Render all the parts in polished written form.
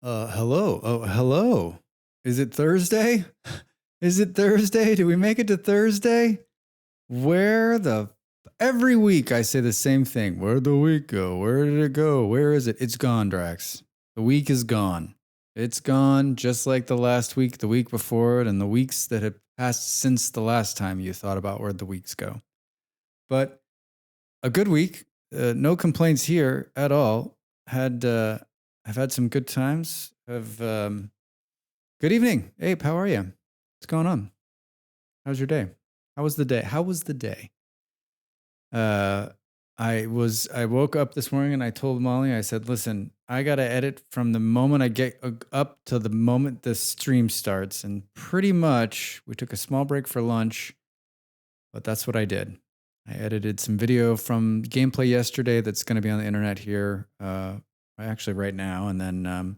Hello. Oh, hello. Is it Thursday? Is it Thursday? Do we make it to Thursday? Where the every week I say the same thing. Where'd the week go? Where did it go? Where is it? It's gone, Drax. The week is gone. It's gone just like the last week, the week before it, and the weeks that have passed since the last time you thought about where the weeks go. But a good week. No complaints here at all. I've had some good times. Good evening, Ape. How are you? What's going on? How's your day? How was the day? How was the day? I woke up this morning and I told Molly, I said, listen, I got to edit from the moment I get up to the moment the stream starts. And pretty much we took a small break for lunch, but that's what I did. I edited some video from gameplay yesterday that's going to be on the internet here, actually right now. And then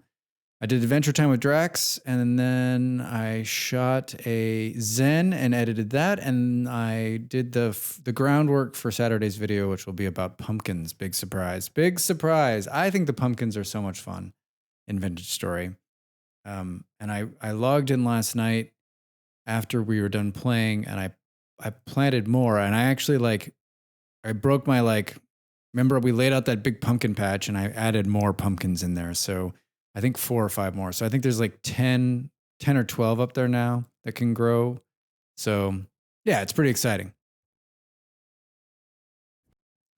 I did Adventure Time with Drax, and then I shot a Zen and edited that, and I did the groundwork for Saturday's video, which will be about pumpkins. Big surprise. Big surprise. I think the pumpkins are so much fun in Vintage Story. And I logged in last night after we were done playing, and I planted more, and I actually I broke my remember we laid out that big pumpkin patch and I added more pumpkins in there. So I think 4 or 5 more. So I think there's like 10 or 12 up there now that can grow. So yeah, it's pretty exciting.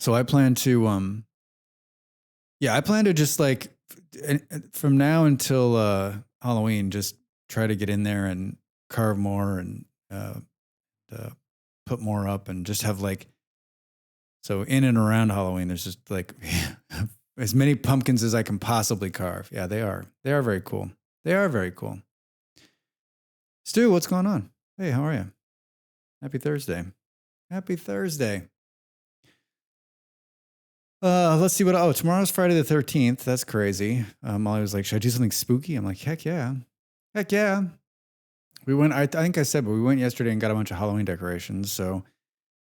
So I plan to just from now until Halloween, just try to get in there and carve more and put more up and just have so in and around Halloween, there's just as many pumpkins as I can possibly carve. Yeah, they are. They are very cool. They are very cool. Stu, what's going on? Hey, how are you? Happy Thursday. Happy Thursday. Let's see tomorrow's Friday the 13th. That's crazy. Molly was like, should I do something spooky? I'm like, heck yeah. Heck yeah. We went, I think I said, but we went yesterday and got a bunch of Halloween decorations. So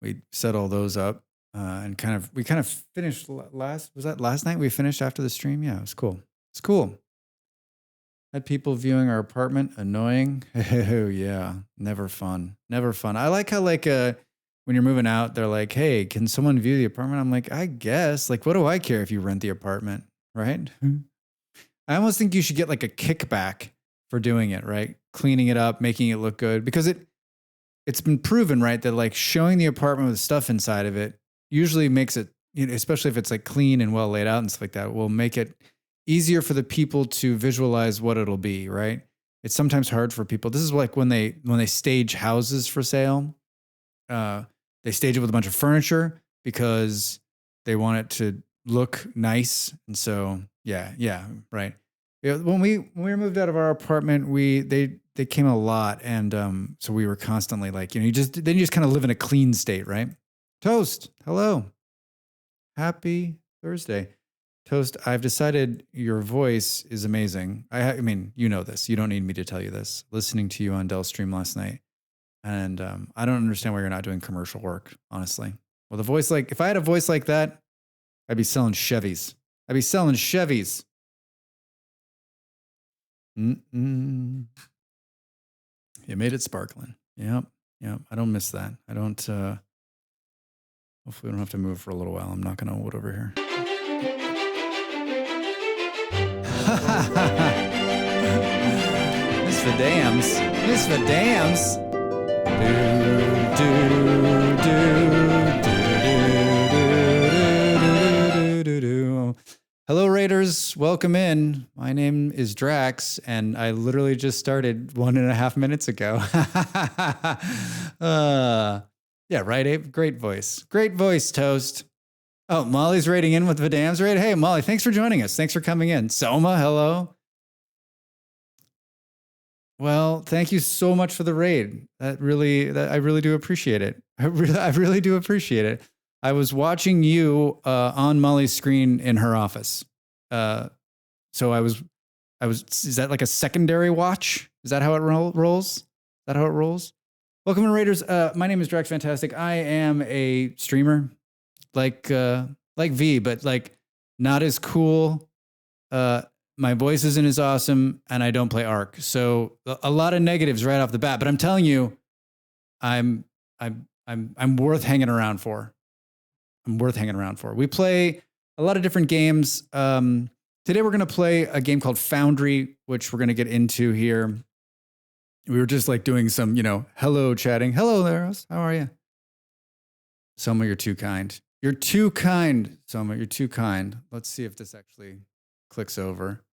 we set all those up. And we kind of finished was that last night we finished after the stream? Yeah, it was cool. It's cool. Had people viewing our apartment, annoying. Oh yeah, never fun. Never fun. I like how when you're moving out, they're like, hey, can someone view the apartment? I'm like, I guess. What do I care if you rent the apartment, right? I almost think you should get a kickback for doing it, right? Cleaning it up, making it look good. Because it's been proven, right, that showing the apartment with stuff inside of it usually makes it, especially if it's clean and well laid out and stuff like that, will make it easier for the people to visualize what it'll be, right? It's sometimes hard for people. This is when they stage houses for sale. They stage it with a bunch of furniture because they want it to look nice. And so, yeah, right. Yeah, when we moved out of our apartment, they came a lot, and so we were constantly you just kind of live in a clean state, right? Toast, hello. Happy Thursday. Toast, I've decided your voice is amazing. I mean, you know this. You don't need me to tell you this. Listening to you on Dell's stream last night. And I don't understand why you're not doing commercial work, honestly. Well, the voice if I had a voice like that, I'd be selling Chevys. Mm-mm. You made it sparkling. Yep. I don't miss that. I don't... Hopefully we don't have to move for a little while. I'm knocking on wood over here. Miss Vidams. Miss Vidams. Hello, Raiders. Welcome in. My name is Drax, and I literally just started 1.5 minutes ago. Yeah, right, Abe? Great voice. Great voice, Toast. Oh, Molly's raiding in with Vidam's raid. Hey, Molly, thanks for joining us. Thanks for coming in. Soma, hello. Well, thank you so much for the raid. I really do appreciate it. I really do appreciate it. I was watching you on Molly's screen in her office. So I was, is that a secondary watch? Is that how it rolls? Is that how it rolls? Welcome to Raiders. My name is Drax Fantastic. I am a streamer, like V, but not as cool my voice isn't as awesome, and I don't play Arc. So a lot of negatives right off the bat. But I'm telling you, I'm worth hanging around for. I'm worth hanging around for. We play a lot of different games. Today we're going to play a game called Foundry, which we're going to get into here. We were just like doing some, hello chatting. Hello there, how are you? Soma, you're too kind. You're too kind, Soma. You're too kind. Let's see if this actually clicks over.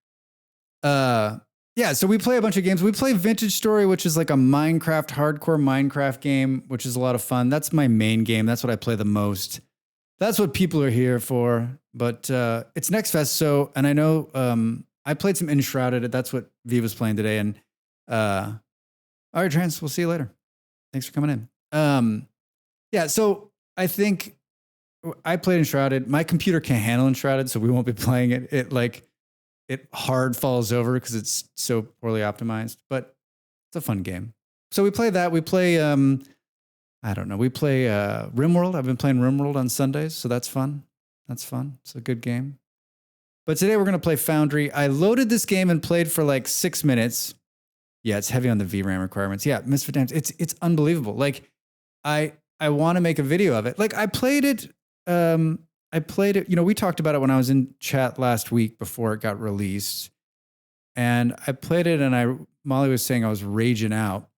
Yeah, so we play a bunch of games. We play Vintage Story, which is like a Minecraft, hardcore Minecraft game, which is a lot of fun. That's my main game. That's what I play the most. That's what people are here for. But it's Next Fest, so, and I know I played some Enshrouded. That's what Viva's playing today. And all right, Trans, we'll see you later. Thanks for coming in. Yeah, so I think I played Enshrouded. My computer can't handle Enshrouded, so we won't be playing it. It hard falls over because it's so poorly optimized, but it's a fun game. So we play that. We play, we play RimWorld. I've been playing RimWorld on Sundays, so that's fun. That's fun. It's a good game. But today we're going to play Foundry. I loaded this game and played for like 6 minutes. Yeah, it's heavy on the VRAM requirements. Yeah, Misfit Times. It's unbelievable. Like, I want to make a video of it. Like, I played it. We talked about it when I was in chat last week before it got released. And I played it and Molly was saying I was raging out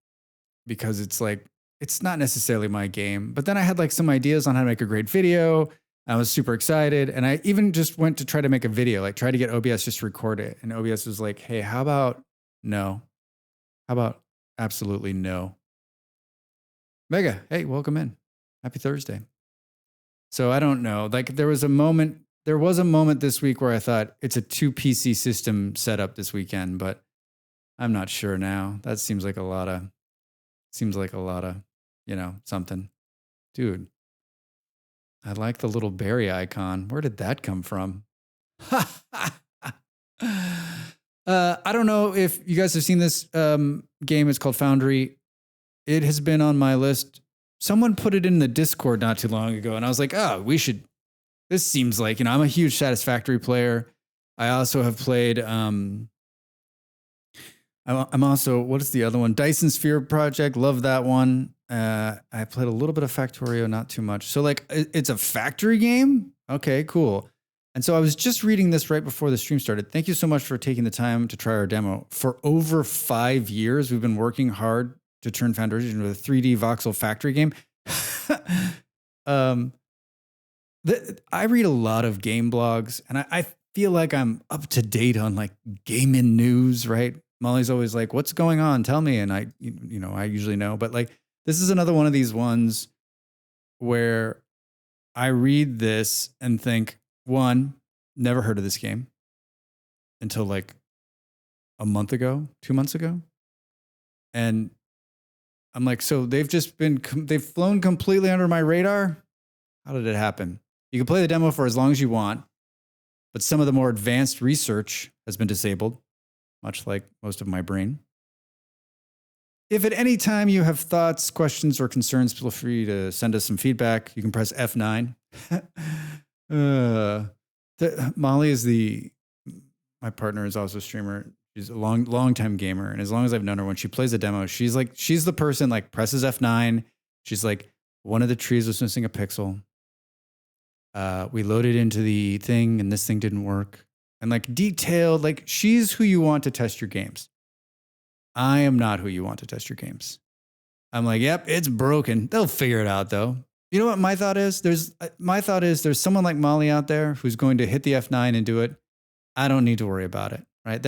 because it's like, it's not necessarily my game. But then I had like some ideas on how to make a great video. I was super excited. And I even just went to try to make a video, like try to get OBS just to record it. And OBS was like, hey, how about no? How about absolutely no? Mega, hey, welcome in. Happy Thursday. So I don't know. Like there was a moment this week where I thought it's a 2 PC system setup this weekend, but I'm not sure now. That seems like a lot of, something. Dude, I like the little berry icon. Where did that come from? I don't know if you guys have seen this game. It's called Foundry. It has been on my list. Someone put it in the Discord not too long ago, and I was like, oh, we should. This seems like, I'm a huge Satisfactory player. I also have played, I'm also, what is the other one? Dyson Sphere Project. Love that one. I played a little bit of Factorio, not too much. So like, it's a factory game? Okay, cool. And so I was just reading this right before the stream started. Thank you so much for taking the time to try our demo. For over 5 years, we've been working hard to turn Foundry into a 3D voxel factory game. I read a lot of game blogs, and I feel like I'm up to date on like gaming news, right? Molly's always like, what's going on? Tell me. And I usually know, but like, this is another one of these ones where I read this and think, one, never heard of this game until like a month ago, 2 months ago. And I'm like, so they've flown completely under my radar. How did it happen? You can play the demo for as long as you want, but some of the more advanced research has been disabled, much like most of my brain. If at any time you have thoughts, questions, or concerns, feel free to send us some feedback. You can press F9. Molly is my partner, is also a streamer. She's a long time gamer. And as long as I've known her, when she plays a demo, she's the person like presses F9. She's like, one of the trees was missing a pixel. We loaded into the thing and this thing didn't work. And like detailed, like she's who you want to test your games. I am not who you want to test your games. I'm like, yep, it's broken. They'll figure it out though. You know what my thought is? There's someone like Molly out there who's going to hit the F9 and do it. I don't need to worry about it, right?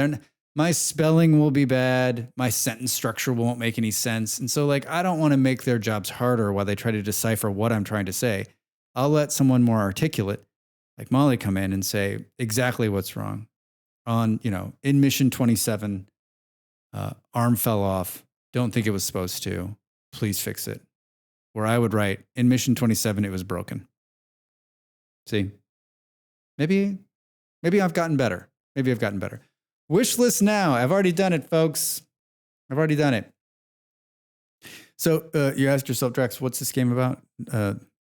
My spelling will be bad. My sentence structure won't make any sense. And so like, I don't want to make their jobs harder while they try to decipher what I'm trying to say. I'll let someone more articulate, like Molly, come in and say exactly what's wrong. In mission 27, arm fell off. Don't think it was supposed to. Please fix it. Where I would write, in mission 27, it was broken. See? Maybe I've gotten better. Wish list now. I've already done it, folks. I've already done it. So you asked yourself, Drex, what's this game about?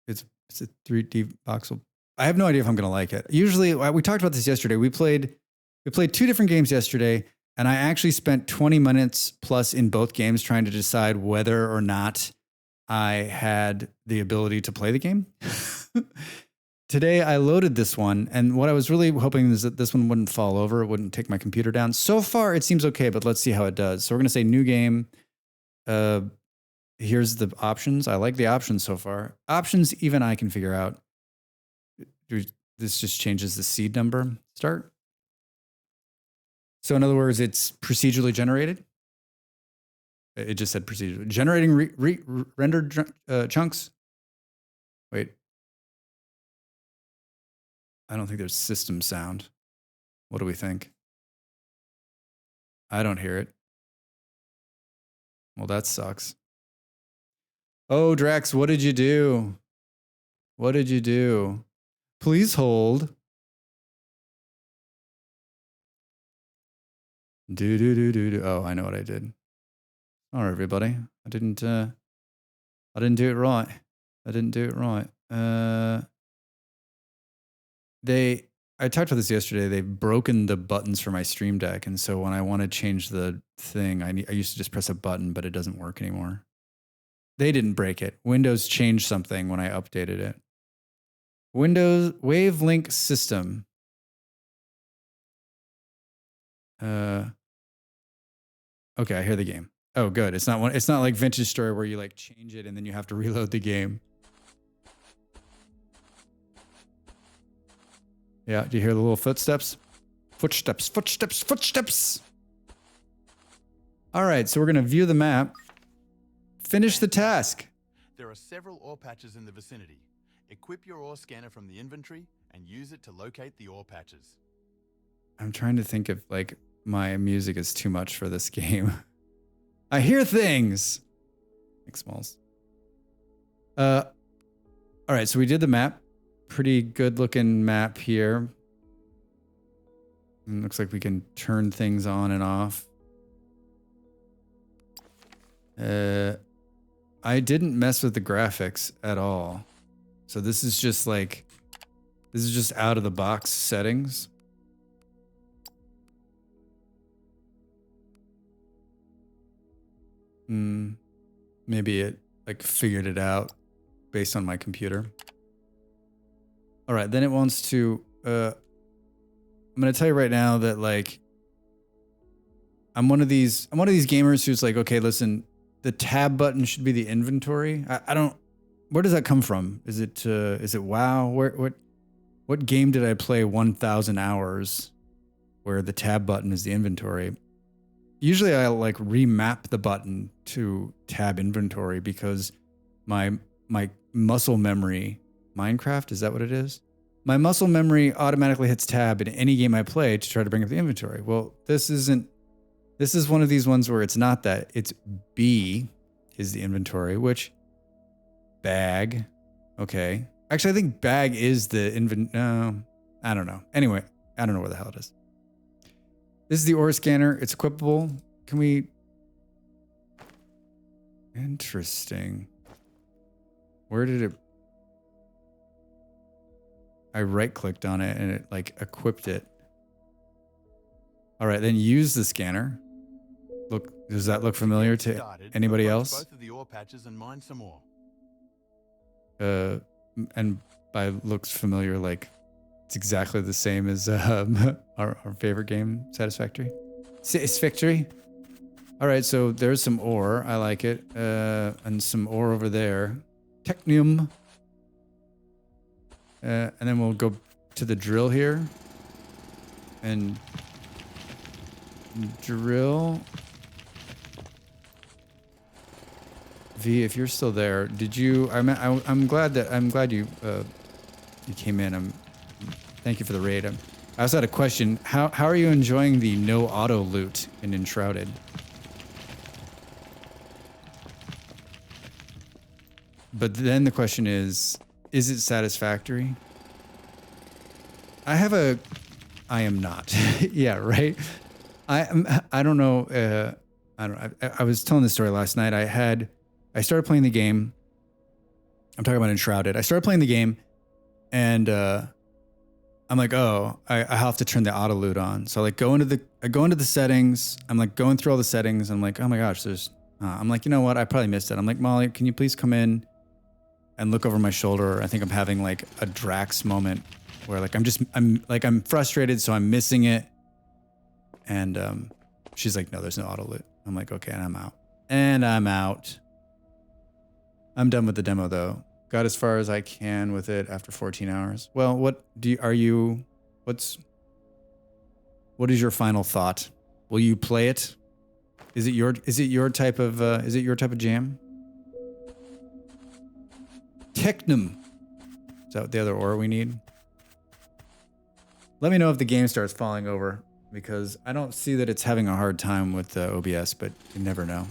It's a 3D voxel. I have no idea if I'm going to like it. Usually, we talked about this yesterday. We played We played 2 different games yesterday, and I actually spent 20 minutes plus in both games trying to decide whether or not I had the ability to play the game. Today, I loaded this one, and what I was really hoping is that this one wouldn't fall over. It wouldn't take my computer down. So far, it seems okay, but let's see how it does. So we're going to say new game. Here's the options. I like the options so far. Options, even I can figure out. This just changes the seed number. Start. So in other words, it's procedurally generated. It just said procedurally. Generating rendered chunks. Wait. I don't think there's system sound. What do we think? I don't hear it. Well, that sucks. Oh, Drax, what did you do? What did you do? Please hold. Do. Oh, I know what I did. Sorry, everybody. I didn't do it right. I didn't do it right. I talked about this yesterday. They've broken the buttons for my Stream Deck, and so when I want to change the thing, I used to just press a button, but it doesn't work anymore. They didn't break it. Windows changed something when I updated it. Windows Wavelink System. Okay, I hear the game. Oh, good. It's not like Vintage Story where you like change it and then you have to reload the game. Yeah, do you hear the little footsteps? Footsteps, footsteps, footsteps. All right, so we're going to view the map. Finish the task. There are several ore patches in the vicinity. Equip your ore scanner from the inventory and use it to locate the ore patches. I'm trying to think if like my music is too much for this game. I hear things. Like smalls. All right, so we did the map. Pretty good looking map here. And looks like we can turn things on and off. I didn't mess with the graphics at all. So this is just out of the box settings. Maybe it like figured it out based on my computer. All right, then it wants to, I'm going to tell you right now that like, I'm one of these gamers who's like, okay, listen, the tab button should be the inventory. I don't, where does that come from? Is it WoW? What game did I play 1,000 hours where the tab button is the inventory? Usually I like remap the button to tab inventory because my muscle memory, Minecraft, is that what it is? My muscle memory automatically hits tab in any game I play to try to bring up the inventory. Well, this is one of these ones where it's not that. It's B is the inventory, which bag. Okay. Actually, I think bag is the no, I don't know. Anyway, I don't know where the hell it is. This is the ore scanner. It's equipable. Can we? Interesting. Where did it? I right-clicked on it and it like equipped it. All right, then use the scanner. Look, does that look familiar to anybody else? Both of the ore patches and mine some more. And by looks familiar, like it's exactly the same as our favorite game, Satisfactory. Satisfactory. All right, so there's some ore. I like it. And some ore over there. Technium. And then we'll go to the drill here. And drill. V, if you're still there, did you? I'm glad you came in. Thank you for the raid. I also had a question. How are you enjoying the no auto loot in Enshrouded? But then the question is it satisfactory? I am not. Yeah, right. I don't know. I was telling this story last night. I started playing the game. I'm talking about Enshrouded. I started playing the game, and I'm like, oh, I have to turn the auto loot on. So I go into the settings. I'm like going through all the settings. I'm like, oh my gosh, I'm like, you know what? I probably missed it. I'm like, Molly, can you please come in and look over my shoulder? I think I'm having like a Drax moment where like I'm frustrated, so I'm missing it. And she's like, no, there's no auto loot. I'm like, okay, and I'm out. And I'm out. I'm done with the demo though. Got as far as I can with it after 14 hours. Well, what is your final thought? Will you play it? Is it your type of jam? Technum. Is that the other ore we need? Let me know if the game starts falling over, because I don't see that it's having a hard time with the OBS, but you never know.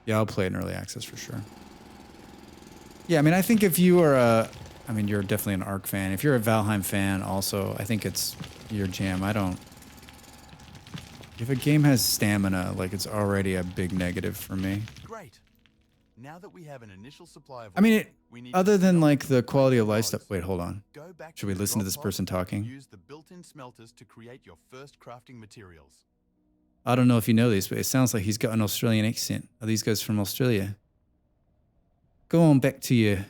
Yeah, I'll play it in early access for sure. Yeah, I mean, I think if you are you're definitely an Ark fan. If you're a Valheim fan also, I think it's your jam. If a game has stamina, like, it's already a big negative for me. Great. Now that we have an initial supply of I mean, we need other to than sell like the quality of life logs. stuff. Wait, hold on. Go back Should we the listen to drop this pod person and talking? Use the built-in smelters to create your first crafting materials. I don't know if you know this, but it sounds like he's got an Australian accent. Are these guys from Australia? Go on back to your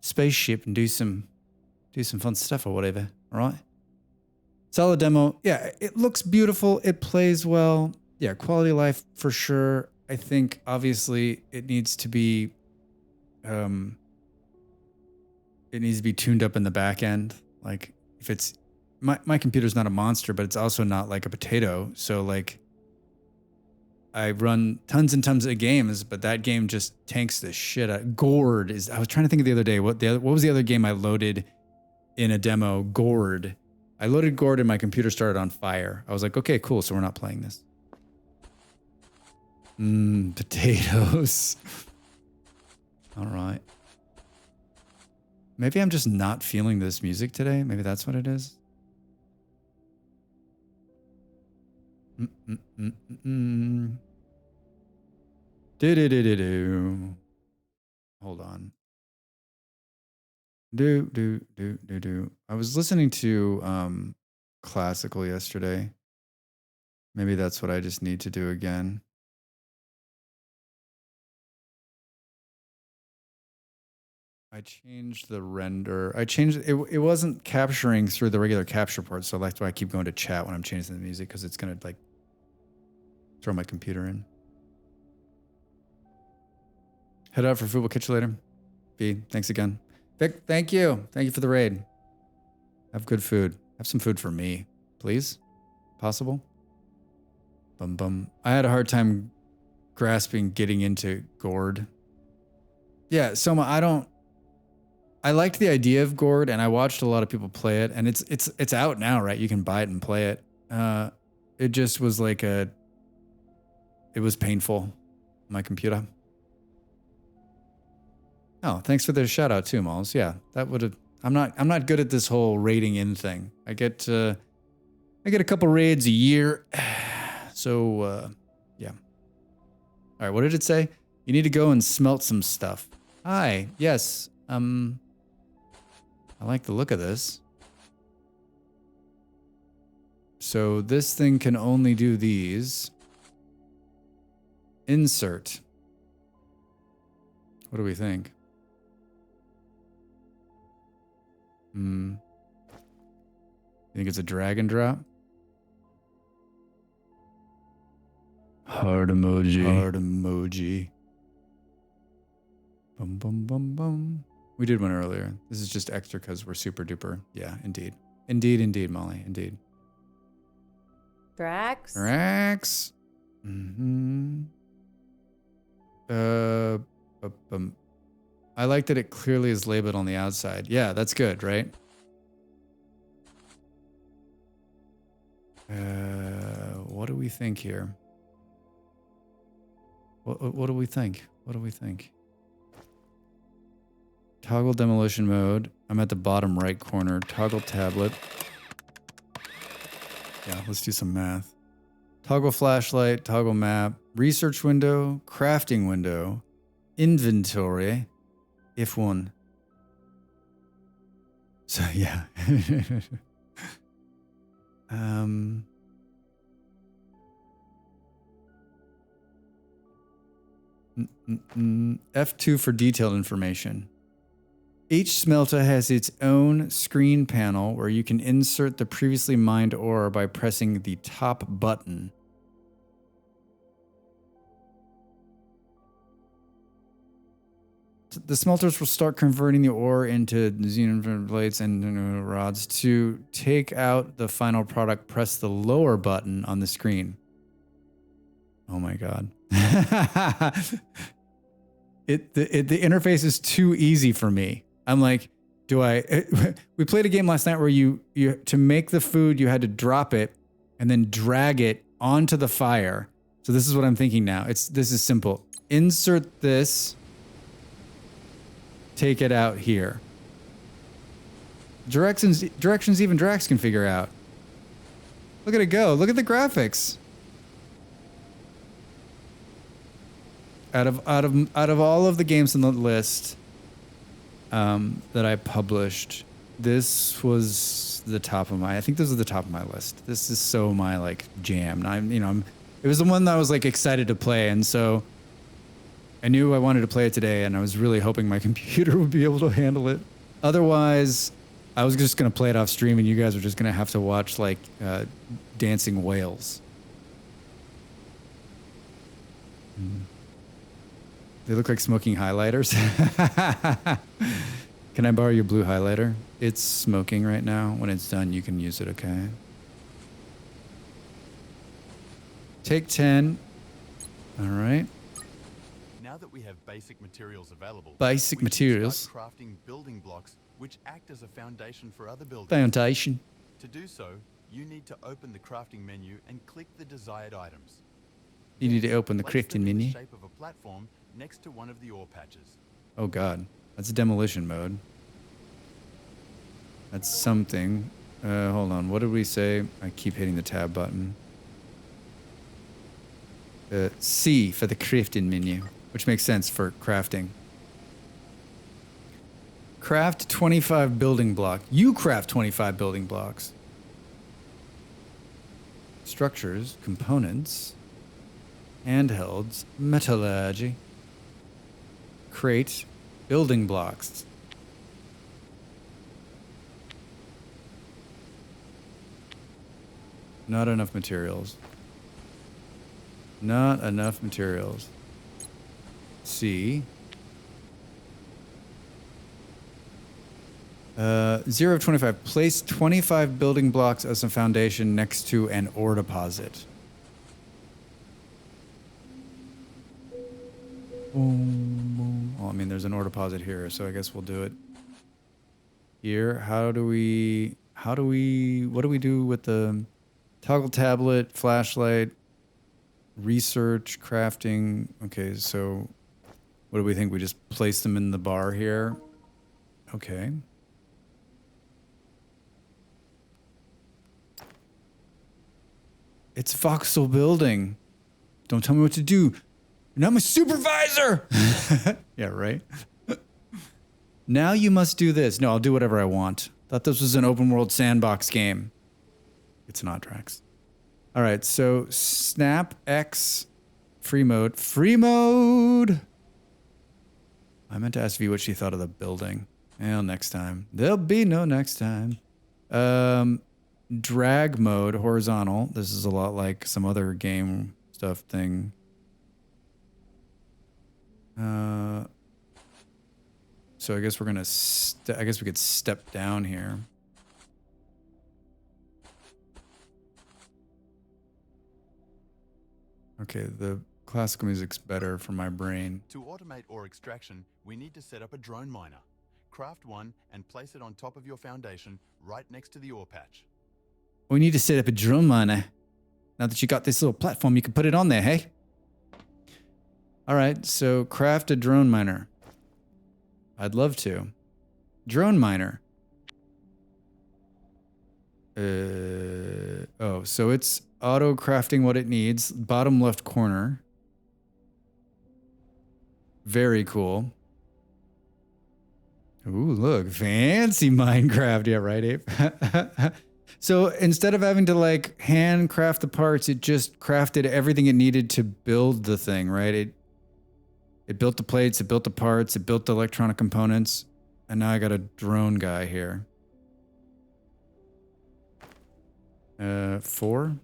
spaceship and do some fun stuff or whatever. All right. Solid demo. Yeah, it looks beautiful. It plays well. Yeah, quality of life for sure. I think obviously it needs to be tuned up in the back end. Like, if it's my computer's not a monster, but it's also not like a potato. So like, I run tons and tons of games, but that game just tanks the shit out. Gourd is. I was trying to think of the other day. What was the other game I loaded in a demo? Gourd. I loaded Gourd and my computer started on fire. I was like, okay, cool. So we're not playing this. Potatoes. All right. Maybe I'm just not feeling this music today. Maybe that's what it is. Do. Hold on. Do. I was listening to classical yesterday. Maybe that's what I just need to do again. I changed the render. I changed it. It wasn't capturing through the regular capture port, so that's why I keep going to chat when I'm changing the music, because it's gonna like throw my computer in. Head out for food. We'll catch you later. B, thanks again. Vic, thank you. Thank you for the raid. Have good food. Have some food for me, please. Possible? Bum bum. I had a hard time grasping getting into Gourd. Yeah, Soma, I liked the idea of Gourd, and I watched a lot of people play it, and it's out now, right? You can buy it and play it. It just was like it was painful on my computer. Oh, thanks for the shout out too, Malls. Yeah, that would have. I'm not good at this whole raiding in thing. I get a couple raids a year, so yeah. All right, what did it say? You need to go and smelt some stuff. Hi, yes. I like the look of this. So this thing can only do these. Insert. What do we think? You think it's a drag and drop? Heart emoji. Heart emoji. Bum, bum, bum, bum. We did one earlier. This is just extra because we're super duper. Yeah, indeed. Indeed, Molly. Indeed. Drax? Drax. I like that it clearly is labeled on the outside. Yeah, that's good, right? What do we think here? What do we think? What do we think? Toggle demolition mode. I'm at the bottom right corner. Toggle tablet. Yeah, let's do some math. Toggle flashlight, toggle map, research window, crafting window, inventory, if one. So yeah. F2 for detailed information. Each smelter has its own screen panel where you can insert the previously mined ore by pressing the top button. The smelters will start converting the ore into xenon plates and rods. To take out the final product, press the lower button on the screen. Oh my god. The interface is too easy for me. I'm like, we played a game last night where you to make the food, you had to drop it and then drag it onto the fire. So this is what I'm thinking now. This is simple. Insert this, take it out here. Directions even Drax can figure out. Look at it go. Look at the graphics. Out of all of the games on the list that I published, this was the top of I think this is the top of my list. This is so my like jam. It was the one that I was like excited to play, and so I knew I wanted to play it today, and I was really hoping my computer would be able to handle it. Otherwise, I was just gonna play it off stream, and you guys were just gonna have to watch like dancing whales. They look like smoking highlighters. Can I borrow your blue highlighter? It's smoking right now. When it's done, you can use it, okay? Take 10. All right. Now that we have basic materials available, Basic we can materials. start crafting building blocks which act as a foundation for other buildings. Foundation. To do so, you need to open the crafting menu and click the desired items. You need to open the Place crafting them in the menu. shape of a platform next to one of the ore patches. Oh god, that's demolition mode. That's something. Hold on, what did we say? I keep hitting the tab button. C for the crafting menu, which makes sense for crafting. Craft 25 building block. You craft 25 building blocks. Structures, components, handhelds, metallurgy. Crate, building blocks. Not enough materials. Not enough materials. C. 0 of 25. Place 25 building blocks as a foundation next to an ore deposit. Well, I mean, there's an ore deposit here, so I guess we'll do it here. What do we do with the toggle tablet, flashlight, research, crafting? Okay, so what do we think? We just place them in the bar here? Okay. It's voxel building. Don't tell me what to do. You're not my supervisor! Yeah, right? Now you must do this. No, I'll do whatever I want. Thought this was an open world sandbox game. It's not, Drax. All right, so snap X free mode. Free mode! I meant to ask V what she thought of the building. Well, next time. There'll be no next time. Drag mode, horizontal. This is a lot like some other game stuff thing. So I guess we're gonna. I guess we could step down here. Okay, the classical music's better for my brain. To automate ore extraction, we need to set up a drone miner. Craft one and place it on top of your foundation right next to the ore patch. We need to set up a drone miner. Now that you got this little platform, you can put it on there, hey? All right, so craft a drone miner. I'd love to. Drone miner. Oh, so it's auto crafting what it needs. Bottom left corner. Very cool. Ooh, look, fancy Minecraft. Yeah, right, Abe? So instead of having to like handcraft the parts, it just crafted everything it needed to build the thing, right? It built the plates, it built the parts, it built the electronic components, and now I got a drone guy here. 4.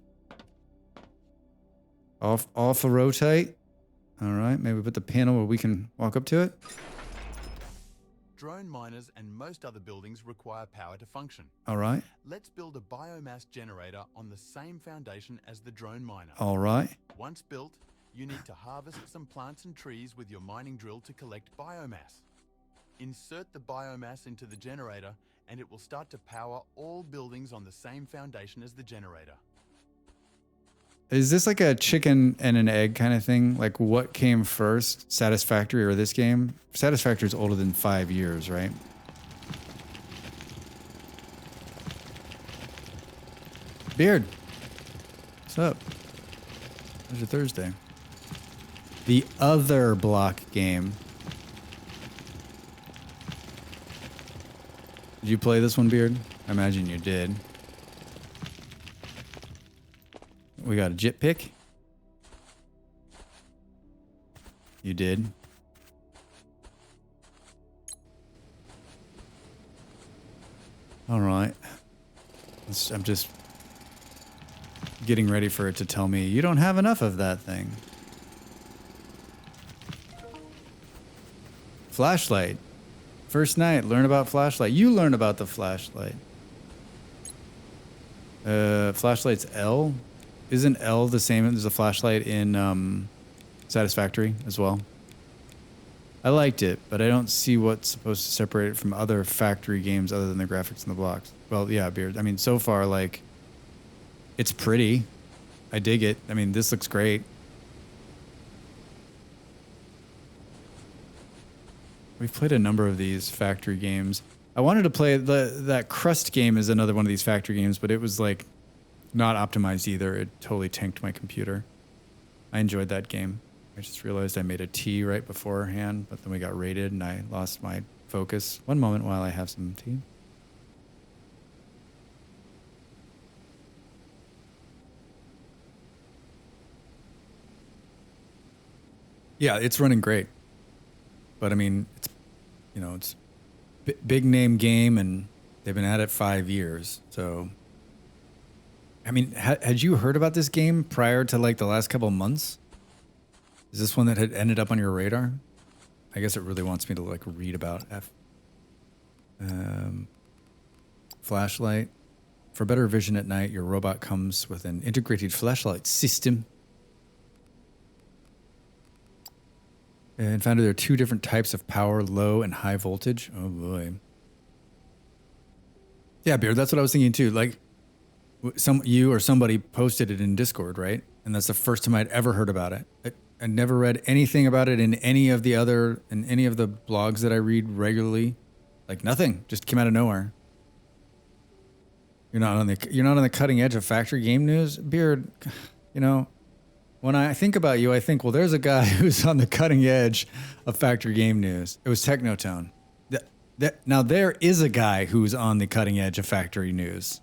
Off a rotate. All right, maybe put the panel where we can walk up to it. Drone miners and most other buildings require power to function. All right. Let's build a biomass generator on the same foundation as the drone miner. All right. Once built, you need to harvest some plants and trees with your mining drill to collect biomass. Insert the biomass into the generator and it will start to power all buildings on the same foundation as the generator. Is this like a chicken and an egg kind of thing? Like what came first, Satisfactory or this game? Satisfactory is older than 5 years, right? Beard, what's up? How's your Thursday? The other block game. Did you play this one, Beard? I imagine you did. We got a jit pick. You did. All right. I'm just getting ready for it to tell me you don't have enough of that thing. Flashlight. First night, learn about flashlight. You learn about the flashlight. Flashlight's L. Isn't L the same as the flashlight in Satisfactory as well? I liked it, but I don't see what's supposed to separate it from other factory games other than the graphics and the blocks. Well, yeah, Beard. I mean, so far, like, it's pretty. I dig it. I mean, this looks great. We've played a number of these factory games. I wanted to play that Crust game is another one of these factory games, but it was like not optimized either. It totally tanked my computer. I enjoyed that game. I just realized I made a tea right beforehand, but then we got raided and I lost my focus. One moment while I have some tea. Yeah, it's running great. But I mean, it's, you know, it's big name game and they've been at it 5 years. So I mean, had you heard about this game prior to like the last couple of months? Is this one that had ended up on your radar? I guess it really wants me to like read about flashlight. For better vision at night, your robot comes with an integrated flashlight system. And found out there are 2 different types of power, low and high voltage. Oh boy. Yeah, Beard, that's what I was thinking too. Like, you or somebody posted it in Discord, right? And that's the first time I'd ever heard about it. I never read anything about it in any of the blogs that I read regularly. Like nothing, just came out of nowhere. You're not on the cutting edge of factory game news, Beard. You know, when I think about you, I think, well, there's a guy who's on the cutting edge of factory game news. It was Technotone. Now there is a guy who's on the cutting edge of factory news.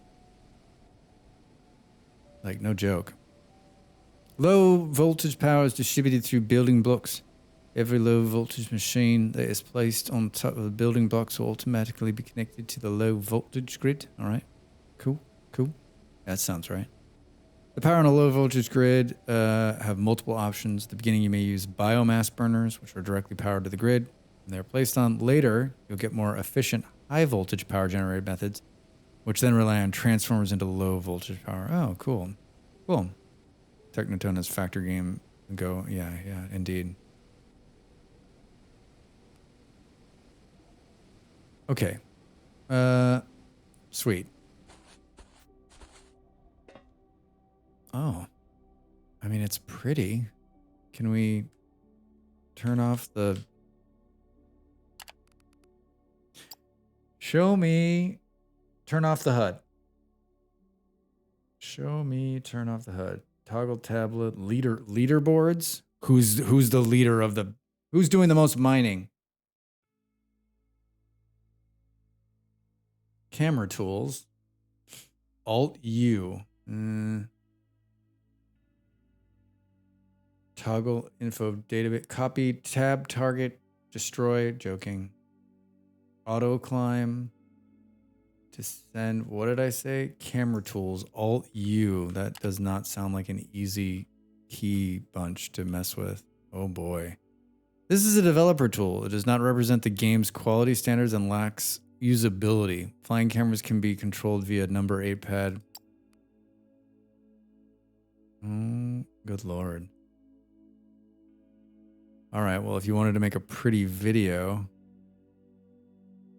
Like, no joke. Low voltage power is distributed through building blocks. Every low voltage machine that is placed on top of the building blocks will automatically be connected to the low voltage grid. All right. Cool. That sounds right. The power on a low voltage grid have multiple options. At the beginning, you may use biomass burners, which are directly powered to the grid. When they're placed on later, you'll get more efficient high voltage power generated methods, which then rely on transformers into low voltage power. Oh, cool. Technotone has factor game go. Yeah, indeed. Okay. Sweet. Oh. I mean, it's pretty. Can we turn off the... Show me... Turn off the HUD. Show me turn off the HUD. Toggle tablet leaderboards. Who's the leader of the... Who's doing the most mining? Camera tools. Alt U. Toggle info database. Copy tab target destroy. Joking. Auto climb. Descend. What did I say? Camera tools. Alt U. That does not sound like an easy key bunch to mess with. Oh boy. This is a developer tool. It does not represent the game's quality standards and lacks usability. Flying cameras can be controlled via number 8 pad. Oh, good lord. All right, well, if you wanted to make a pretty video,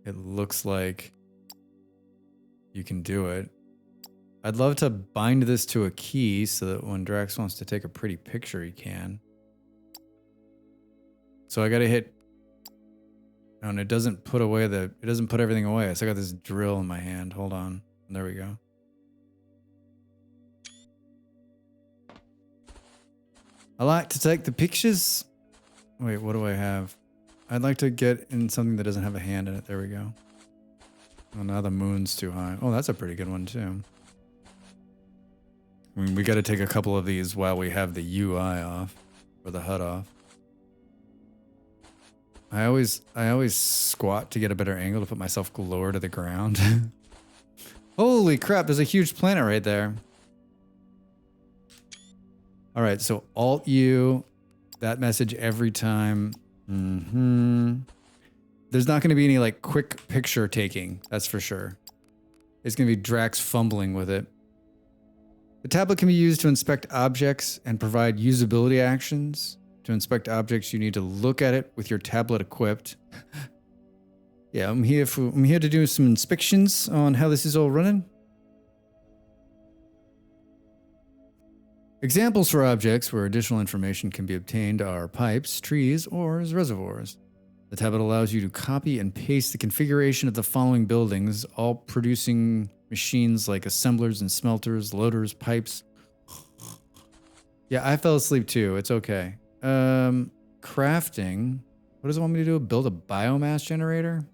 it looks like you can do it. I'd love to bind this to a key so that when Drax wants to take a pretty picture, he can. So I gotta hit, oh, and it doesn't put away it doesn't put everything away. So I got this drill in my hand. Hold on. There we go. I like to take the pictures. Wait, what do I have? I'd like to get in something that doesn't have a hand in it. There we go. Oh, now the moon's too high. Oh, that's a pretty good one too. I mean, we got to take a couple of these while we have the UI off, or the HUD off. I always squat to get a better angle to put myself lower to the ground. Holy crap, there's a huge planet right there. All right, so Alt U, that message every time. There's not going to be any like quick picture taking, that's for sure. It's going to be Drax fumbling with it. The tablet can be used to inspect objects and provide usability actions. To inspect objects, you need to look at it with your tablet equipped. Yeah, I'm here to do some inspections on how this is all running. Examples for objects where additional information can be obtained are pipes, trees, or reservoirs. The tablet allows you to copy and paste the configuration of the following buildings, all producing machines like assemblers and smelters, loaders, pipes. Yeah, I fell asleep too. It's okay. Crafting. What does it want me to do? Build a biomass generator?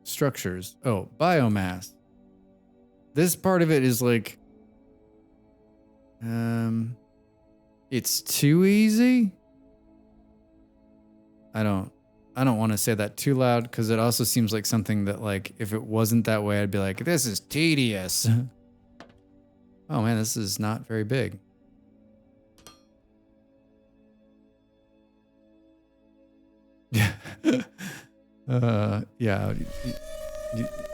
Structures. Oh, biomass. This part of it is like... it's too easy? I don't want to say that too loud because it also seems like something that, like, if it wasn't that way, I'd be like, this is tedious. Oh man, this is not very big. Yeah. Yeah.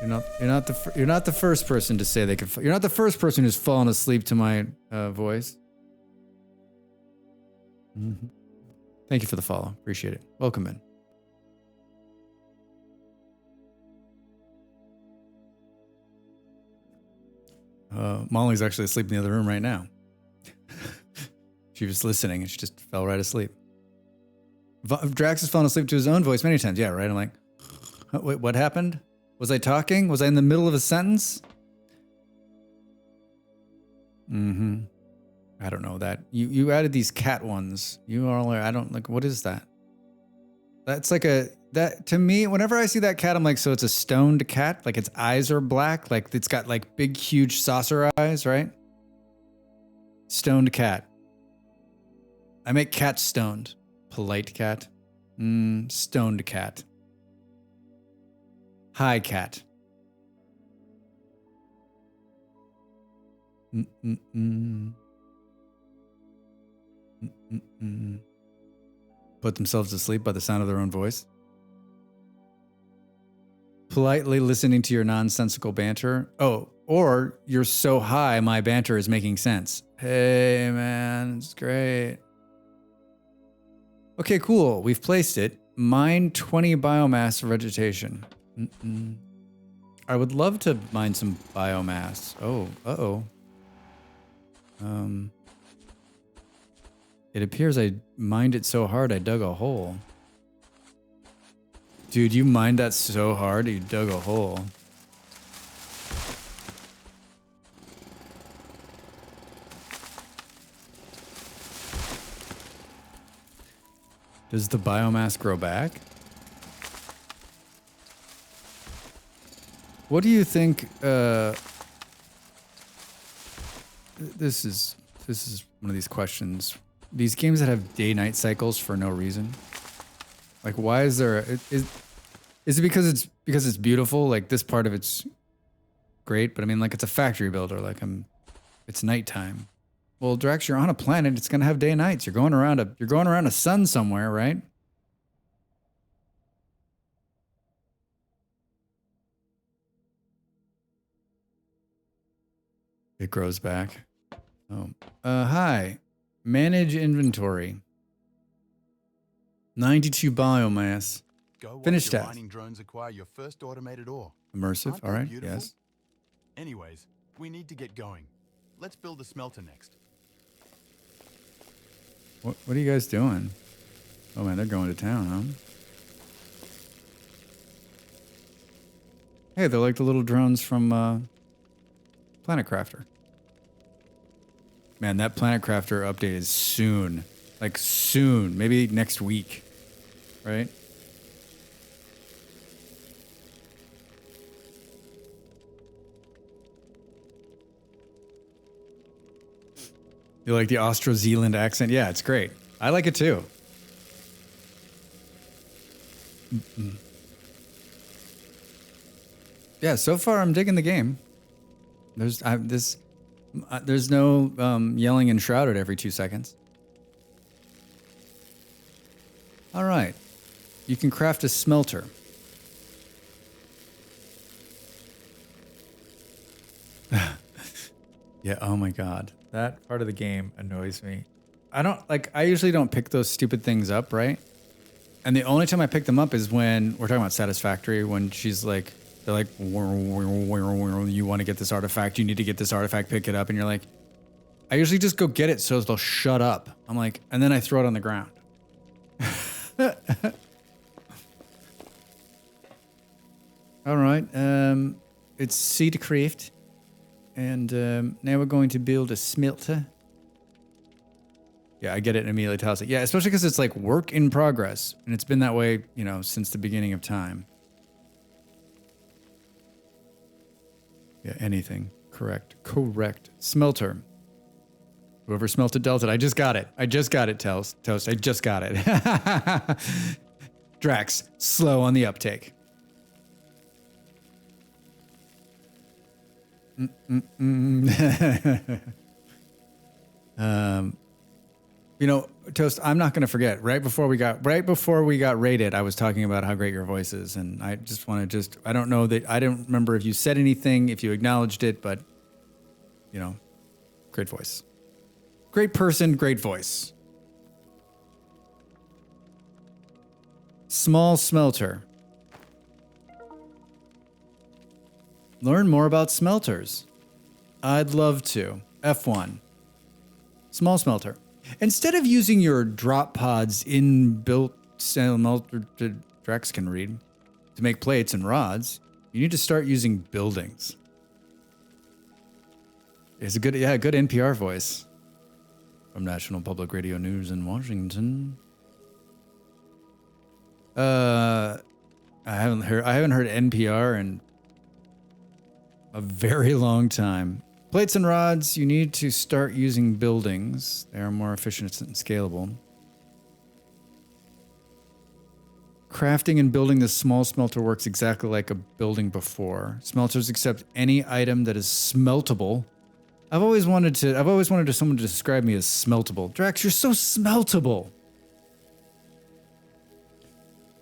You're not the first person to say they could. You're not the first person who's fallen asleep to my voice. Thank you for the follow. Appreciate it. Welcome in. Molly's actually asleep in the other room right now. She was listening and she just fell right asleep. Drax has fallen asleep to his own voice many times. Yeah, right. I'm like, wait, what happened? Was I talking? Was I in the middle of a sentence? I don't know that. You added these cat ones. You are like, I don't like, what is that? That's like that to me, whenever I see that cat, I'm like, so it's a stoned cat? Like its eyes are black? Like it's got like big, huge saucer eyes, right? Stoned cat. I make cats stoned. Polite cat. Stoned cat. High cat. Put themselves to sleep by the sound of their own voice. Politely listening to your nonsensical banter. Oh, or you're so high, my banter is making sense. Hey, man, it's great. Okay, cool. We've placed it. Mine 20 biomass for vegetation. I would love to mine some biomass. Oh, it appears I mined it so hard I dug a hole. Dude, you mined that so hard you dug a hole. Does the biomass grow back? What do you think? This is one of these questions. These games that have day-night cycles for no reason. Like, why is there? Is it because it's beautiful? Like this part of it's great, but I mean, like it's a factory builder. Like it's nighttime. Well, Drax, you're on a planet. It's gonna have day and nights. You're going around a sun somewhere, right? It grows back. Oh, hi. Manage inventory. 92 biomass. Go watch Finished your task. mining drones acquire your first automated ore. Immersive. Aren't All they right. beautiful? Yes. Anyways, we need to get going. Let's build a smelter next. What are you guys doing? Oh man, they're going to town, huh? Hey, they're like the little drones from Planet Crafter. Man, that Planet Crafter update is soon. Like soon. Maybe next week. Right? You like the Austro-Zealand accent? Yeah, it's great. I like it too. Yeah, so far I'm digging the game. There's no yelling and shrouded every 2 seconds. All right, you can craft a smelter. Yeah. Oh my God, that part of the game annoys me. I usually don't pick those stupid things up, right? And the only time I pick them up is when we're talking about Satisfactory, when she's like, they're like, you want to get this artifact, you need to get this artifact, pick it up. And you're like, I usually just go get it so they'll shut up. I'm like, and then I throw it on the ground. All right. It's seed craft. And now we're going to build a smelter. Yeah, I get it and immediately tells it. Yeah, especially because it's like work in progress. And it's been that way, since the beginning of time. Yeah, anything. Correct. Smelter. Whoever smelted Delta. I just got it, Toast. I just got it. Drax, slow on the uptake. Toast, I'm not going to forget. Right before we got rated, I was talking about how great your voice is, and I just want to I don't know that I don't remember if you said anything, if you acknowledged it, but great voice. Great person, great voice. Small smelter. Learn more about smelters. I'd love to. F1. Small smelter. Instead of using your drop pods inbuilt smelter, Drax can read, to make plates and rods, you need to start using buildings. It's a good NPR voice. From National Public Radio News in Washington. I haven't heard NPR in a very long time. Plates and rods, you need to start using buildings. They are more efficient and scalable. Crafting and building this small smelter works exactly like a building before. Smelters accept any item that is smeltable. I've always wanted someone to describe me as smeltable. Drax, you're so smeltable.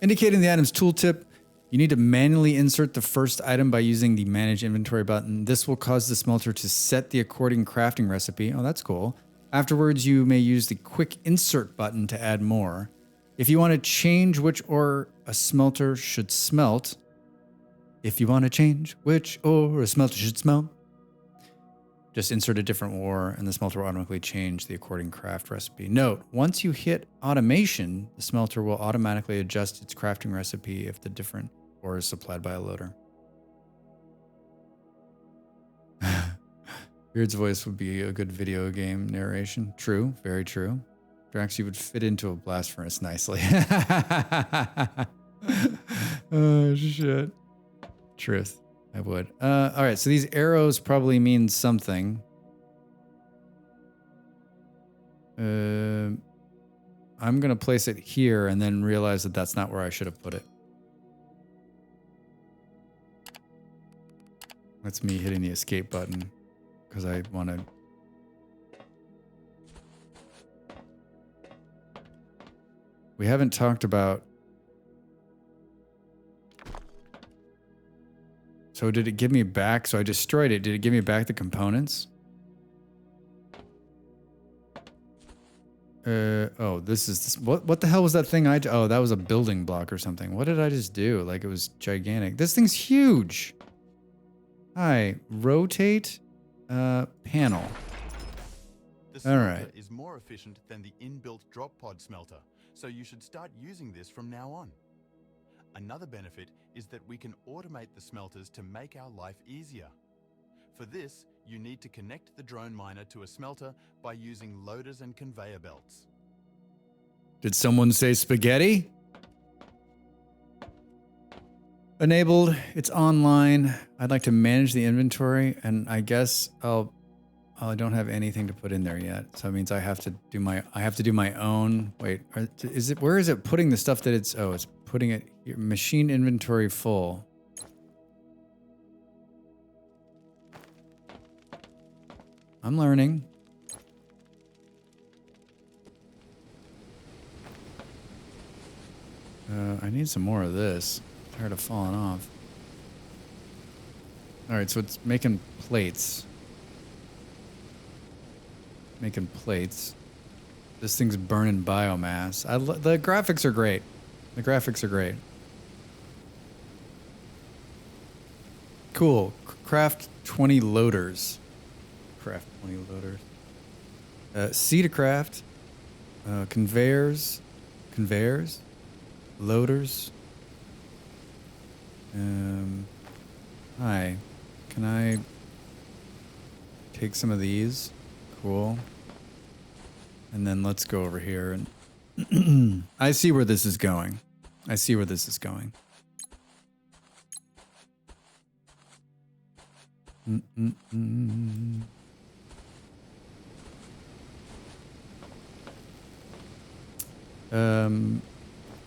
Indicating the item's tooltip, you need to manually insert the first item by using the Manage Inventory button. This will cause the smelter to set the according crafting recipe. Oh, that's cool. Afterwards, you may use the Quick Insert button to add more. If you want to change which ore a smelter should smelt, just insert a different ore and the smelter will automatically change the according craft recipe. Note, once you hit automation, the smelter will automatically adjust its crafting recipe if the different ore is supplied by a loader. Beard's voice would be a good video game narration. True, very true. Drax, you would fit into a blast furnace nicely. Oh, shit. Truth. I would. All right, so these arrows probably mean something. I'm gonna place it here and then realize that that's not where I should have put it. That's me hitting the escape button because I want to. We haven't talked about. So did it give me back? So I destroyed it. Did it give me back the components? Oh, this is what the hell was that thing oh, that was a building block or something. What did I just do? Like it was gigantic. This thing's huge. Hi, rotate panel. The smelter All right. is more efficient than the inbuilt drop pod smelter, so you should start using this from now on. Another benefit is that we can automate the smelters to make our life easier. For this, you need to connect the drone miner to a smelter by using loaders and conveyor belts. Did someone say spaghetti? Enabled. It's online. I'd like to manage the inventory, and I guess I don't have anything to put in there yet. So it means I have to do my own. Wait, where is it putting the stuff that it's putting it here. Machine inventory full. I'm learning. I need some more of this. I'm tired of falling off. All right, so it's making plates. Making plates. This thing's burning biomass. The graphics are great. The graphics are great. Cool. Craft 20 loaders. Craft 20 loaders. C to craft. Conveyors. Conveyors. Loaders. Hi. Can I take some of these? Cool. And then let's go over here and I see where this is going. I see where this is going.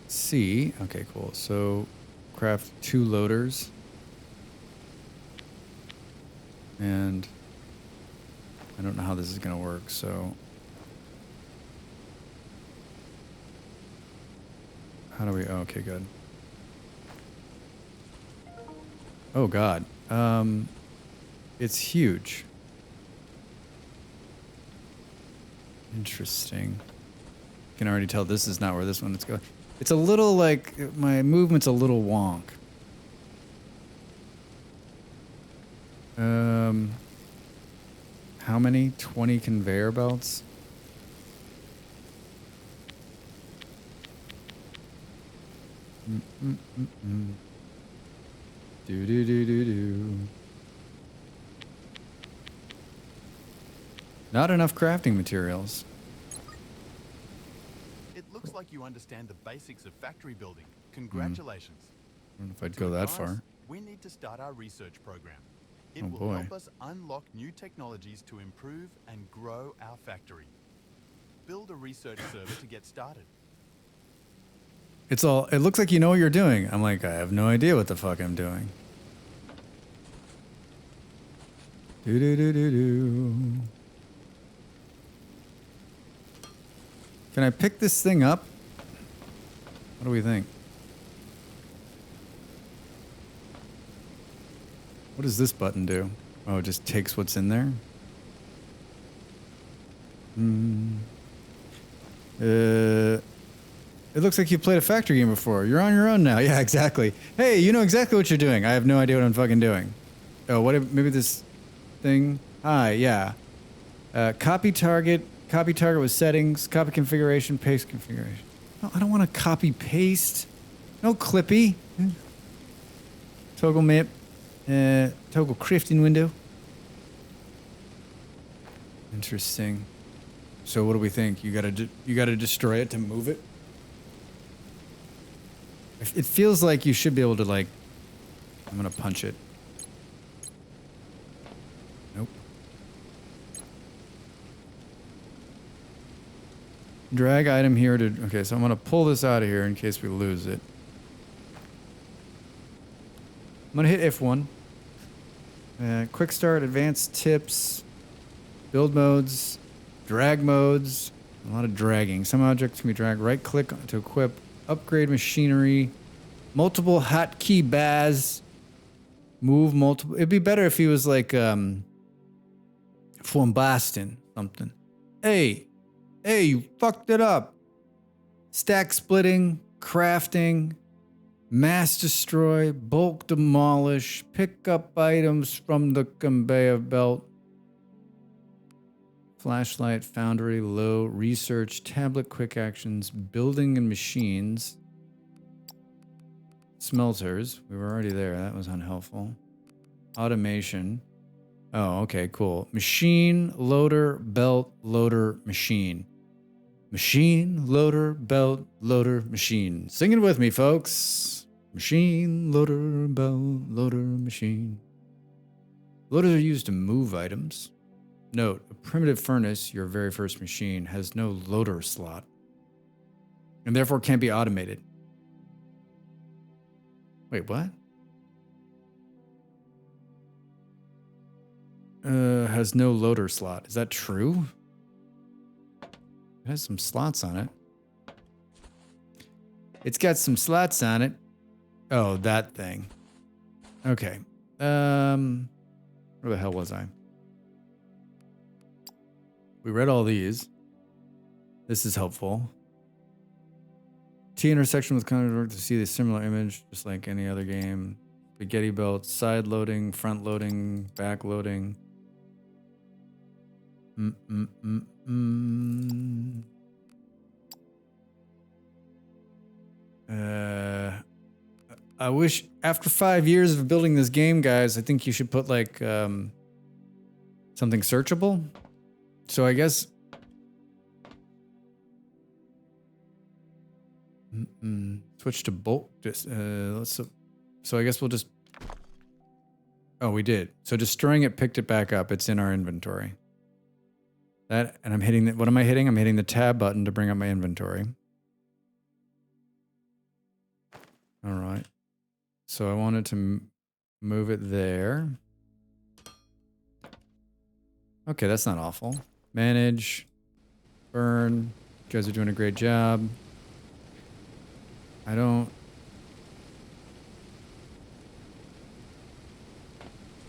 C. Okay, cool. So craft 2 loaders. And I don't know how this is going to work, so how do we, oh, okay, good. Oh God. It's huge. Interesting. You can already tell this is not where this one is going. It's a little like, my movement's a little wonk. How many? 20 conveyor belts? Do. Not enough crafting materials. It looks like you understand the basics of factory building. Congratulations. I don't know if I'd To go that advance, far. We need to start our research program. It Oh, will boy. help us unlock new technologies to improve and grow our factory. Build a research server to get started. It looks like you know what you're doing. I'm like, I have no idea what the fuck I'm doing. Do. Can I pick this thing up? What do we think? What does this button do? Oh, it just takes what's in there? It looks like you played a factory game before. You're on your own now. Yeah, exactly. Hey, you know exactly what you're doing. I have no idea what I'm fucking doing. Oh, maybe this thing? Hi, yeah. Copy target with settings, copy configuration, paste configuration. No, I don't want to copy paste. No clippy. Toggle map. Toggle crafting window. Interesting. So what do we think? You gotta destroy it to move it? It feels like you should be able to, like, I'm gonna punch it. Drag item here to... Okay, so I'm going to pull this out of here in case we lose it. I'm going to hit F1. Quick start, advanced tips, build modes, drag modes. A lot of dragging. Some objects can be dragged. Right click to equip. Upgrade machinery. Multiple hotkey baz. Move multiple... It'd be better if he was like... from Boston. Something. Hey, you fucked it up. Stack splitting, crafting, mass destroy, bulk demolish, pick up items from the conveyor belt, flashlight, foundry, low, research, tablet, quick actions, building and machines, smelters. We were already there. That was unhelpful. Automation. Oh, okay, cool. Machine, loader, belt, loader, machine. Machine, loader, belt, loader, machine. Sing it with me, folks. Machine, loader, belt, loader, machine. Loaders are used to move items. Note, a primitive furnace, your very first machine, has no loader slot, and therefore can't be automated. Wait, what? Has no loader slot. Is that true? It has some slots on it. It's got some slots on it. Oh, that thing. Okay. Where the hell was I? We read all these. This is helpful. T intersection with contour to see the similar image, just like any other game. Spaghetti belt, side loading, front loading, back loading. I wish after 5 years of building this game, guys, I think you should put like something searchable. So I guess switch to bulk. So I guess we'll just. Oh, we did. So destroying it picked it back up. It's in our inventory. That, and I'm hitting the, what am I hitting? I'm hitting the tab button to bring up my inventory. All right. So I wanted to move it there. Okay, that's not awful. Manage. Burn. You guys are doing a great job. I don't...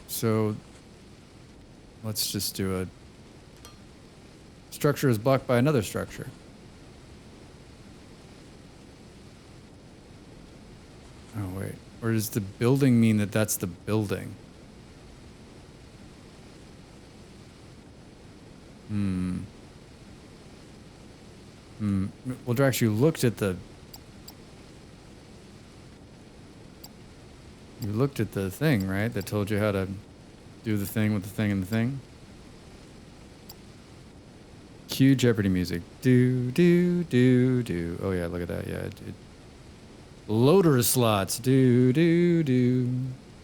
So let's just do a... Structure is blocked by another structure. Oh, wait. Or does the building mean that that's the building? Well, Drax, you looked at the... You looked at the thing, right? That told you how to do the thing with the thing and the thing? Cue Jeopardy music. Do, do, do, do. Oh, yeah, look at that. Yeah. Loader slots. Do, do, do.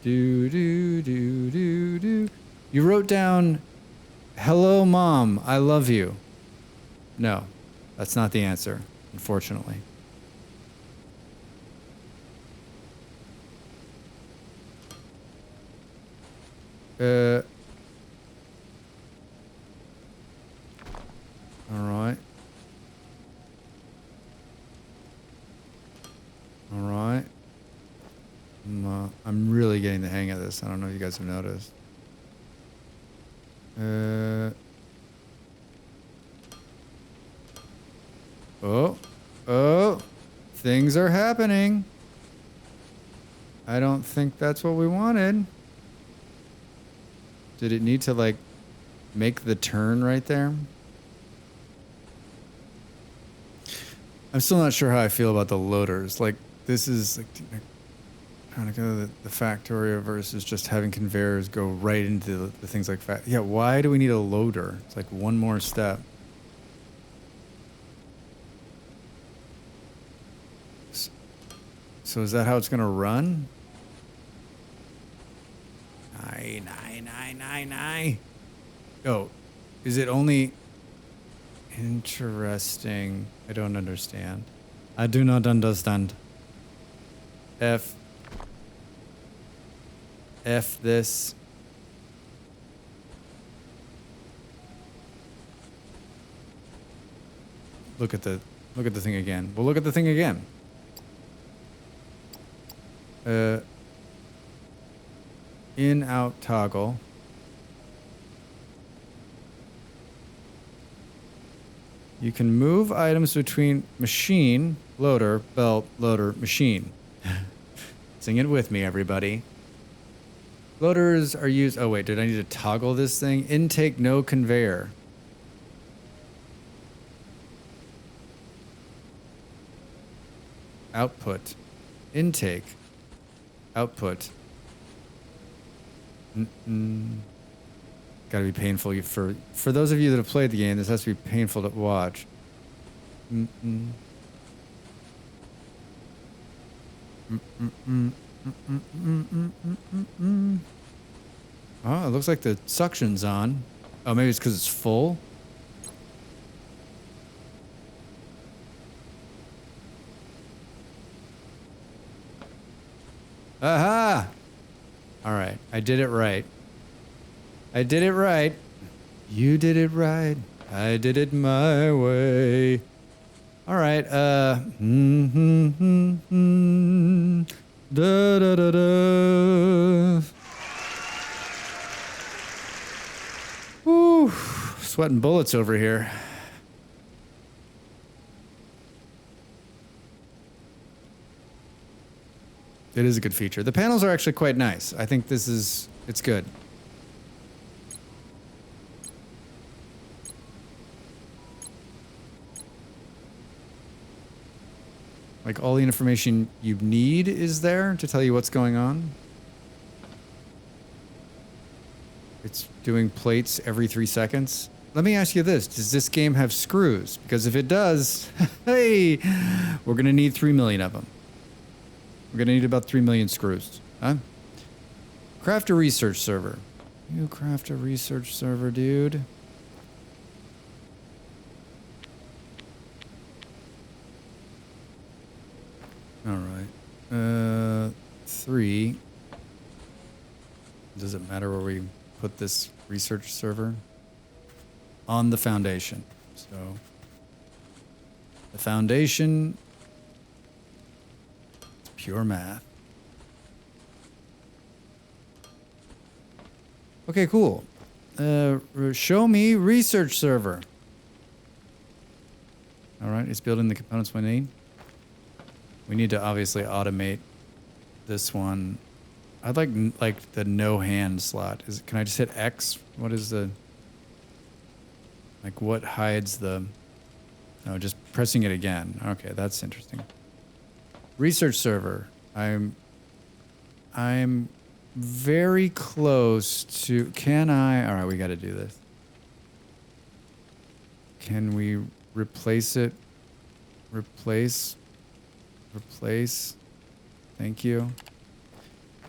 Do, do, do, do, do. You wrote down, hello, Mom, I love you. No, that's not the answer, unfortunately. All right. All right. I'm really getting the hang of this. I don't know if you guys have noticed. Oh, things are happening. I don't think that's what we wanted. Did it need to like make the turn right there? I'm still not sure how I feel about the loaders. Like, this is like trying to go to the Factorio versus just having conveyors go right into the things like yeah, why do we need a loader? It's like one more step. So is that how it's gonna run? Nine. Oh, is it only Interesting. I don't understand. I do not understand. F this. Look at the thing again. We'll look at the thing again. In out toggle. You can move items between machine, loader, belt, loader, machine. Sing it with me, everybody. Loaders are used. Oh, wait, did I need to toggle this thing? Intake, no conveyor. Output. Intake. Output. Gotta be painful for those of you that have played the game. This has to be painful to watch. Oh, it looks like the suction's on. Oh, maybe it's because it's full. Aha! All right, I did it right. I did it right. You did it right. I did it my way. All right. Da da da da. Woo! Sweating bullets over here. It is a good feature. The panels are actually quite nice. I think it's good. Like all the information you need is there to tell you what's going on. It's doing plates every 3 seconds. Let me ask you this. Does this game have screws? Because if it does, hey, we're going to need 3 million of them. We're going to need about 3 million screws. Huh? Craft a research server. You craft a research server, dude. All right. 3. Does it matter where we put this research server? On the foundation. So the foundation, it's pure math. Okay, cool. Show me research server. All right, it's building the components we need. We need to obviously automate this one. I'd like the no hand slot. Can I just hit X? What is the what hides the? No, just pressing it again. Okay, that's interesting. Research server. I'm very close to. Can I? All right, we got to do this. Can we replace it? Replace. Thank you.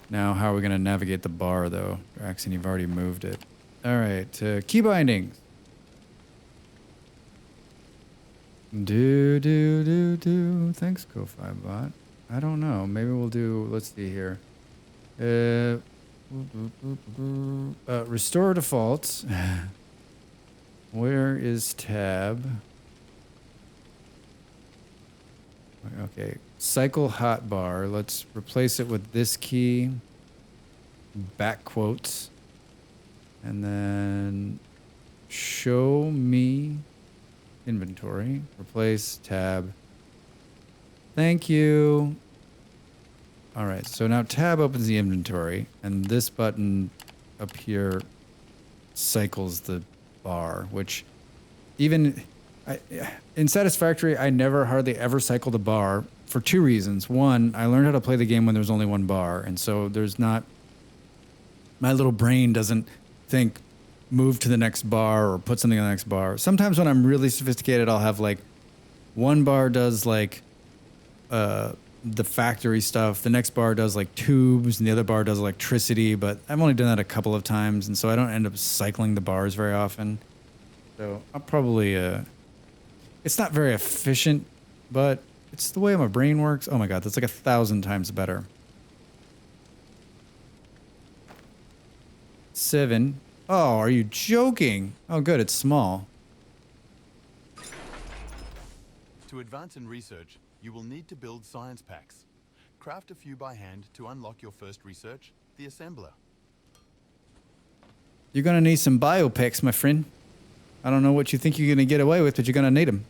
Now, how are we going to navigate the bar, though? Jackson, you've already moved it. All right, key bindings. Thanks, kofi bot. I don't know. Maybe we'll do. Let's see here. Restore defaults. Where is tab? Okay, cycle hotbar. Let's replace it with this key. Back quotes. And then show me inventory. Replace tab. Thank you. All right, so now tab opens the inventory, and this button up here cycles the bar, which even in Satisfactory, I never hardly ever cycled a bar for 2 reasons. One, I learned how to play the game when there was only 1 bar, and so there's not, my little brain doesn't think move to the next bar or put something on the next bar. Sometimes when I'm really sophisticated, I'll have 1 bar does the factory stuff, the next bar does tubes, and the other bar does electricity, but I've only done that a couple of times, and so I don't end up cycling the bars very often. So I'll probably It's not very efficient, but it's the way my brain works. Oh my god, that's like 1,000 times better. 7. Oh, are you joking? Oh good, it's small. To advance in research, you will need to build science packs. Craft a few by hand to unlock your first research, the assembler. You're gonna need some biopacks, my friend. I don't know what you think you're gonna get away with, but you're gonna need them.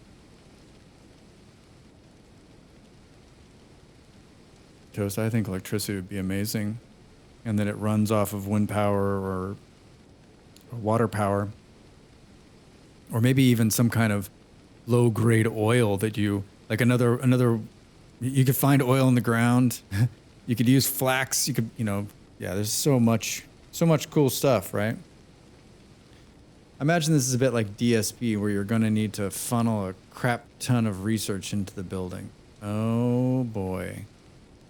Toast, I think electricity would be amazing. And that it runs off of wind power or water power. Or maybe even some kind of low-grade oil that you... Like another... You could find oil in the ground. You could use flax. You could, you know... Yeah, there's so much cool stuff, right? Imagine this is a bit like DSP, where you're going to need to funnel a crap ton of research into the building. Oh, boy.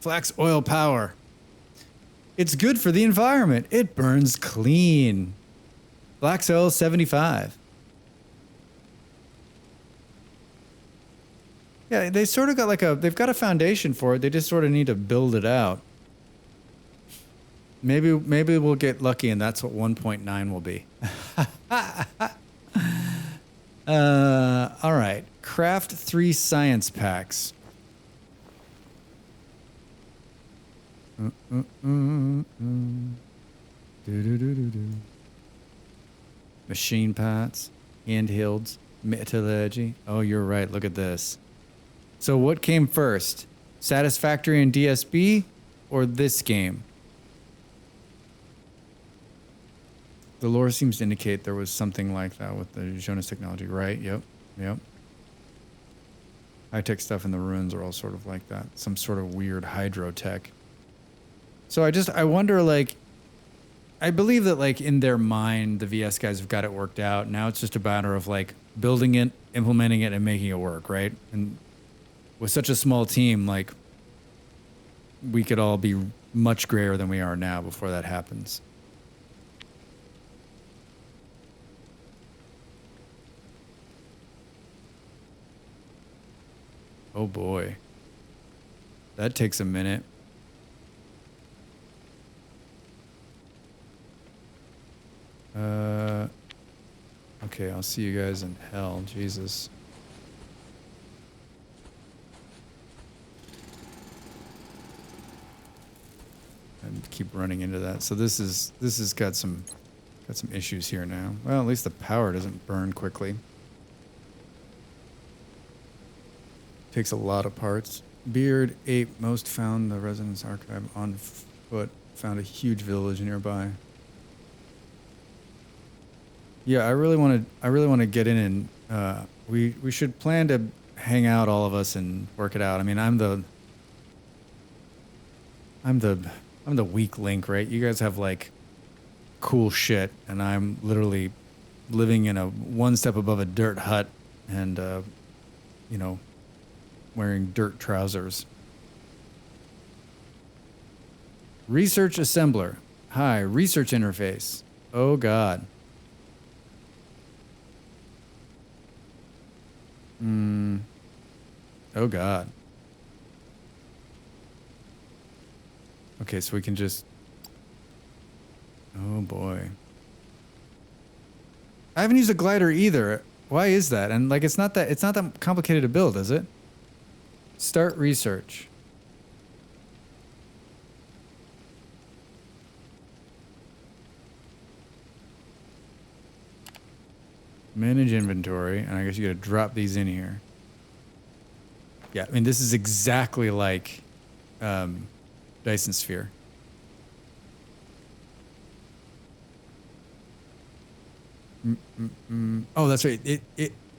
Flax oil power. It's good for the environment. It burns clean. Flax oil 75. Yeah, they sort of got like they've got a foundation for it. They just sort of need to build it out. Maybe we'll get lucky and that's what 1.9 will be. All right. Craft 3 science packs. Machine parts, handhelds, metallurgy. Oh, you're right. Look at this. So what came first? Satisfactory in DSB or this game? The lore seems to indicate there was something like that with the Jonas technology, right? Yep. High-tech stuff in the ruins are all sort of like that. Some sort of weird hydro tech. So I wonder, like, I believe that, like, in their mind, the VS guys have got it worked out. Now it's just a matter of, like, building it, implementing it, and making it work, right? And with such a small team, like, we could all be much grayer than we are now before that happens. Oh boy. That takes a minute. Okay, I'll see you guys in hell. Jesus. And keep running into that. So this has got some issues here now. Well, at least the power doesn't burn quickly. Takes a lot of parts. Beard ape most found the residence archive on foot. Found a huge village nearby. Yeah, I really want to get in and we should plan to hang out, all of us, and work it out. I mean, I'm the weak link, right? You guys have like cool shit, and I'm literally living in a one step above a dirt hut, and you know, wearing dirt trousers. Research assembler. Hi, research interface. Oh God. Oh God. Okay, so we can just... Oh boy. I haven't used a glider either. Why is that? And like, it's not that complicated to build, is it? Start research. Manage inventory, and I guess you gotta drop these in here. Yeah, I mean, this is exactly like Dyson Sphere. Oh, that's right.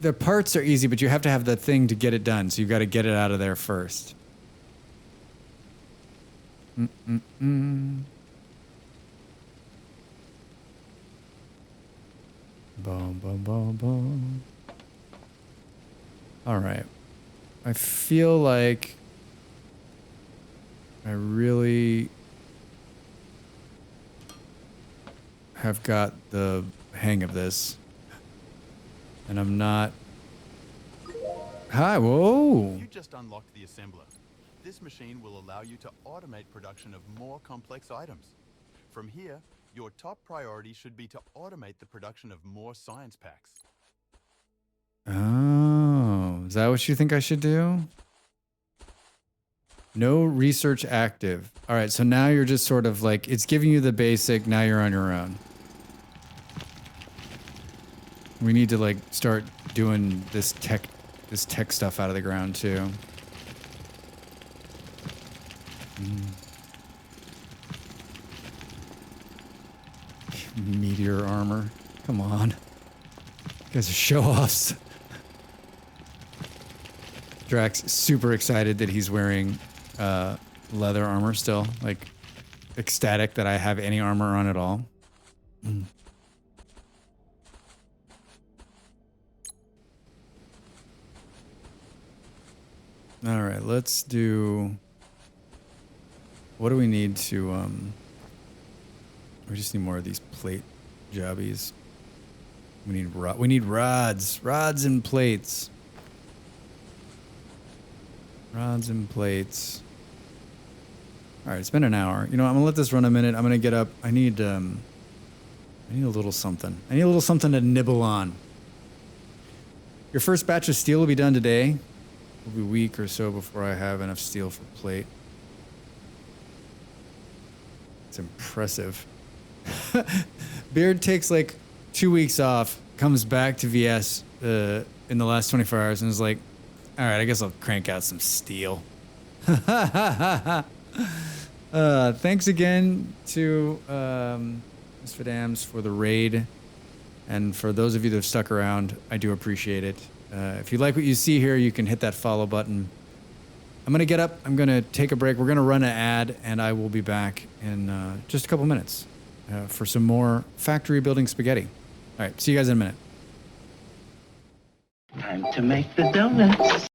The parts are easy, but you have to have the thing to get it done, so you've got to get it out of there first. Boom, boom, boom, boom. All right. I feel like I really have got the hang of this, and I'm not Hi, whoa. You just unlocked the assembler. This machine will allow you to automate production of more complex items. From here, your top priority should be to automate the production of more science packs. Oh, is that what you think I should do? No research active. All right, so now you're just sort of like, it's giving you the basic, now you're on your own. We need to like start doing this tech stuff out of the ground too. Meteor armor. Come on. You guys are show-offs. Drax super excited that he's wearing leather armor still. Like ecstatic that I have any armor on at all. All right, let's do. What do we need to? We just need more of these plate jobbies. We need rods and plates. Rods and plates. All right, it's been an hour. You know, I'm gonna let this run a minute. I'm gonna get up. I need a little something. I need a little something to nibble on. Your first batch of steel will be done today. It'll be a week or so before I have enough steel for plate. It's impressive. Beard takes like 2 weeks off, comes back to VS in the last 24 hours and is like, all right, I guess I'll crank out some steel. Thanks again to Ms. Fadams for the raid. And for those of you that have stuck around, I do appreciate it. If you like what you see here, you can hit that follow button. I'm going to get up. I'm going to take a break. We're going to run an ad, and I will be back in just a couple minutes for some more factory building spaghetti. All right, see you guys in a minute. Time to make the donuts.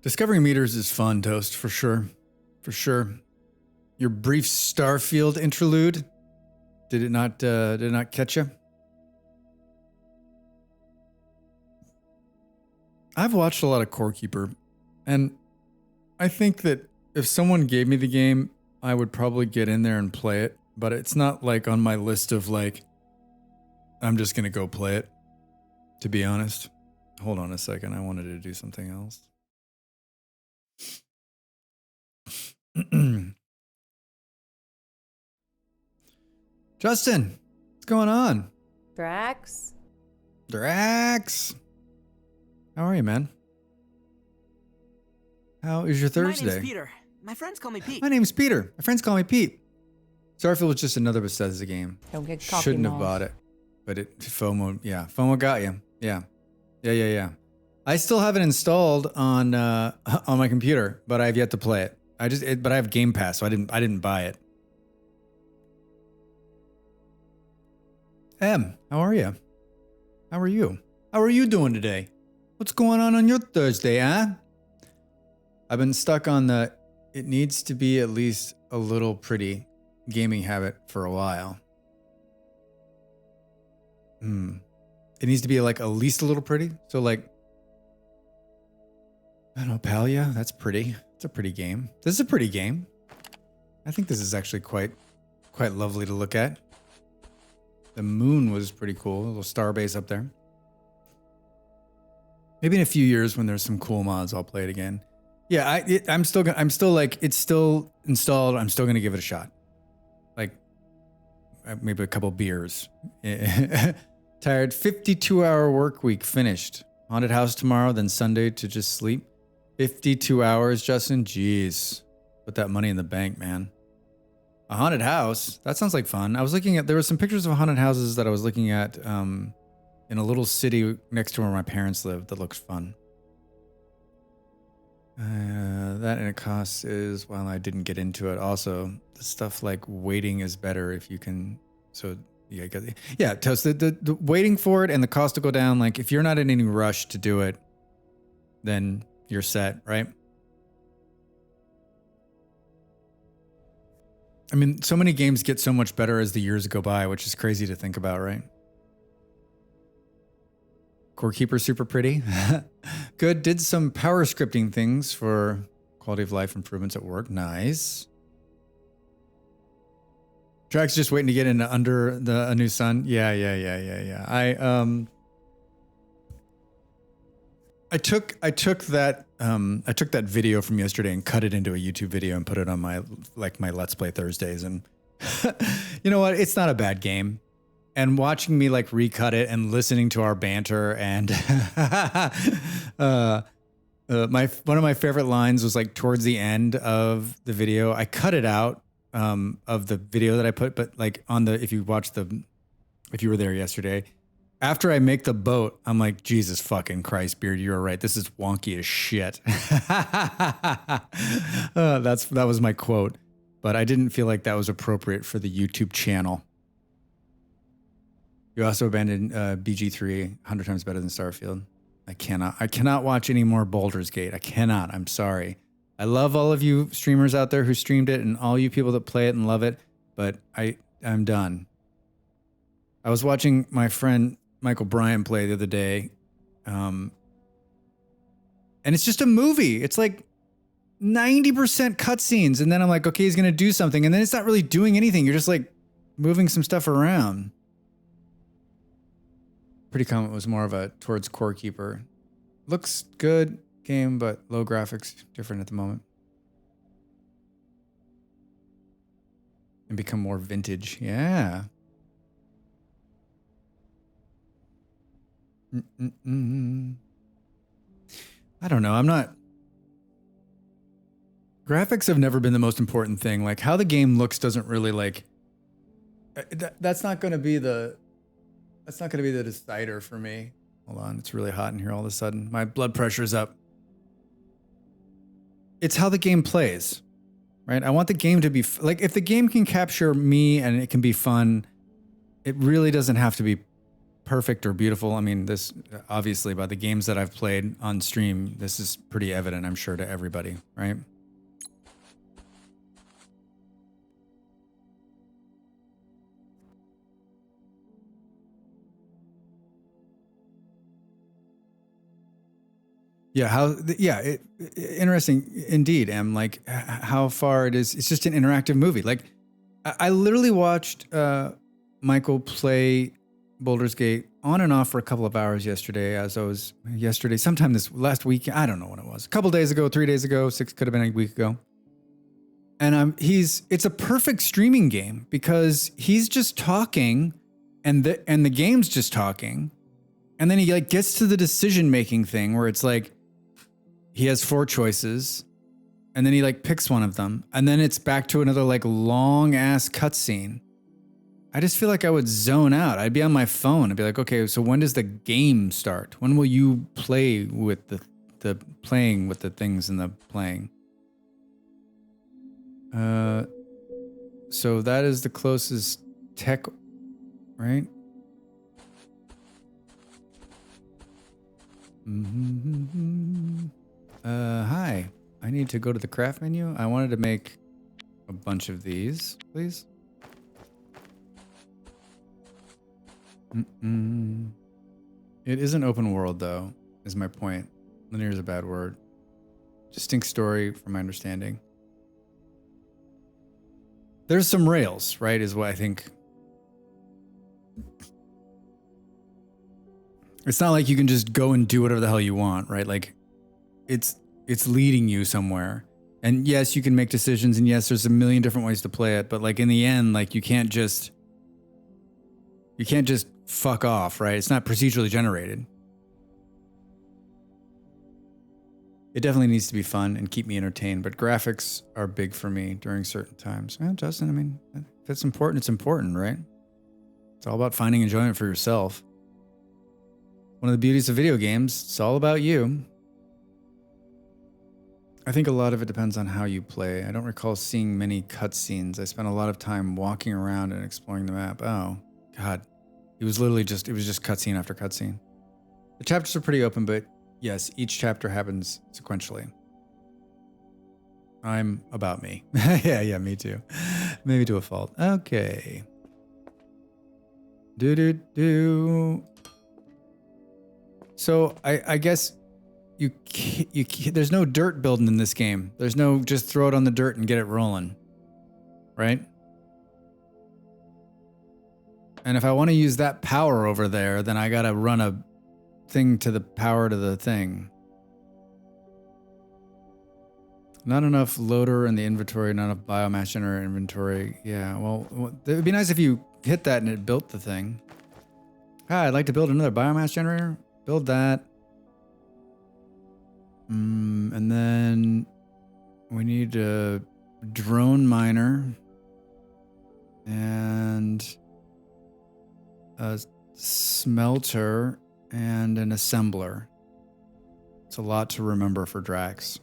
Discovering meters is fun, Toast, for sure. For sure. Your brief Starfield interlude, did it not catch you? I've watched a lot of Core Keeper, and I think that if someone gave me the game, I would probably get in there and play it, but it's not like on my list of like, I'm just going to go play it, to be honest. Hold on a second. I wanted to do something else. Justin, what's going on? Drax? Drax. How are you, man? How is your Thursday? My name's Peter. My friends call me Pete. My name's Peter. My friends call me Pete. Starfield was just another Bethesda game. Don't get cocky Shouldn't have balls. bought it. But FOMO got you. Yeah. I still have it installed on my computer, but I have yet to play it. But I have Game Pass, so I didn't buy it. Em, how are you? How are you? How are you doing today? What's going on your Thursday, huh? I've been stuck on the it needs to be at least a little pretty gaming habit for a while. It needs to be like at least a little pretty. So like, I don't know, Palia, that's pretty. It's a pretty game. This is a pretty game. I think this is actually quite lovely to look at. The moon was pretty cool. A little star base up there. Maybe in a few years when there's some cool mods, I'll play it again. Yeah, I'm still like, it's still installed. I'm still gonna give it a shot. Like maybe a couple beers. Tired. 52-hour work week finished. Haunted house tomorrow, then Sunday to just sleep. 52 hours, Justin. Jeez, put that money in the bank, man. A haunted house. That sounds like fun. I was looking at. There were some pictures of haunted houses that I was looking at in a little city next to where my parents lived. That looks fun. That and it costs is, well, I didn't get into it. Also, the stuff like waiting is better if you can. So yeah, Toast, the waiting for it and the cost to go down. Like if you're not in any rush to do it, then you're set, right? I mean, so many games get so much better as the years go by, which is crazy to think about, right? Core Keeper, super pretty. Good. Did some power scripting things for quality of life improvements at work. Nice. Drax just waiting to get into Under a New Sun. Yeah. I took that video from yesterday and cut it into a YouTube video and put it on my Let's Play Thursdays. And you know what? It's not a bad game. And watching me like recut it and listening to our banter and one of my favorite lines was like towards the end of the video. I cut it out of the video that I put, but like if you were there yesterday, after I make the boat, I'm like, Jesus fucking Christ, Beard, you were right. This is wonky as shit. That was my quote, but I didn't feel like that was appropriate for the YouTube channel. You also abandoned BG3 100 times better than Starfield. I cannot watch any more Baldur's Gate. I cannot. I'm sorry. I love all of you streamers out there who streamed it and all you people that play it and love it, but I'm done. I was watching my friend Michael Bryan play the other day, and it's just a movie. It's like 90% cutscenes, and then I'm like, okay, he's gonna do something, and then it's not really doing anything. You're just like moving some stuff around. Pretty comment was more of a towards Core Keeper. Looks good game, but low graphics, different at the moment. And become more vintage. Yeah. I don't know. Graphics have never been the most important thing. Like how the game looks doesn't really like. That's not going to be the decider for me. Hold on, it's really hot in here all of a sudden. My blood pressure's up. It's how the game plays, right? I want the game to be like if the game can capture me and it can be fun, it really doesn't have to be perfect or beautiful. I mean, this obviously by the games that I've played on stream, this is pretty evident, I'm sure, to everybody, right? Yeah, interesting indeed, Em. Like how far it is. It's just an interactive movie. Like I literally watched Michael play Baldur's Gate on and off for a couple of hours yesterday. Sometime this last week. I don't know when it was. A couple days ago, 3 days ago, could have been a week ago. And it's a perfect streaming game because he's just talking, and the game's just talking, and then he like gets to the decision making thing where it's like. He has 4 choices, and then he like picks one of them, and then it's back to another like long ass cutscene. I just feel like I would zone out. I'd be on my phone. I'd be like, okay, so when does the game start? When will you play with the playing with the things in the playing? So that is the closest tech, right? Hi. I need to go to the craft menu. I wanted to make a bunch of these, please. It is an open world, though, is my point. Linear is a bad word. Distinct story, from my understanding. There's some rails, right, is what I think. It's not like you can just go and do whatever the hell you want, right? Like, it's leading you somewhere. And yes, you can make decisions, and yes, there's a million different ways to play it, but like in the end, like you can't just fuck off, right? It's not procedurally generated. It definitely needs to be fun and keep me entertained, but graphics are big for me during certain times. Well, Justin, I mean, if it's important, right? It's all about finding enjoyment for yourself. One of the beauties of video games, it's all about you. I think a lot of it depends on how you play. I don't recall seeing many cutscenes. I spent a lot of time walking around and exploring the map. Oh, God. It was just cutscene after cutscene. The chapters are pretty open, but yes, each chapter happens sequentially. I'm about me. Yeah, me too. Maybe to a fault. Okay. So I guess you there's no dirt building in this game. There's no just throw it on the dirt and get it rolling, right? And if I want to use that power over there, then I gotta run a thing to the power to the thing. Not enough loader in the inventory, not enough biomass generator inventory. Yeah, well, it would be nice if you hit that and it built the thing. Hi, I'd like to build another biomass generator. Build that. And then we need a drone miner and a smelter and an assembler. It's a lot to remember for Drax.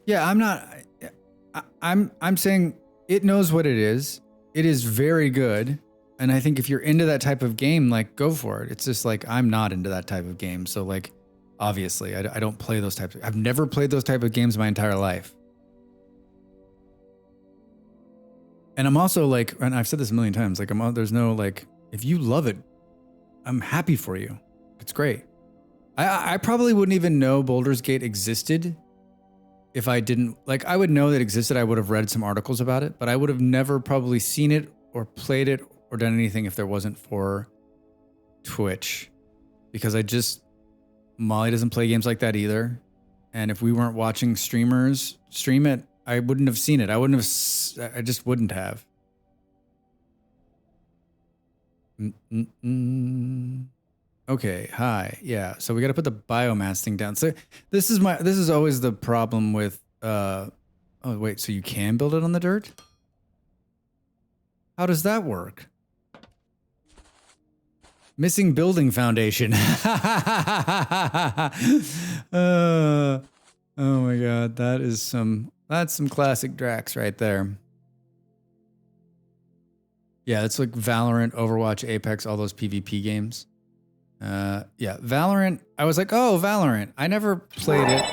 Yeah, I'm saying it knows what it is. It is very good. And I think if you're into that type of game, like, go for it. It's just like, I'm not into that type of game. So like, obviously I don't play those types. I've never played those type of games my entire life. And I'm also like, and I've said this a million times, like there's no like, if you love it, I'm happy for you. It's great. I probably wouldn't even know Baldur's Gate existed if I didn't, like, I would know that it existed. I would have read some articles about it, but I would have never probably seen it or played it or done anything if there wasn't for Twitch, because Molly doesn't play games like that either. And if we weren't watching streamers stream it, I wouldn't have seen it. I just wouldn't have. Okay. Hi. Yeah. So we got to put the biomass thing down. So this is always the problem with, oh wait, so you can build it on the dirt? How does that work? Missing building foundation. Oh my God, that's some classic Drax right there. Yeah, it's like Valorant, Overwatch, Apex, all those PvP games. Yeah, Valorant. I was like, oh, Valorant. I never played it.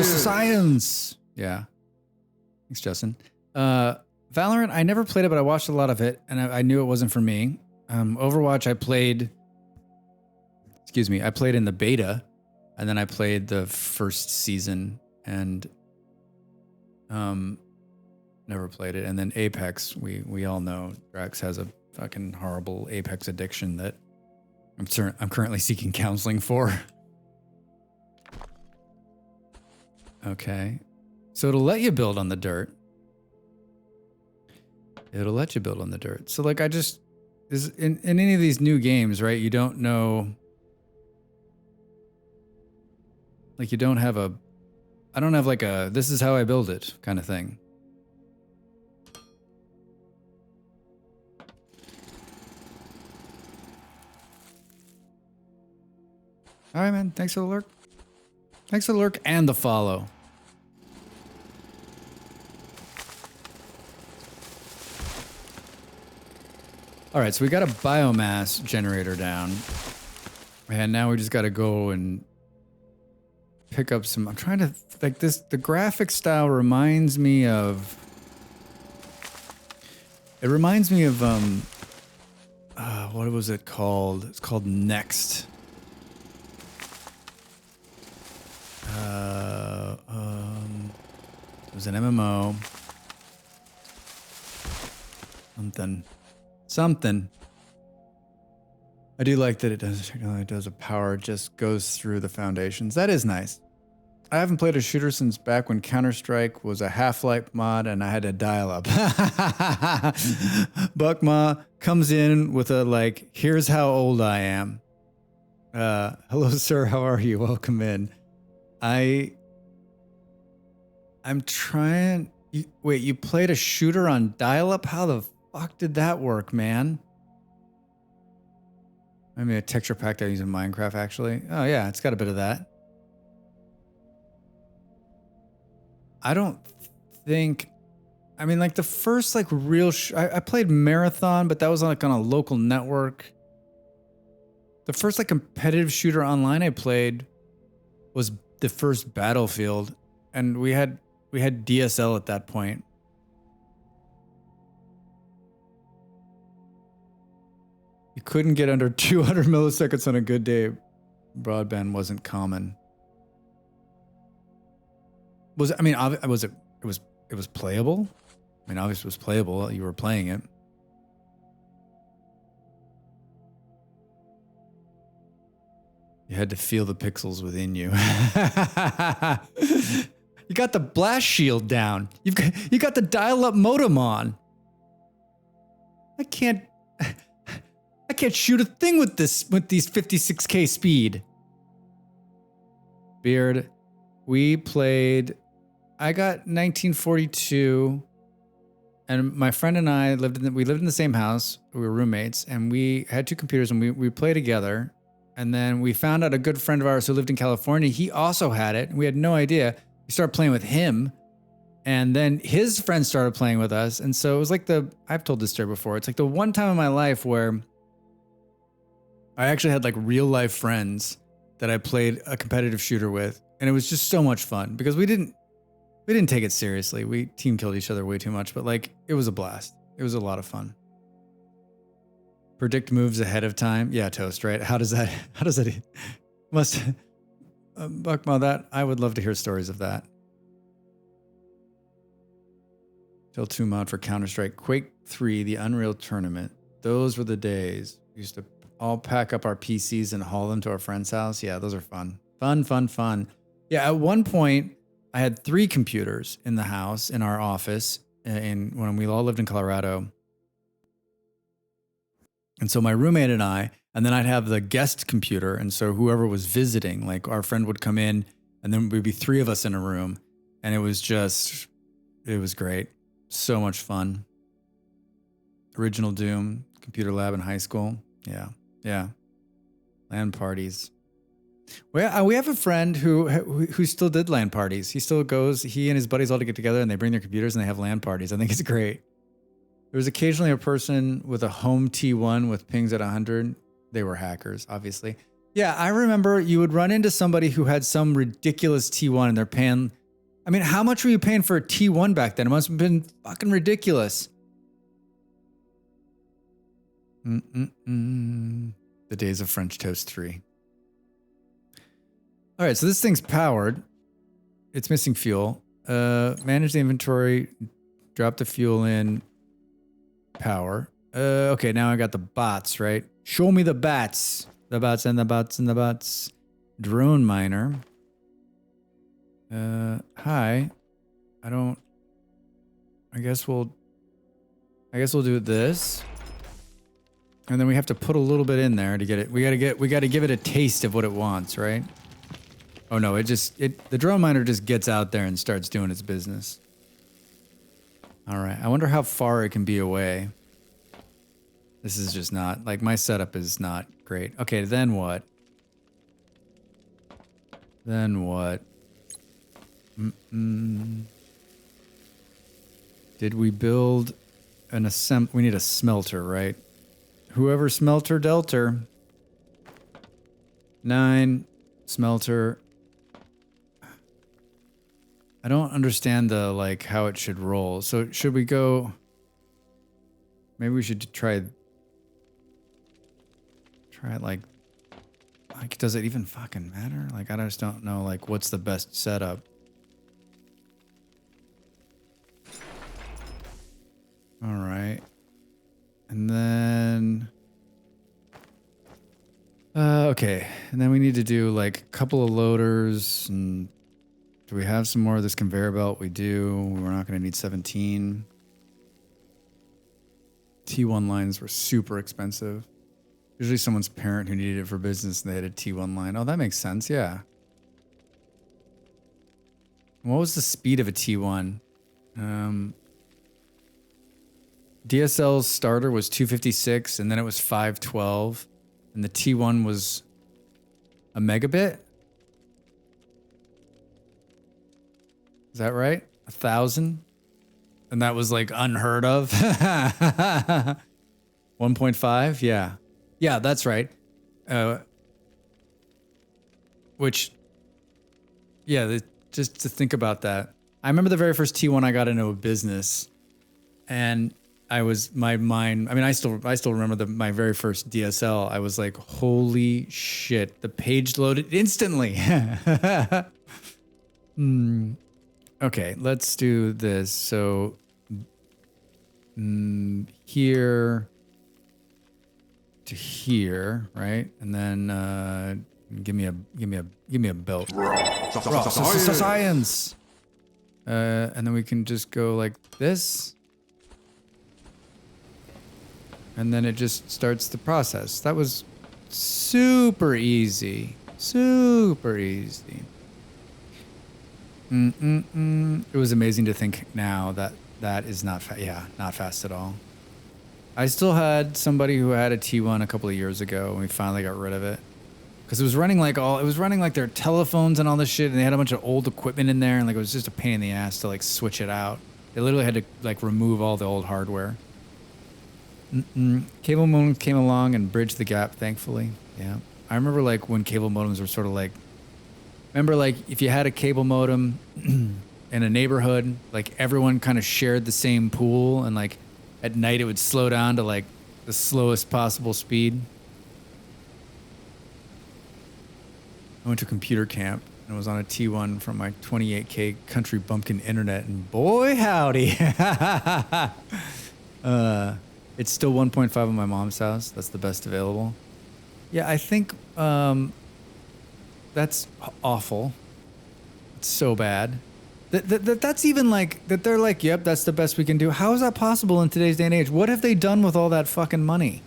Science. Yeah. Thanks, Justin. Valorant. I never played it, but I watched a lot of it, and I knew it wasn't for me. Overwatch. I played. Excuse me. I played in the beta, and then I played the first season, and never played it. And then Apex. We all know Drax has a fucking horrible Apex addiction that I'm currently seeking counseling for. Okay. So it'll let you build on the dirt. It'll let you build on the dirt. So like in any of these new games, right? You don't know. Like you don't have I don't have like a, this is how I build it kind of thing. All right, man. Thanks for the lurk. Thanks for the lurk and the follow. All right, so we got a biomass generator down. And now we just got to go and pick up some, I'm trying to, like this, the graphic style reminds me of, what was it called? It's called Next. It was an MMO. Something. I do like that it does a power, just goes through the foundations. That is nice. I haven't played a shooter since back when Counter-Strike was a Half-Life mod and I had to dial up. Buckma comes in with a like, here's how old I am. Hello, sir. How are you? Welcome in. I'm trying. Wait, you played a shooter on dial-up? How the fuck did that work, man? I mean, a texture pack that I use in Minecraft, actually. Oh, yeah, it's got a bit of that. I don't think... I mean, like, the first, like, real... I played Marathon, but that was, like, on a local network. The first, like, competitive shooter online I played was the first Battlefield, and we had DSL at that point. You couldn't get under 200 milliseconds on a good day. Broadband wasn't common. Was it playable? I mean, obviously it was playable. You were playing it. You had to feel the pixels within you. You got the blast shield down. You got the dial-up modem on. I can't shoot a thing with these 56K speed. Beard, I got 1942, and my friend and I lived in the same house. We were roommates, and we had two computers, and we played together. And then we found out a good friend of ours who lived in California, he also had it. We had no idea. We started playing with him, and then his friends started playing with us. And so it was like I've told this story before. It's like the one time in my life where I actually had like real life friends that I played a competitive shooter with. And it was just so much fun because we didn't take it seriously. We team killed each other way too much, but like it was a blast. It was a lot of fun. Predict moves ahead of time. Yeah, Toast, right? How does that must Buckma, that I would love to hear stories of that. Till 2 mod for Counter-Strike. Quake 3, the Unreal Tournament. Those were the days. We used to all pack up our PCs and haul them to our friend's house. Yeah, those are fun. Fun. Yeah, at one point, I had 3 computers in the house, in our office, when we all lived in Colorado. And so my roommate and then I'd have the guest computer. And so whoever was visiting, like our friend would come in, and then we'd be 3 of us in a room. And it was great. So much fun. Original Doom, computer lab in high school. Yeah. LAN parties. Well, we have a friend who still did LAN parties. He still goes, he and his buddies all to get together and they bring their computers and they have LAN parties. I think it's great. There was occasionally a person with a home T1 with pings at 100. They were hackers, obviously. Yeah, I remember you would run into somebody who had some ridiculous T1 and they're paying... I mean, how much were you paying for a T1 back then? It must have been fucking ridiculous. The days of French Toast 3. All right, so this thing's powered. It's missing fuel. Manage the inventory. Drop the fuel in. Power. Okay, now I got the bots, right? Show me the bats. The bots and the bots and the bots. Drone miner. Hi. I guess we'll do this. And then we have to put a little bit in there to get it. We gotta give it a taste of what it wants, right? Oh no, the drone miner just gets out there and starts doing its business. All right, I wonder how far it can be away. This is just not, like, my setup is not great. Okay, then what? Then what? Did we build an we need a smelter, right? Whoever smelter delter. 9 smelter. I don't understand the, like, how it should roll. So should we go... Maybe we should try it like, does it even fucking matter? Like, I just don't know, like, what's the best setup. All right. And then... okay. And then we need to do, like, a couple of loaders. And do we have some more of this conveyor belt? We do. We're not going to need 17. T1 lines were super expensive. Usually someone's parent who needed it for business and they had a T1 line. Oh, that makes sense. Yeah. What was the speed of a T1? DSL's starter was 256 and then it was 512. And the T1 was a megabit? Is that right? 1,000? And that was like unheard of? 1.5? Yeah. Yeah, that's right. Which, yeah, just to think about that. I remember the very first T1 I got into a business, and my mind. I mean, I still remember my very first DSL. I was like, holy shit! The page loaded instantly. Okay, let's do this. So, here to here, right? And then give me a belt. Science. And then we can just go like this. And then it just starts the process. That was super easy. Super easy. It was amazing to think now that is not not fast at all. I still had somebody who had a T1 a couple of years ago, and we finally got rid of it. Because it was running like their telephones and all this shit, and they had a bunch of old equipment in there, and like it was just a pain in the ass to like switch it out. They literally had to like remove all the old hardware. Cable modems came along and bridged the gap, thankfully. Yeah. I remember like when cable modems were sort of like, remember like if you had a cable modem in a neighborhood, like everyone kind of shared the same pool, and like at night it would slow down to like the slowest possible speed. I went to computer camp and was on a T1 from my 28K country bumpkin internet, and boy howdy. It's still 1.5 on my mom's house. That's the best available. Yeah, I think that's awful. It's so bad. That's even like, that they're like, yep, that's the best we can do. How is that possible in today's day and age? What have they done with all that fucking money?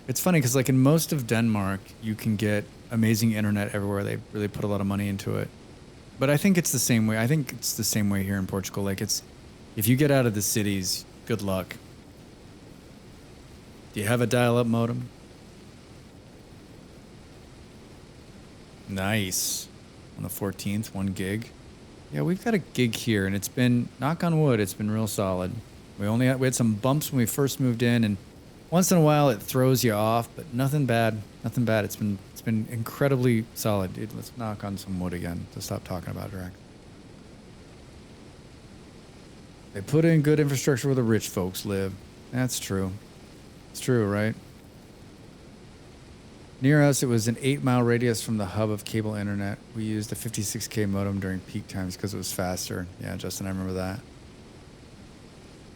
It's funny because like in most of Denmark, you can get amazing internet everywhere. They really put a lot of money into it. But I think it's the same way. I think it's the same way here in Portugal. Like if you get out of the cities, good luck. Do you have a dial-up modem? Nice. On the 14th, 1 gig. Yeah, we've got a gig here, and it's been, knock on wood, it's been real solid. We had some bumps when we first moved in, and once in a while it throws you off, but nothing bad. Nothing bad. It's been incredibly solid, dude. Let's knock on some wood again to stop talking about Drac. They put in good infrastructure where the rich folks live. That's true. It's true, right? Near us, it was an 8-mile radius from the hub of cable internet. We used a 56K modem during peak times because it was faster. Yeah, Justin, I remember that.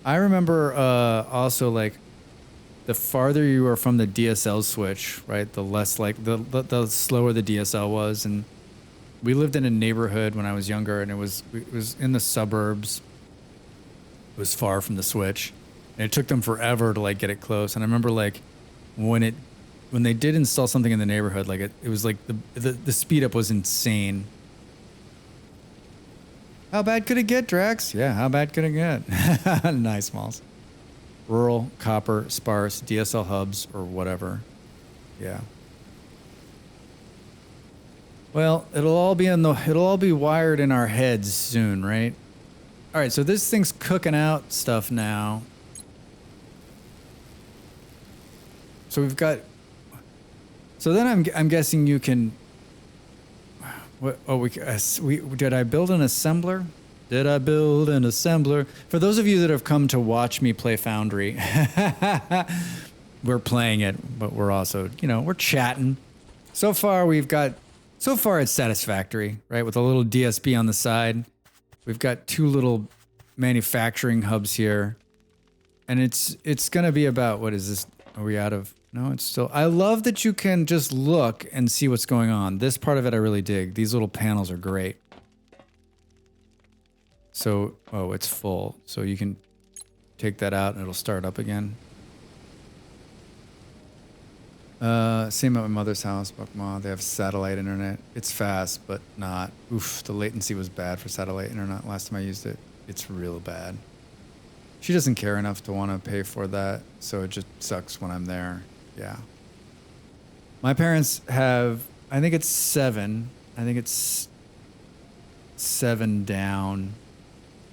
I remember also, like, the farther you were from the DSL switch, right, the less, like, the slower the DSL was. And we lived in a neighborhood when I was younger, and it was in the suburbs. It was far from the switch, and it took them forever to, like, get it close. And I remember, like, when they did install something in the neighborhood, like it was like the speed up was insane. How bad could it get, Drax? Yeah, how bad could it get? Nice, Malls. Rural, copper, sparse, DSL hubs, or whatever. Yeah. Well, it'll all be wired in our heads soon, right? All right, so this thing's cooking out stuff now. So we've got. So then I'm guessing you can. What? Oh, we did I build an assembler? Did I build an assembler? For those of you that have come to watch me play Foundry, we're playing it, but we're also, we're chatting. So far it's satisfactory, right? With a little DSP on the side. We've got 2 little manufacturing hubs here. And it's going to be about, what is this? Are we out of? No, it's still. I love that you can just look and see what's going on. This part of it I really dig. These little panels are great. So, oh, it's full. So you can take that out and it'll start up again. Same at my mother's house, Buckma. They have satellite internet. It's fast, but not. Oof, the latency was bad for satellite internet last time I used it. It's real bad. She doesn't care enough to want to pay for that, so it just sucks when I'm there. Yeah. My parents have, I think it's 7. I think it's 7 down,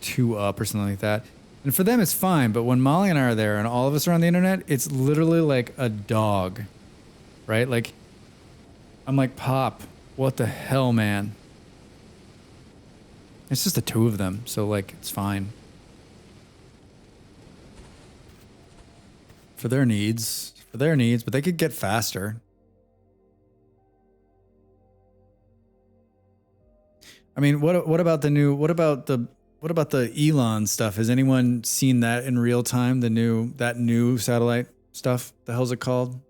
2 up or something like that. And for them, it's fine. But when Molly and I are there and all of us are on the internet, it's literally like a dog, right? Like, I'm like, Pop, what the hell, man? It's just the 2 of them. So, like, it's fine. For their needs, but they could get faster. I mean, what about the Elon stuff? Has anyone seen that in real time? That new satellite stuff? The hell's it called?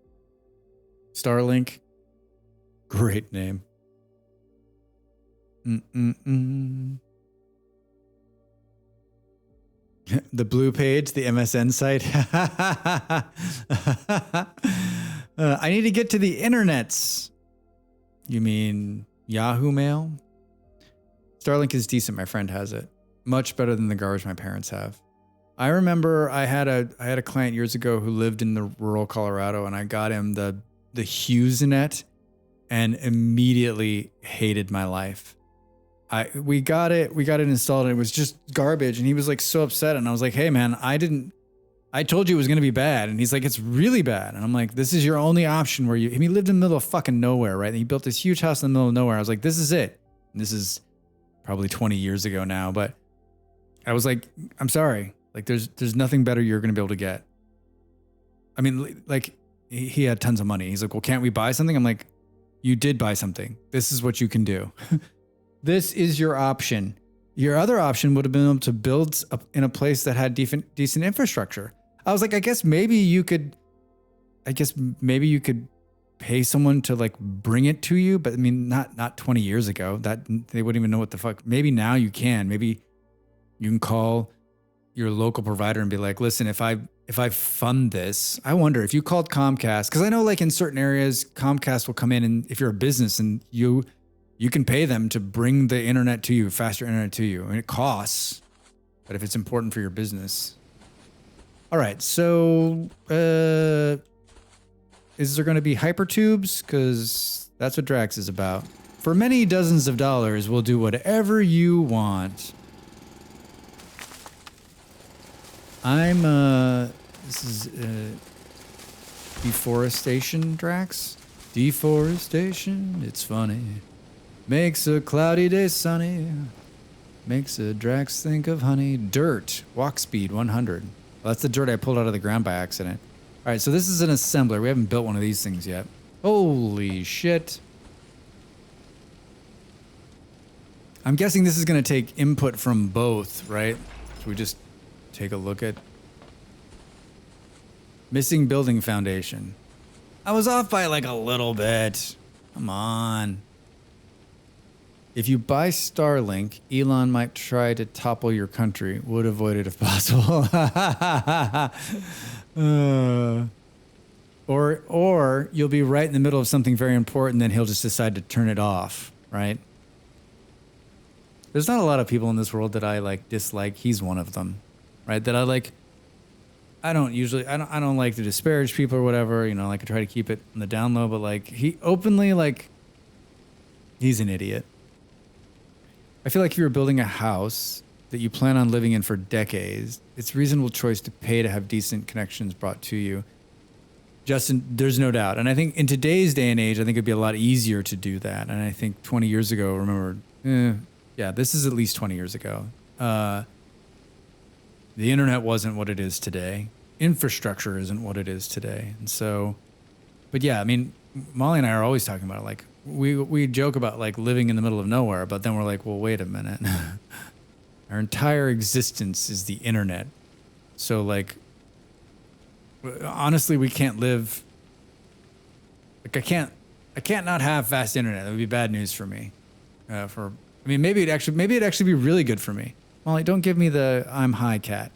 Starlink. Great name. The blue page, the MSN site. I need to get to the internets. You mean Yahoo Mail? Starlink is decent. My friend has it. Much better than the garbage my parents have. I remember I had a client years ago who lived in the rural Colorado, and I got him the HughesNet, and immediately hated my life. We got it installed, and it was just garbage, and he was like so upset, and I was like, hey man, I told you it was gonna be bad. And he's like, it's really bad. And I'm like, this is your only option he lived in the middle of fucking nowhere, right? And he built this huge house in the middle of nowhere. I was like, this is it. And this is probably 20 years ago now, but I was like, I'm sorry. Like there's nothing better you're gonna be able to get. I mean, like he had tons of money. He's like, well, can't we buy something? I'm like, you did buy something. This is what you can do. This is your option. Your other option would have been able to build in a place that had decent infrastructure. I was like, I guess maybe you could pay someone to like bring it to you, but I mean, not 20 years ago. That they wouldn't even know what the fuck. Maybe now you can. Maybe you can call your local provider and be like, listen, if I fund this, I wonder if you called Comcast, because I know like in certain areas, Comcast will come in, and if you're a business and you can pay them to bring the internet to you, faster internet to you. I mean, it costs, but if it's important for your business. All right, so is there going to be hypertubes? Because that's what Drax is about. For many dozens of dollars, we'll do whatever you want. This is, deforestation, Drax? Deforestation, it's funny. Makes a cloudy day sunny. Makes a Drax think of honey. Dirt, walk speed 100. Well, that's the dirt I pulled out of the ground by accident. All right, so this is an assembler. We haven't built one of these things yet. Holy shit. I'm guessing this is going to take input from both, right? Should we just take a look at missing building foundation? I was off by like a little bit. Come on. If you buy Starlink, Elon might try to topple your country. Would avoid it if possible. Or you'll be right in the middle of something very important, then he'll just decide to turn it off, right? There's not a lot of people in this world that I like dislike. He's one of them, right? That I like. I don't like to disparage people or whatever. You know, like I try to keep it on the down low. But like he openly like, he's an idiot. I feel like if you're building a house that you plan on living in for decades, it's a reasonable choice to pay to have decent connections brought to you. Justin, there's no doubt. And I think in today's day and age, I think it'd be a lot easier to do that. And I think 20 years ago, remember, yeah, this is at least 20 years ago. The internet wasn't what it is today. Infrastructure isn't what it is today. And so, but yeah, I mean, Molly and I are always talking about it. Like we joke about like living in the middle of nowhere, but then we're like, well, wait a minute. Our entire existence is the internet. So like, honestly, we can't live. Like I can't not have fast internet. That would be bad news for me. Maybe it'd actually be really good for me. Molly, don't give me the I'm high cat.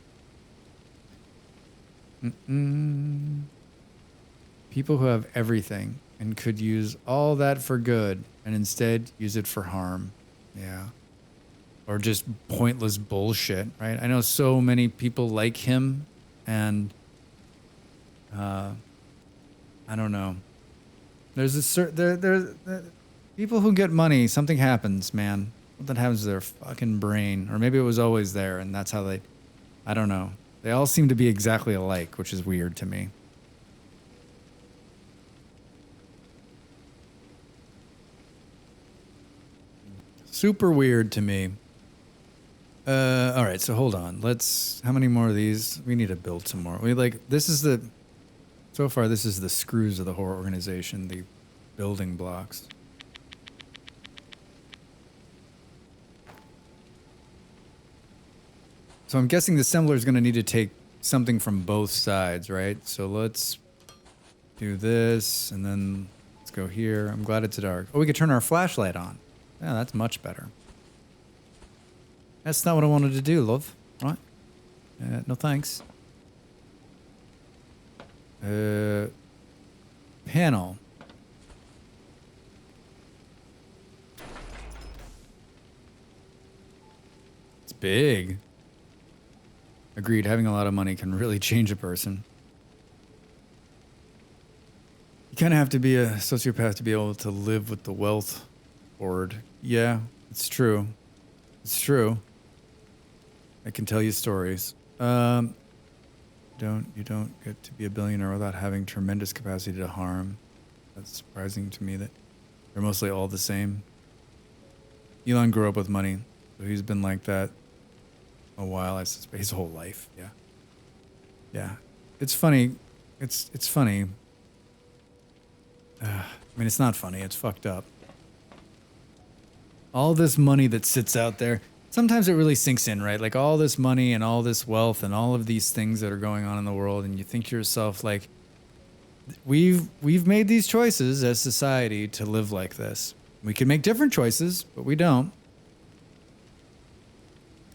People who have everything and could use all that for good and instead use it for harm. Yeah. Or just pointless bullshit, right? I know so many people like him and I don't know. There's a certain people who get money, something happens, man. Something happens to their fucking brain. Or maybe it was always there and that's how I don't know. They all seem to be exactly alike, which is weird to me. Super weird to me. All right, so hold on. How many more of these? We need to build some more. So far this is the screws of the whole organization, the building blocks. So I'm guessing the assembler is going to need to take something from both sides, right? So let's do this, and then let's go here. I'm glad it's dark. Oh, we could turn our flashlight on. Yeah, that's much better. That's not what I wanted to do, love. Right? No thanks. Panel. It's big. Agreed, having a lot of money can really change a person. You kind of have to be a sociopath to be able to live with the wealth hoard. Yeah, it's true. It's true. I can tell you stories. You don't get to be a billionaire without having tremendous capacity to harm. That's surprising to me that they're mostly all the same. Elon grew up with money, so he's been like that a while, I suspect, his whole life. Yeah. Yeah. It's funny. It's funny. I mean, it's not funny. It's fucked up. All this money that sits out there, sometimes it really sinks in, right? Like all this money and all this wealth and all of these things that are going on in the world, and you think to yourself, like, we've made these choices as society to live like this. We can make different choices, but we don't.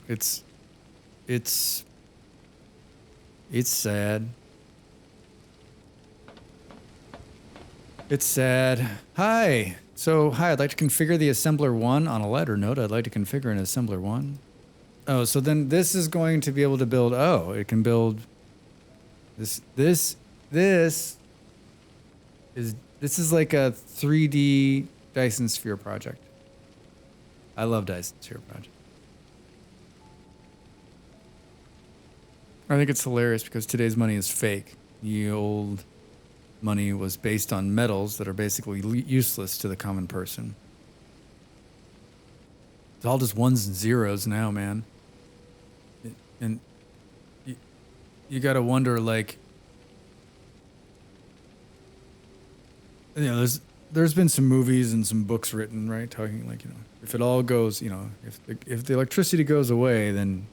It's sad. It's sad. Hi. So, I'd like to configure the assembler 1 on a letter note. I'd like to configure an assembler 1. Oh, so then this is going to be able to build, it can build this is like a 3D Dyson Sphere Project. I love Dyson Sphere Project. I think it's hilarious because today's money is fake. The old money was based on metals that are basically useless to the common person. It's all just ones and zeros now, man. And you gotta wonder, like, you know, there's been some movies and some books written, right, talking like, you know, if it all goes, you know, if the electricity goes away, then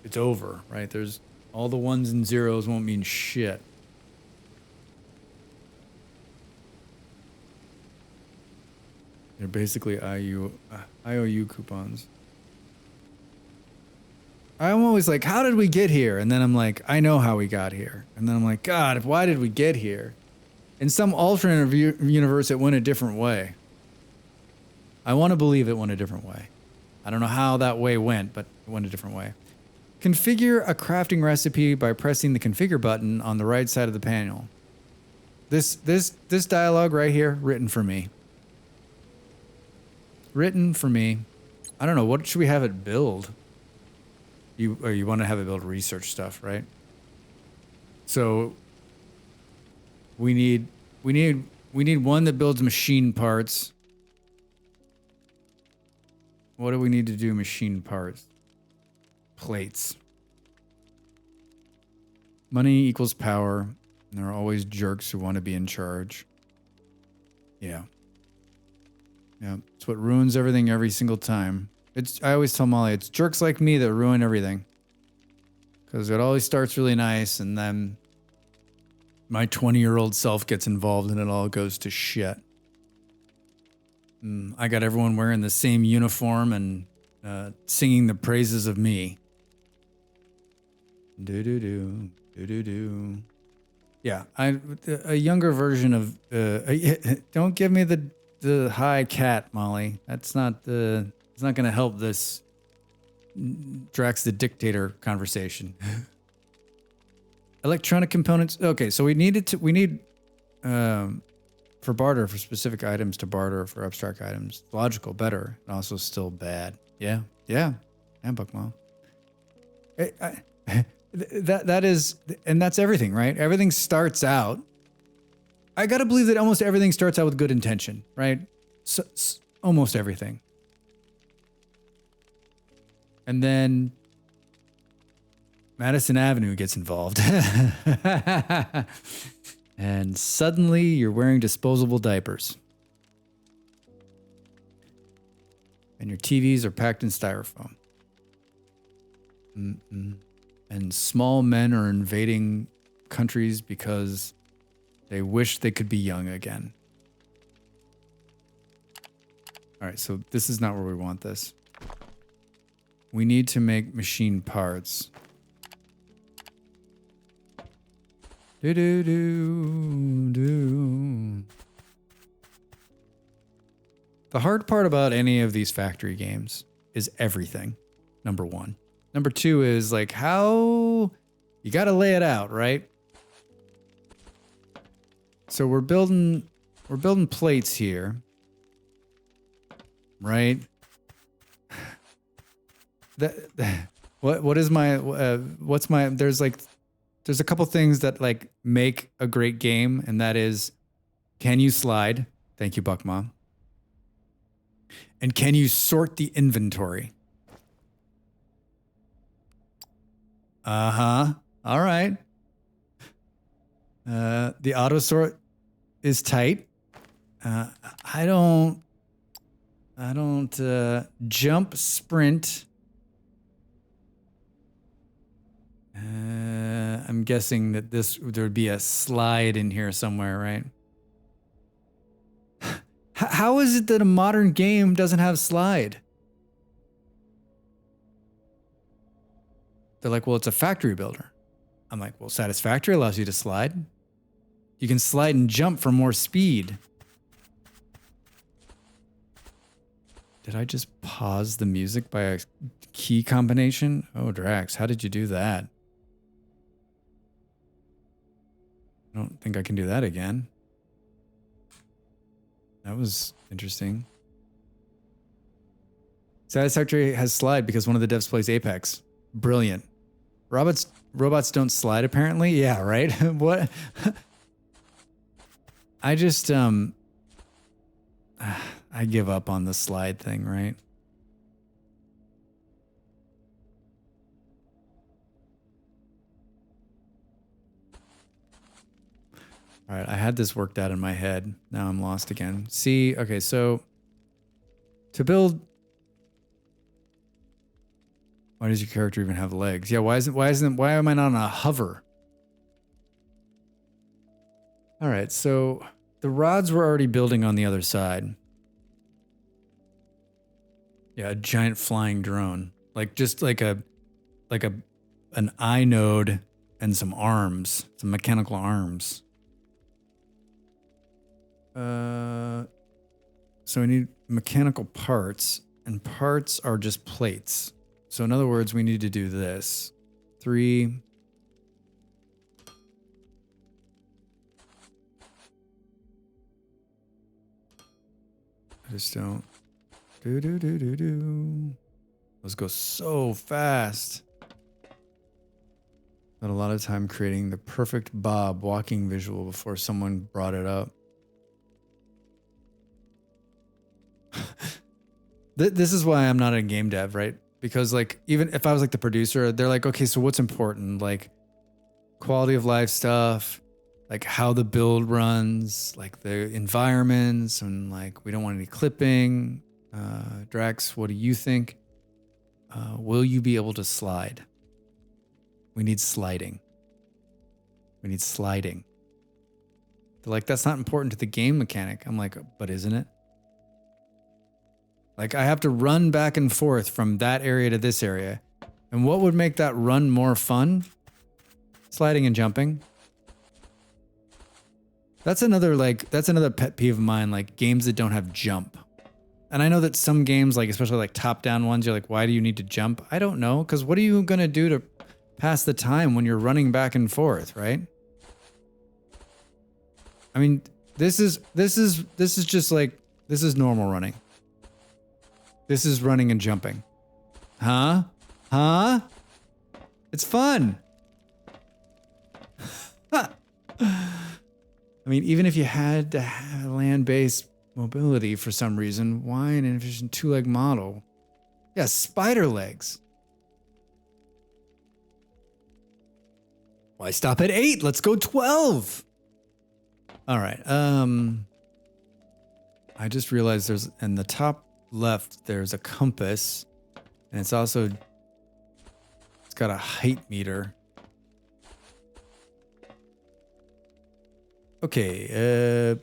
it's over, right? There's all the ones and zeros won't mean shit. They're basically IOU coupons. I'm always like, how did we get here? And then I'm like, I know how we got here. And then I'm like, God, why did we get here? In some alternate universe, it went a different way. I want to believe it went a different way. I don't know how that way went, but it went a different way. Configure a crafting recipe by pressing the configure button on the right side of the panel. This dialogue right here, written for me. Written for me. I don't know, what should we have it build? You want to have it build research stuff, right? So we need one that builds machine parts. What do we need to do machine parts? Plates. Money equals power. And there are always jerks who want to be in charge. Yeah. Yeah. It's what ruins everything every single time. I always tell Molly, it's jerks like me that ruin everything. Because it always starts really nice, and then my 20-year-old self gets involved and it all goes to shit. I got everyone wearing the same uniform and singing the praises of me. Do-do-do, do-do-do. Yeah, a younger version of... don't give me the high cat, Molly. That's not... it's not going to help this Drax the Dictator conversation. Electronic components. Okay, so we need for barter, for specific items to barter for abstract items. Logical, better, and also still bad. Yeah. And Buckmall. That is, and that's everything, right? Everything starts out. I gotta believe that almost everything starts out with good intention, right? So, almost everything. And then Madison Avenue gets involved. And suddenly you're wearing disposable diapers. And your TVs are packed in styrofoam. And small men are invading countries because they wish they could be young again. All right, so this is not where we want this. We need to make machine parts. Do. The hard part about any of these factory games is everything, number one. Number two is like how you got to lay it out, right? So we're building plates here, right? What is my what's my there's a couple things that like make a great game, and that is, can you slide? Thank you, Buckmom. And can you sort the inventory? All right. The auto sort is tight. I don't jump, sprint. I'm guessing that there would be a slide in here somewhere, right? How is it that a modern game doesn't have slide? They're like, well, it's a factory builder. I'm like, well, Satisfactory allows you to slide. You can slide and jump for more speed. Did I just pause the music by a key combination? Oh, Drax, how did you do that? I don't think I can do that again. That was interesting. Satisfactory has slide because one of the devs plays Apex. Brilliant. Robots don't slide apparently. Yeah, right? What? I just I give up on the slide thing, right? All right, I had this worked out in my head. Now I'm lost again. See, okay, so to build, why does your character even have legs? Yeah, why am I not on a hover? All right, so the rods were already building on the other side. Yeah, a giant flying drone. Like just like an eye node and some arms, some mechanical arms. So we need mechanical parts, and parts are just plates. So in other words, we need to do this. 3. I just don't. Do. Those go so fast. Spent a lot of time creating the perfect Bob walking visual before someone brought it up. This is why I'm not a game dev, right? Because like, even if I was like the producer, they're like, okay, so what's important? Like quality of life stuff, like how the build runs, like the environments, and like, we don't want any clipping. Drax, what do you think? Will you be able to slide? We need sliding. We need sliding. They're like, that's not important to the game mechanic. I'm like, but isn't it? Like, I have to run back and forth from that area to this area. And what would make that run more fun? Sliding and jumping. That's another pet peeve of mine, like games that don't have jump. And I know that some games, like especially like top-down ones, you're like, why do you need to jump? I don't know, because what are you gonna do to pass the time when you're running back and forth, right? I mean, this is just like, this is normal running. This is running and jumping. Huh? It's fun. I mean, even if you had to have land-based mobility for some reason, why an inefficient 2-leg model? Yeah, spider legs. Why stop at 8? Let's go 12. All right. I just realized there's in the top left there's a compass, and it's got a height meter. Okay,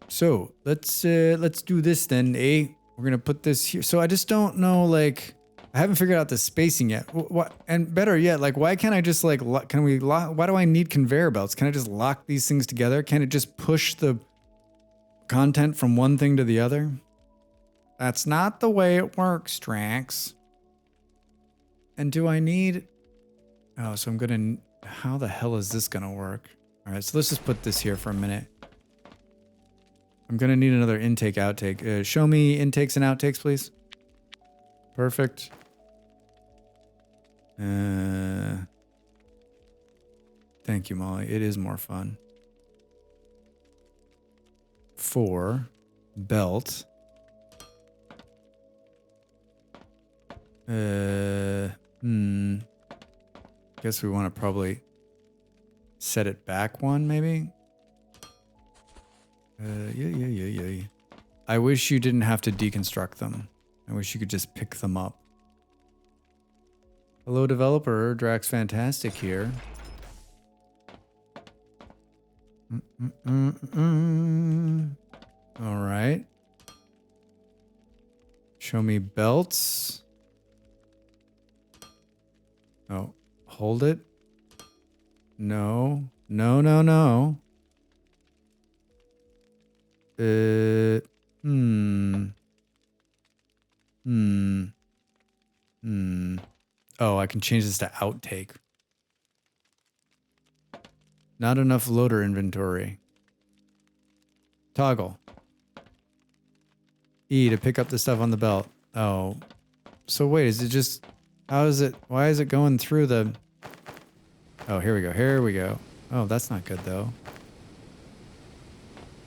so let's do this then, eh? We're gonna put this here. So I just don't know, like, I haven't figured out the spacing yet. What? And better yet, like, why can't I just like, why do I need conveyor belts? Can I just lock these things together? Can it just push the content from one thing to the other? That's not the way it works, Drax. And do I need, oh, so I'm gonna, how the hell is this gonna work? All right, so let's just put this here for a minute. I'm gonna need another intake outtake. Show me intakes and outtakes, please. Perfect. Thank you, Molly. It is more fun. 4 belt. Guess we want to probably set it back one, maybe. Yeah. I wish you didn't have to deconstruct them. I wish you could just pick them up. Hello, developer. Drax Fantastic here. All right. Show me belts. Oh, hold it. No. Oh, I can change this to outtake. Not enough loader inventory. Toggle. E to pick up the stuff on the belt. Oh. So wait, is it just... How is it... Why is it going through the... Oh, here we go. Here we go. Oh, that's not good, though.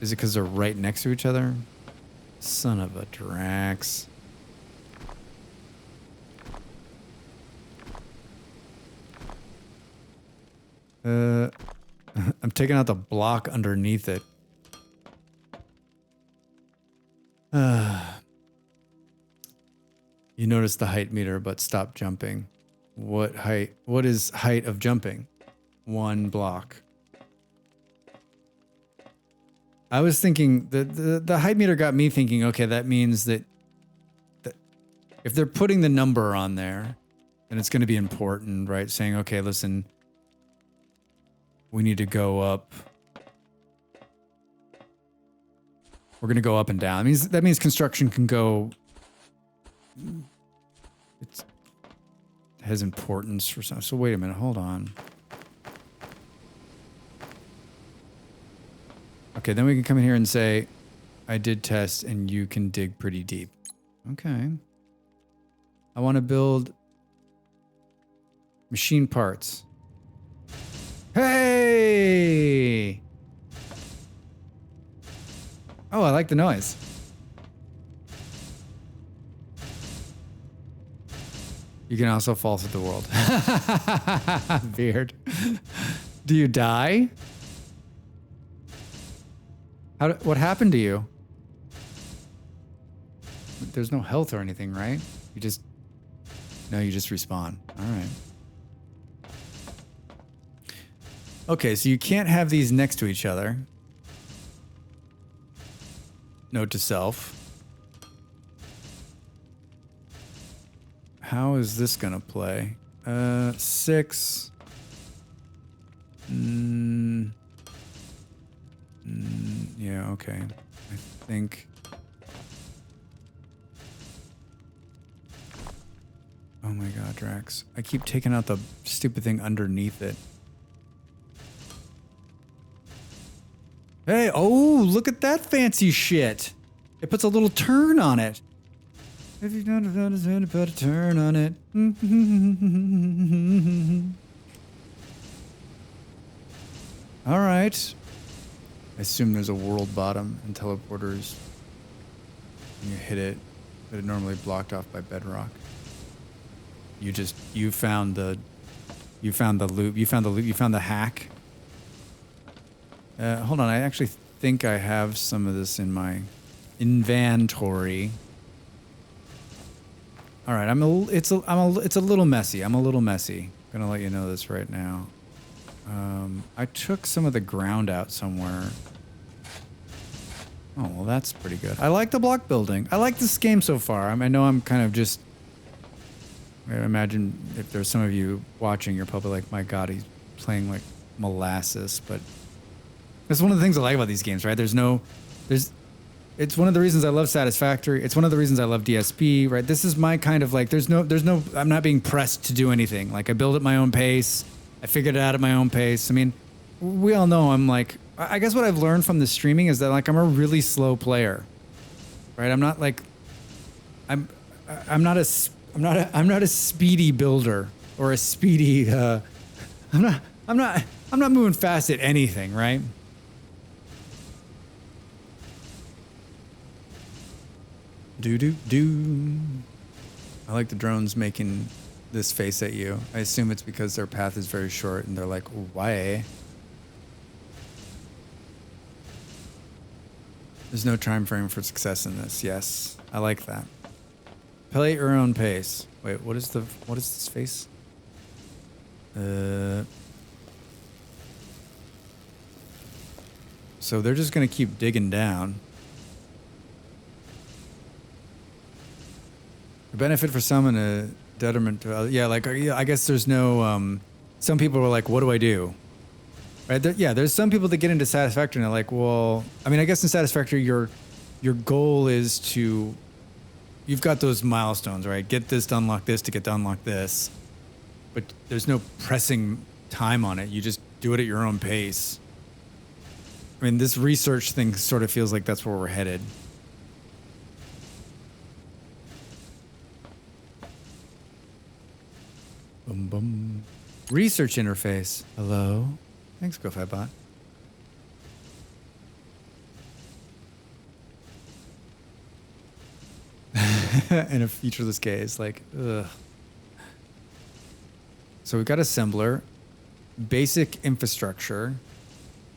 Is it because they're right next to each other? Son of a Drax. I'm taking out the block underneath it. You notice the height meter, but stop jumping. What height? What is height of jumping? 1 block. I was thinking the height meter got me thinking. Okay, that means that if they're putting the number on there, then it's going to be important, right? Saying, okay, listen, we need to go up. We're going to go up and down. That means construction can go. It has importance for some. So wait a minute, hold on. Okay, then we can come in here and say, I did test and you can dig pretty deep. Okay. I want to build machine parts. Hey! Oh, I like the noise. You can also fall through the world. Beard. Do you die? What happened to you? There's no health or anything, right? You just respawn. All right. Okay, so you can't have these next to each other. Note to self. How is this gonna play? 6. Yeah, okay. I think... Oh my god, Drax. I keep taking out the stupid thing underneath it. Hey, oh, look at that fancy shit. It puts a little turn on it. If you don't know, put a turn on it. All right. I assume there's a world bottom and teleporters. When you hit it, but it normally blocked off by bedrock. You found the loop, you found the hack. Hold on, I actually think I have some of this in my inventory. All right, it's a little messy. I'm a little messy. Gonna let you know this right now. I took some of the ground out somewhere. Oh, well, that's pretty good. I like the block building. I like this game so far. I know I'm kind of just... I imagine if there's some of you watching, you're probably like, my god, he's playing like molasses, but... That's one of the things I like about these games, right? It's one of the reasons I love Satisfactory. It's one of the reasons I love DSP, right? This is my kind of like, I'm not being pressed to do anything. Like, I build at my own pace. I figured it out at my own pace. I mean, we all know I'm like, I guess what I've learned from the streaming is that like, I'm a really slow player, right? I'm not like, I'm not a speedy builder or a speedy, I'm not moving fast at anything, right? Do. I like the drones making this face at you. I assume it's because their path is very short and they're like, why? There's no time frame for success in this. Yes, I like that. Play at your own pace. Wait, what is this face? So they're just gonna keep digging down. A benefit for some and a detriment to others. Yeah, like, I guess there's no, some people are like, what do I do? Right? There's some people that get into Satisfactory and they're like, well, I mean, I guess in Satisfactory, your goal is to, you've got those milestones, right? Get this to unlock this to get to unlock this. But there's no pressing time on it. You just do it at your own pace. I mean, this research thing sort of feels like that's where we're headed. Boom, boom. Research interface. Hello. Thanks, GoFiBot. In a featureless case, like, ugh. So we've got assembler, basic infrastructure,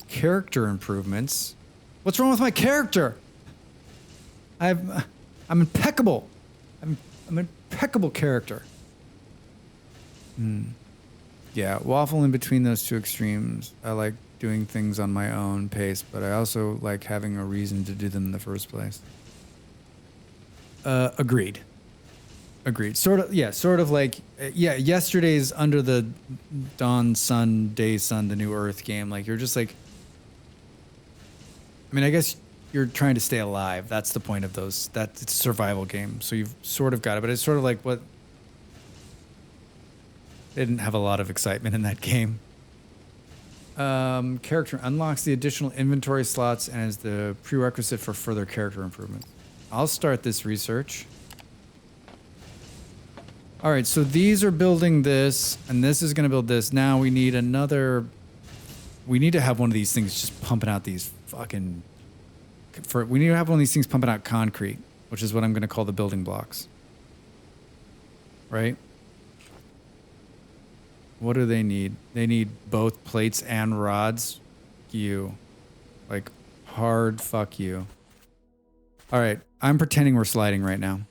character improvements. What's wrong with my character? I'm impeccable. I'm impeccable character. Yeah, waffle in between those two extremes. I like doing things on my own pace, but I also like having a reason to do them in the first place. Agreed. Sort of like, yesterday's Under the Dawn Sun, Day Sun, the New Earth game. Like, you're just like, I mean, I guess you're trying to stay alive. That's the point of those. It's a survival game. So you've sort of got it, but it's sort of like what, they didn't have a lot of excitement in that game. Character unlocks the additional inventory slots and is the prerequisite for further character improvement. I'll start this research. All right, so these are building this, and this is going to build this. Now we need another. We need to have one of these things just pumping out these fucking. We need to have one of these things pumping out concrete, which is what I'm going to call the building blocks. Right? What do they need? They need both plates and rods. You. Like, hard fuck you. All right, I'm pretending we're sliding right now.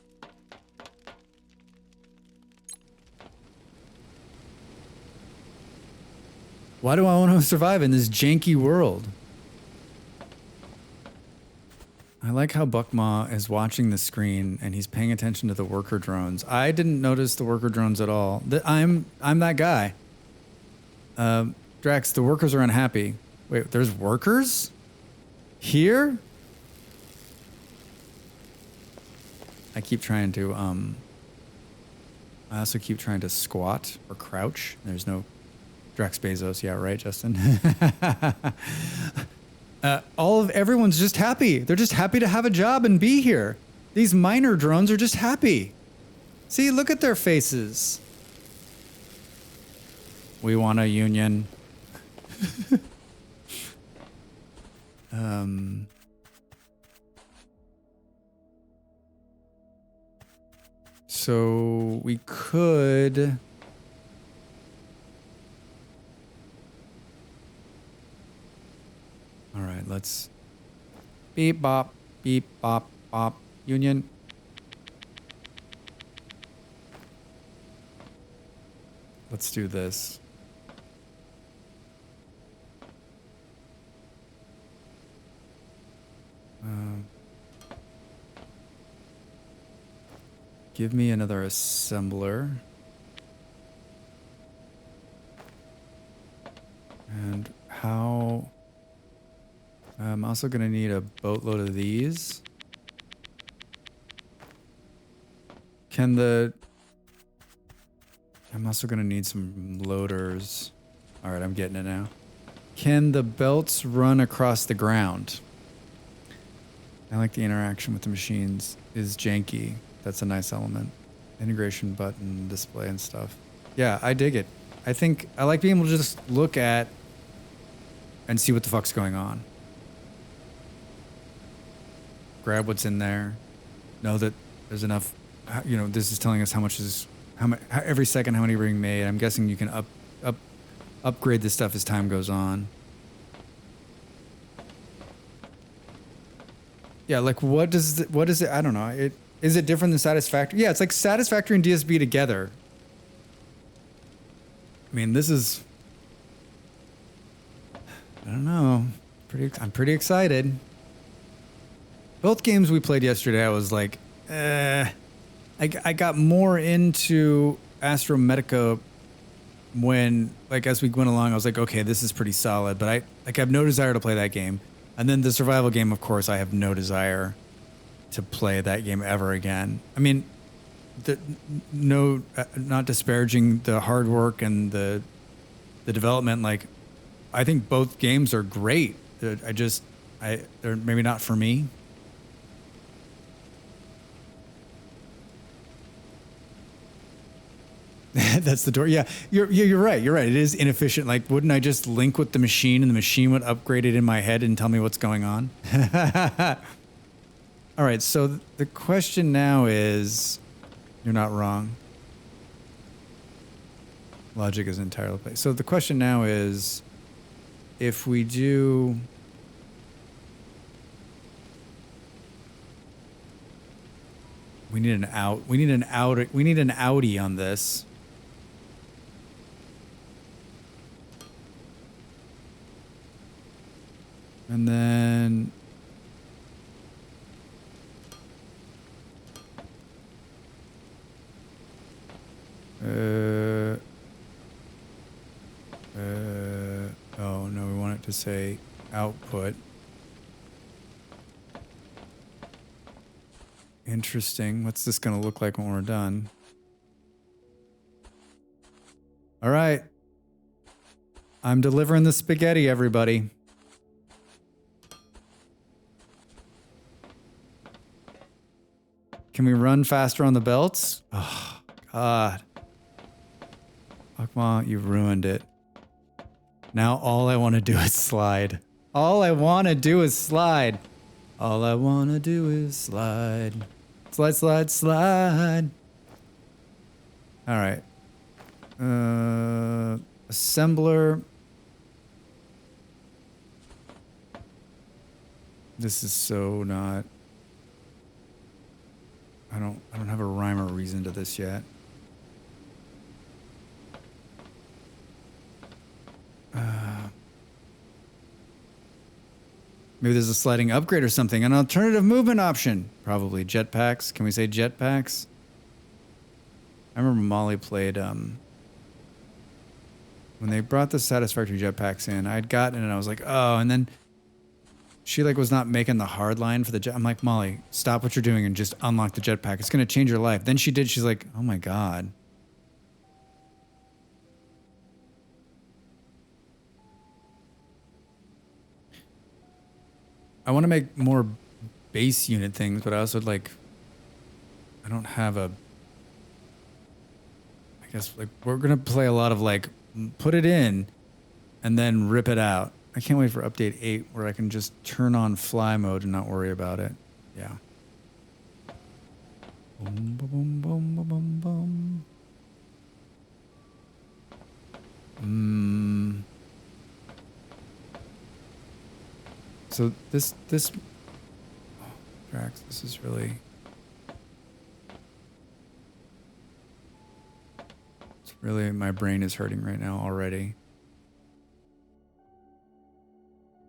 Why do I want to survive in this janky world? I like how Buckmaw is watching the screen and he's paying attention to the worker drones. I didn't notice the worker drones at all. I'm that guy. Drax, the workers are unhappy. Wait, there's workers? Here? I keep trying to, I also keep trying to squat or crouch. There's no Drax Bezos. Yeah, right, Justin? Everyone's just happy. They're just happy to have a job and be here. These miner drones are just happy. See, look at their faces. We want a union. So we could. All right, let's beep bop, bop, union. Let's do this. Give me another assembler. And how... I'm also going to need a boatload of these. I'm also going to need some loaders. All right, I'm getting it now. Can the belts run across the ground? I like the interaction with the machines is janky. That's a nice element. Integration button, display and stuff. Yeah, I dig it. I think I like being able to just look at and see what the fuck's going on. Grab what's in there. Know that there's enough, you know, this is telling us how much is, every second how many are being made. I'm guessing you can upgrade this stuff as time goes on. Yeah, like what is it? I don't know. Is it different than Satisfactory? Yeah, it's like Satisfactory and DSB together. I mean, this is, I don't know. I'm pretty excited. Both games we played yesterday, I was like, I got more into Astro Medica when, like, as we went along, I was like, okay, this is pretty solid, but I have no desire to play that game. And then the survival game, of course, I have no desire to play that game ever again. I mean, not disparaging the hard work and the development. Like, I think both games are great. They're maybe not for me. That's the door. Yeah, you're right. You're right. It is inefficient. Like, wouldn't I just link with the machine and the machine would upgrade it in my head and tell me what's going on? All right. So the question now is, you're not wrong. Logic is entirely placed. So the question now is, if we do. We need an out. We need an out. We need an outie on this. And then oh no, we want it to say output. Interesting. What's this going to look like when we're done? All right. I'm delivering the spaghetti, everybody. Can we run faster on the belts? Oh, God. Akma, you've ruined it. Now all I want to do is slide. All I want to do is slide. All I want to do is slide. Slide, slide, slide. All right. Assembler. This is so not. I don't have a rhyme or reason to this yet. Maybe there's a sliding upgrade or something. An alternative movement option. Probably jetpacks. Can we say jetpacks? I remember Molly played when they brought the satisfactory jetpacks in. I'd gotten it and I was like, oh, and then she like was not making the hard line for the jet. I'm like, Molly, stop what you're doing and just unlock the jetpack. It's gonna change your life. Then she did. She's like, oh my God. I want to make more base unit things, but I also like, I don't have a, I guess like we're going to play a lot of like, put it in and then rip it out. I can't wait for update 8 where I can just turn on fly mode and not worry about it. Yeah. Boom, boom, boom, boom, boom, boom. So this oh, Drax, this is really, it's really, my brain is hurting right now already.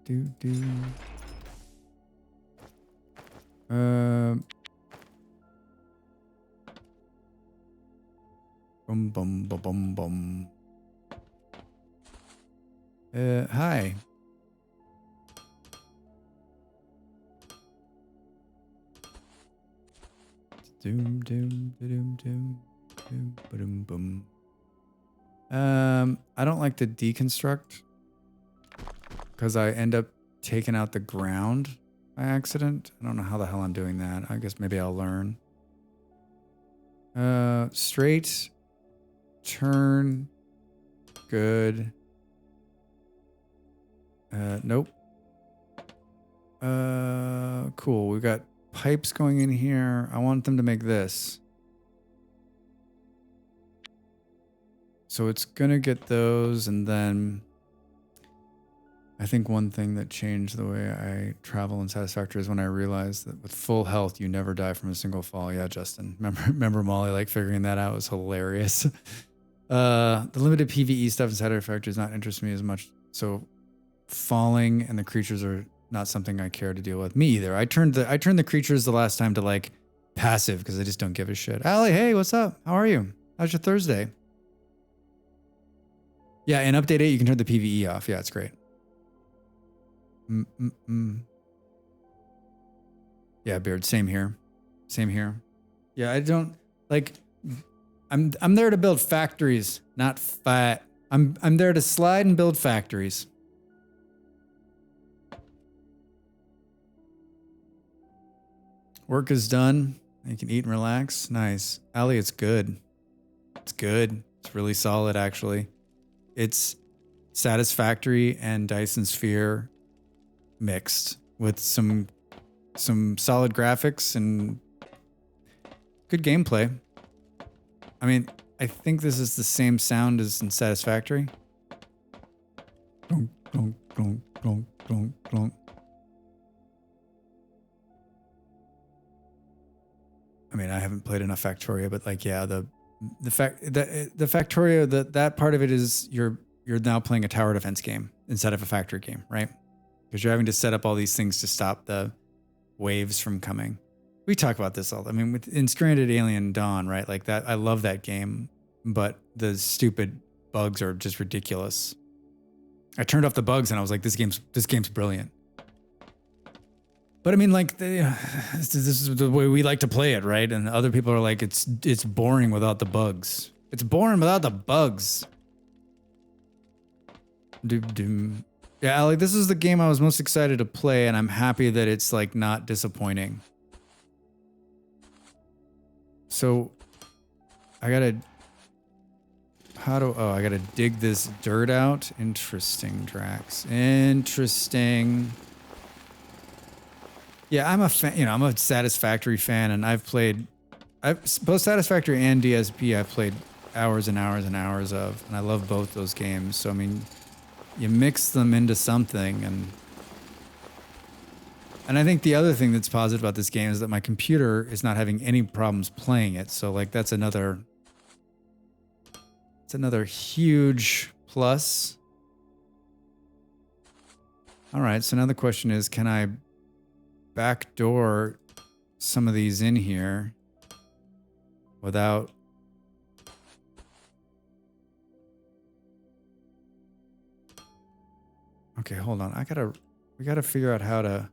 Bum bum bum bum bum. Hi. Doom doom doom doom doom boom boom. I don't like to deconstruct because I end up taking out the ground by accident. I don't know how the hell I'm doing that. I guess maybe I'll learn. Straight, turn, good. Nope. Cool. We've got pipes going in here. I want them to make this. So it's gonna get those, and then I think one thing that changed the way I travel in Satisfactory is when I realized that with full health, you never die from a single fall. Yeah, Justin. Remember Molly like figuring that out was hilarious. The limited PvE stuff in Satisfactory does not interest me as much. So falling and the creatures are not something I care to deal with. Me either. I turned the creatures the last time to like passive because I just don't give a shit. Allie, hey, what's up? How are you? How's your Thursday? Yeah, in update 8, you can turn the PvE off. Yeah, it's great. Yeah, Beard, same here. Same here. Yeah, I don't like I'm there to build factories, not fight. I'm there to slide and build factories. Work is done. You can eat and relax. Nice. Allie, it's good. It's good. It's really solid, actually. It's Satisfactory and Dyson Sphere mixed with some solid graphics and good gameplay. I mean, I think this is the same sound as in Satisfactory. Donk, donk, donk, donk, donk, donk. I mean, I haven't played enough Factoria, but like, yeah, the Factoria, that part of it is you're now playing a tower defense game instead of a factory game, right? Because you're having to set up all these things to stop the waves from coming. We talk about this all. I mean, in Stranded Alien Dawn, right? Like that, I love that game, but the stupid bugs are just ridiculous. I turned off the bugs and I was like, this game's brilliant. But I mean, like, this is the way we like to play it, right? And other people are like, it's boring without the bugs. It's boring without the bugs. Doom. Yeah, Alec, this is the game I was most excited to play, and I'm happy that it's like not disappointing. So, I gotta dig this dirt out. Interesting, Drax. Interesting. Yeah, I'm a fan. You know, I'm a Satisfactory fan, and I've both Satisfactory and DSP. I've played hours and hours and hours of, and I love both those games. So I mean, you mix them into something, and I think the other thing that's positive about this game is that my computer is not having any problems playing it. So like that's another huge plus. All right, so now the question is, can I backdoor some of these in here without okay, hold on. We gotta figure out how to.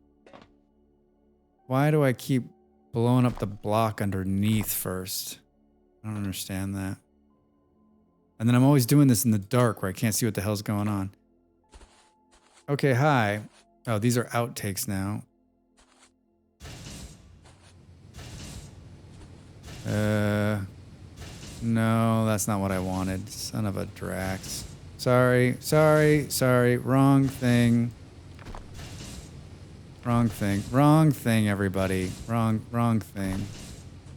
Why do I keep blowing up the block underneath first? I don't understand that. And then I'm always doing this in the dark where I can't see what the hell's going on. Okay, hi. Oh, these are outtakes now. No, that's not what I wanted. Son of a Drax. Sorry. Wrong thing. Wrong thing, everybody. Wrong thing.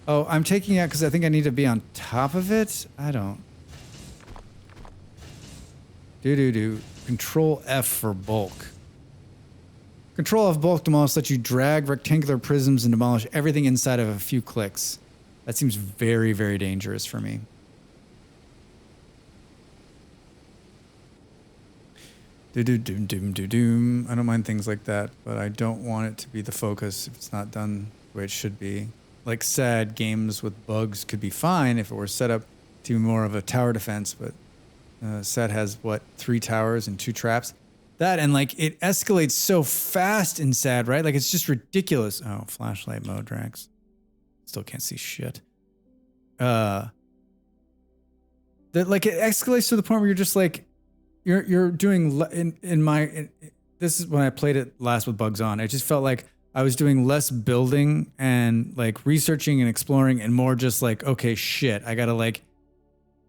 Oh, I'm taking it because I think I need to be on top of it? I don't. Control F for bulk. Control F bulk demolish lets you drag rectangular prisms and demolish everything inside of a few clicks. That seems very, very dangerous for me. I don't mind things like that, but I don't want it to be the focus if it's not done the way it should be. Like said, games with bugs could be fine if it were set up to be more of a tower defense, but set has, what, 3 towers and 2 traps? That, and like, it escalates so fast in SAD, right? Like, it's just ridiculous. Oh, flashlight mode, Drax. Still can't see shit. That, like, it escalates to the point where you're just like, you're doing, this is when I played it last with bugs on. It just felt like I was doing less building and like researching and exploring and more just like, okay, shit, I gotta like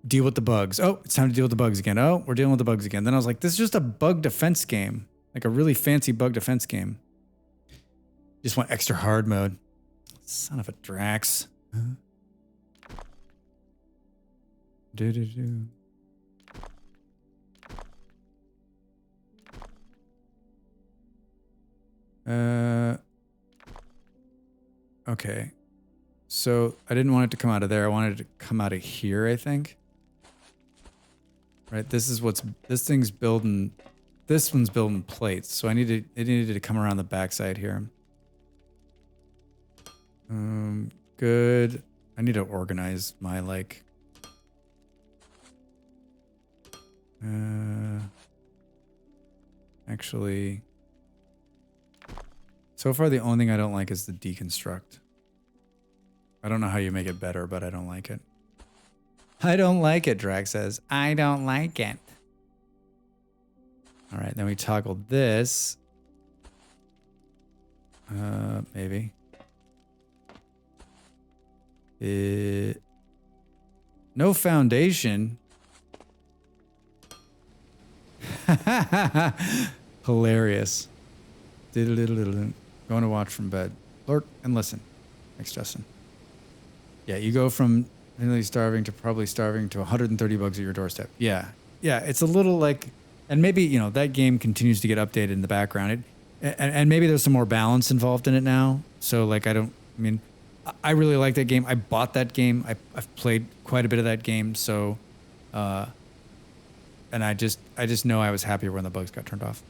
deal with the bugs. Oh, it's time to deal with the bugs again. Oh, we're dealing with the bugs again. Then I was like, this is just a bug defense game. Like a really fancy bug defense game. Just want extra hard mode. Son of a Drax. Okay. So I didn't want it to come out of there. I wanted it to come out of here, I think. Right, this thing's building, this one's building plates. So it needed to come around the backside here. Good. I need to organize my like, actually, so far the only thing I don't like is the deconstruct. I don't know how you make it better, but I don't like it. I don't like it, Drax says. I don't like it. All right, then we toggle this. Maybe. No foundation. Hilarious. Diddle-diddle-diddle. Going to watch from bed. Lurk and listen. Thanks, Justin. Yeah, you go from nearly starving to probably starving to 130 bugs at your doorstep. Yeah. Yeah, it's a little like, and maybe, you know, that game continues to get updated in the background. And maybe there's some more balance involved in it now. So, like, I mean, I really like that game. I bought that game. I've played quite a bit of that game. So, and I just know I was happier when the bugs got turned off.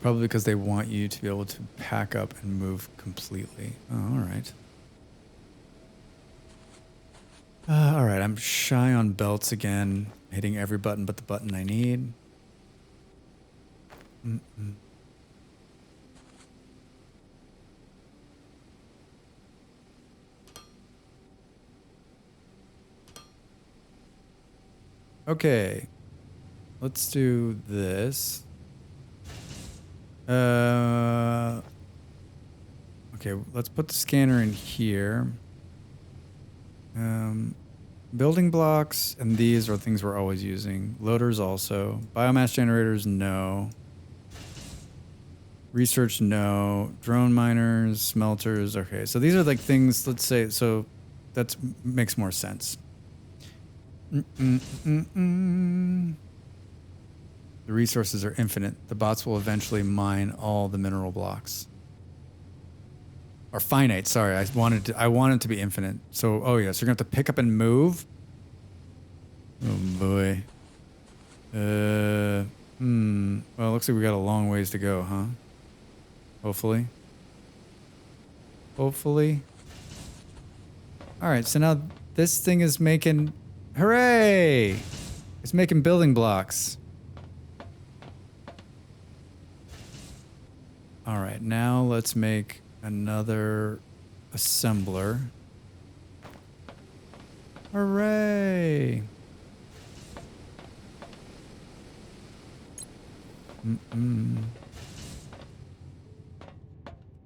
Probably because they want you to be able to pack up and move completely. Oh, all right. All right, I'm shy on belts again. Hitting every button but the button I need. Okay. Let's do this. Okay, let's put the scanner in here. Building blocks, and these are things we're always using. Loaders also. Biomass generators, no. Research, no. Drone miners, smelters, okay. So these are like things, let's say, so that makes more sense. The resources are infinite. The bots will eventually mine all the mineral blocks. Or finite, sorry. I want it to be infinite. So, oh yeah, so you're gonna have to pick up and move. Oh boy. Well, it looks like we got a long ways to go, huh? Hopefully. Hopefully. All right, so now this thing is making, hooray! It's making building blocks. All right, now let's make another assembler. Hooray! I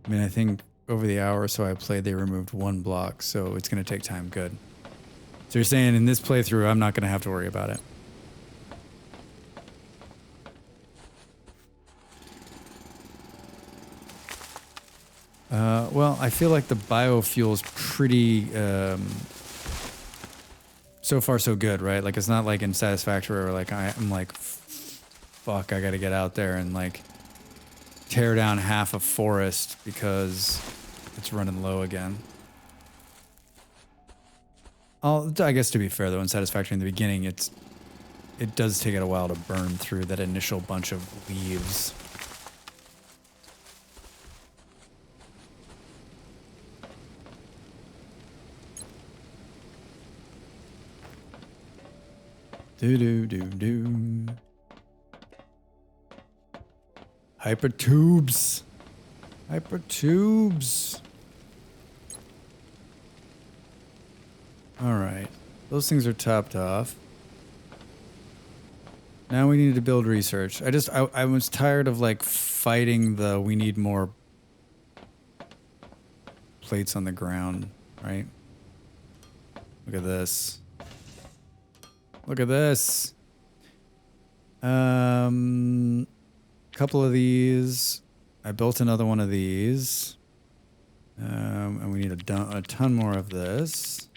mean, I think over the hour or so I played, they removed one block, so it's going to take time. Good. So you're saying in this playthrough, I'm not going to have to worry about it. Well, I feel like the biofuel's pretty, so far so good, right? Like, it's not like in Satisfactory where like I'm like, fuck, I gotta get out there and like tear down half a forest because it's running low again. I guess to be fair though, in Satisfactory in the beginning, it does take it a while to burn through that initial bunch of leaves. Do. Hypertubes. Hypertubes. All right. Those things are topped off. Now we need to build research. I was tired of like fighting we need more plates on the ground, right? Look at this. Look at this. Couple of these. I built another one of these. And we need a ton more of this.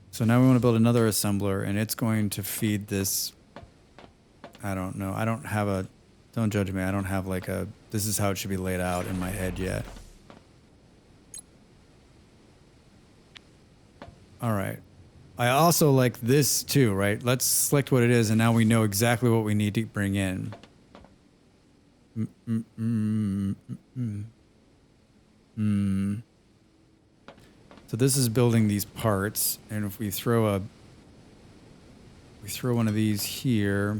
So now we want to build another assembler, and it's going to feed this. I don't know. I don't have a, don't judge me. I don't have like this is how it should be laid out in my head yet. All right. I also like this too, right? Let's select what it is, and now we know exactly what we need to bring in. So this is building these parts, and if we throw one of these here.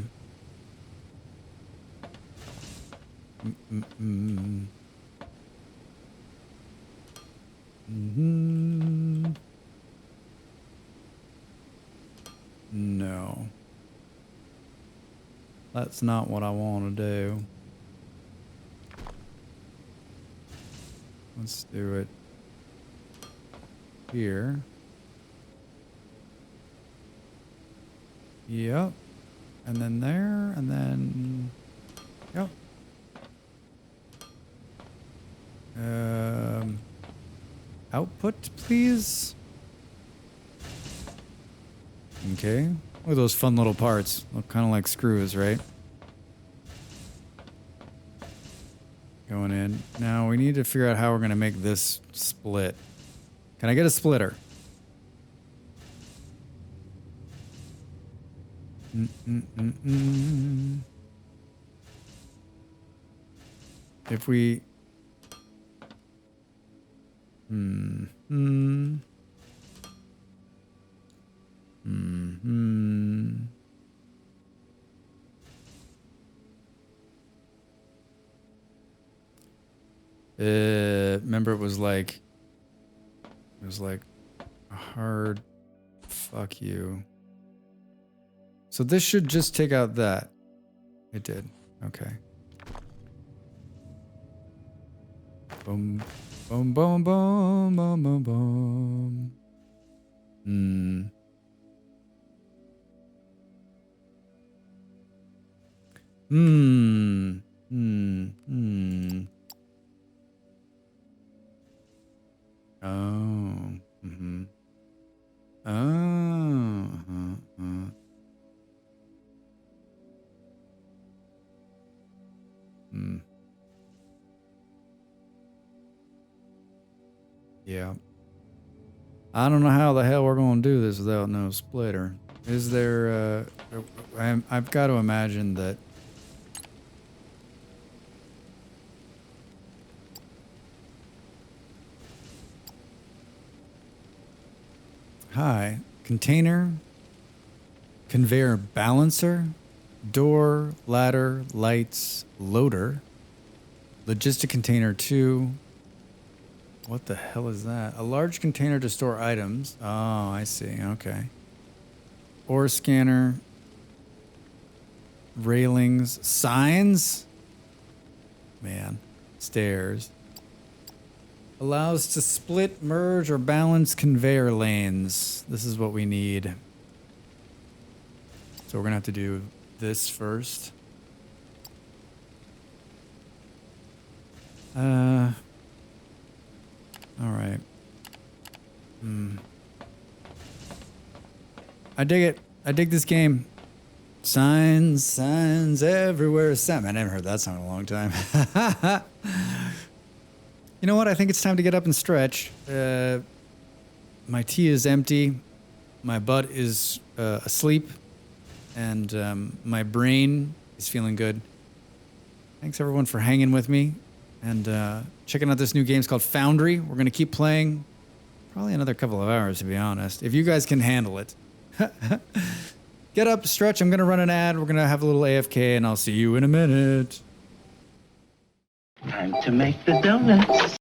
No. That's not what I want to do. Let's do it here. Yep. And then there, and then... Yep. Output, please. Okay. Look at those fun little parts. Look kind of like screws, right? Going in. Now we need to figure out how we're going to make this split. Can I get a splitter? If we... Remember it was like a hard fuck you. So this should just take out that. It did. Okay. Boom, boom, boom, boom, boom, boom, boom. Oh. Mm-hmm. Oh. Yeah. I don't know how the hell we're going to do this without no splitter. Is there, I've got to imagine that. Hi. Container. Conveyor balancer. Door, ladder, lights, loader. Logistic container 2. What the hell is that? A large container to store items. Oh, I see. Okay. Ore scanner. Railings. Signs? Man. Stairs. Allows to split, merge, or balance conveyor lanes. This is what we need. So we're going to have to do this first. All right. I dig it. I dig this game. Signs, signs everywhere. Sam, I never heard that song in a long time. You know what? I think it's time to get up and stretch. My tea is empty. My butt is asleep. And my brain is feeling good. Thanks, everyone, for hanging with me. And checking out this new game. It's called Foundry. We're going to keep playing probably another couple of hours, to be honest. If you guys can handle it. Get up, stretch. I'm going to run an ad. We're going to have a little AFK, and I'll see you in a minute. Time to make the donuts.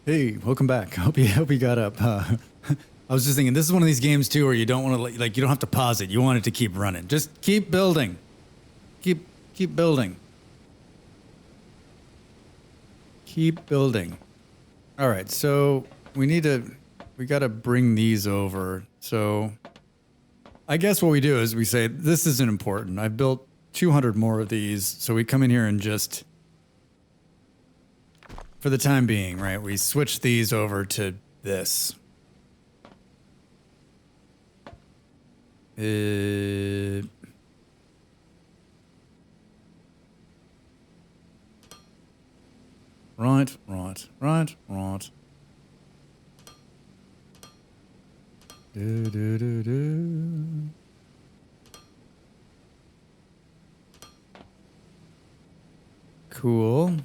Hey, welcome back. Hope you got up. I was just thinking, this is one of these games too where you don't want to like you don't have to pause it. You want it to keep running. Just keep building. Keep building. Keep building. All right, so we got to bring these over. So I guess what we do is we say this isn't important. I built 200 more of these, so we come in here and just, for the time being, right, we switch these over to this. Right. Do. Cool.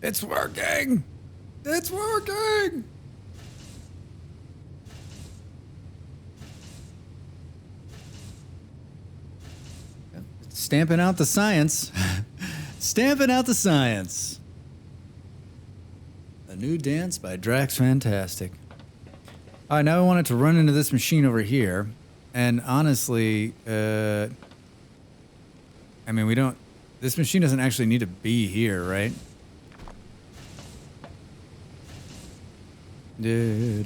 It's working! It's working! Stamping out the science. Stamping out the science. A new dance by Drax Fantastic. All right, now I want it to run into this machine over here. And honestly, I mean, we don't... This machine doesn't actually need to be here, right? We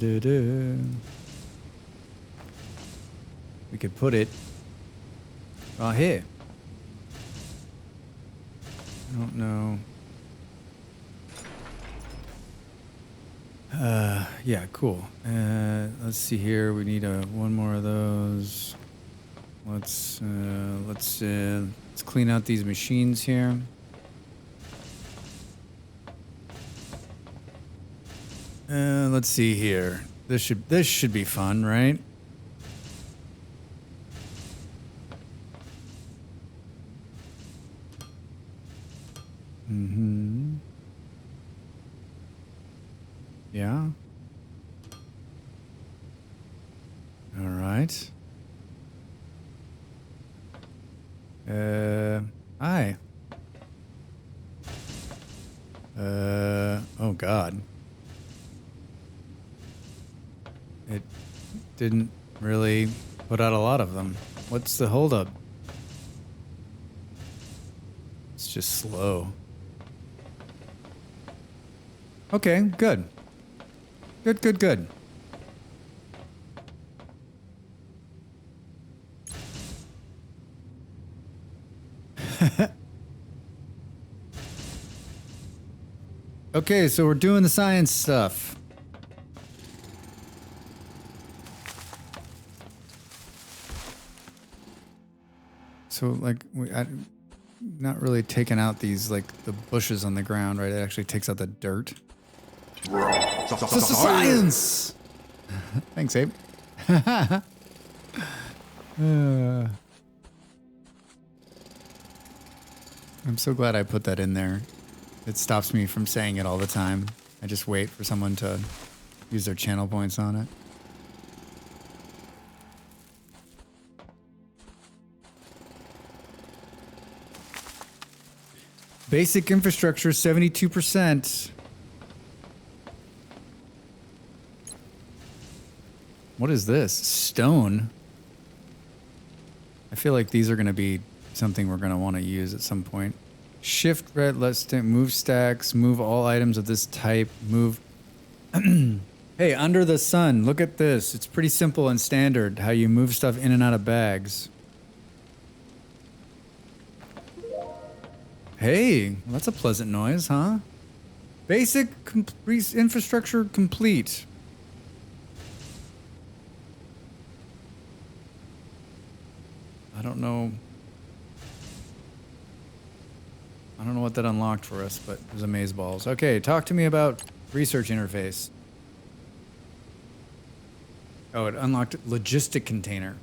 could put it... right here. I don't know. Yeah, cool. Let's see here. We need one more of those. Let's clean out these machines here. Let's see here. This should be fun, right? Mm-hmm. Yeah. All right. Hi. Oh God. It didn't really put out a lot of them. What's the holdup? It's just slow. Okay, good. Good. Okay, so we're doing the science stuff. So, like, not really taking out these, like, the bushes on the ground, right? It actually takes out the dirt. Science! Thanks, Abe. I'm so glad I put that in there. It stops me from saying it all the time. I just wait for someone to use their channel points on it. Basic infrastructure, 72%. What is this? Stone? I feel like these are going to be something we're going to want to use at some point. Shift right, let's move stacks, move all items of this type, move... Hey, under the sun, look at this. It's pretty simple and standard how you move stuff in and out of bags. Hey, well, that's a pleasant noise, huh? Basic infrastructure complete. I don't know what that unlocked for us, but it was amazeballs. Okay, talk to me about research interface. Oh, it unlocked logistic container.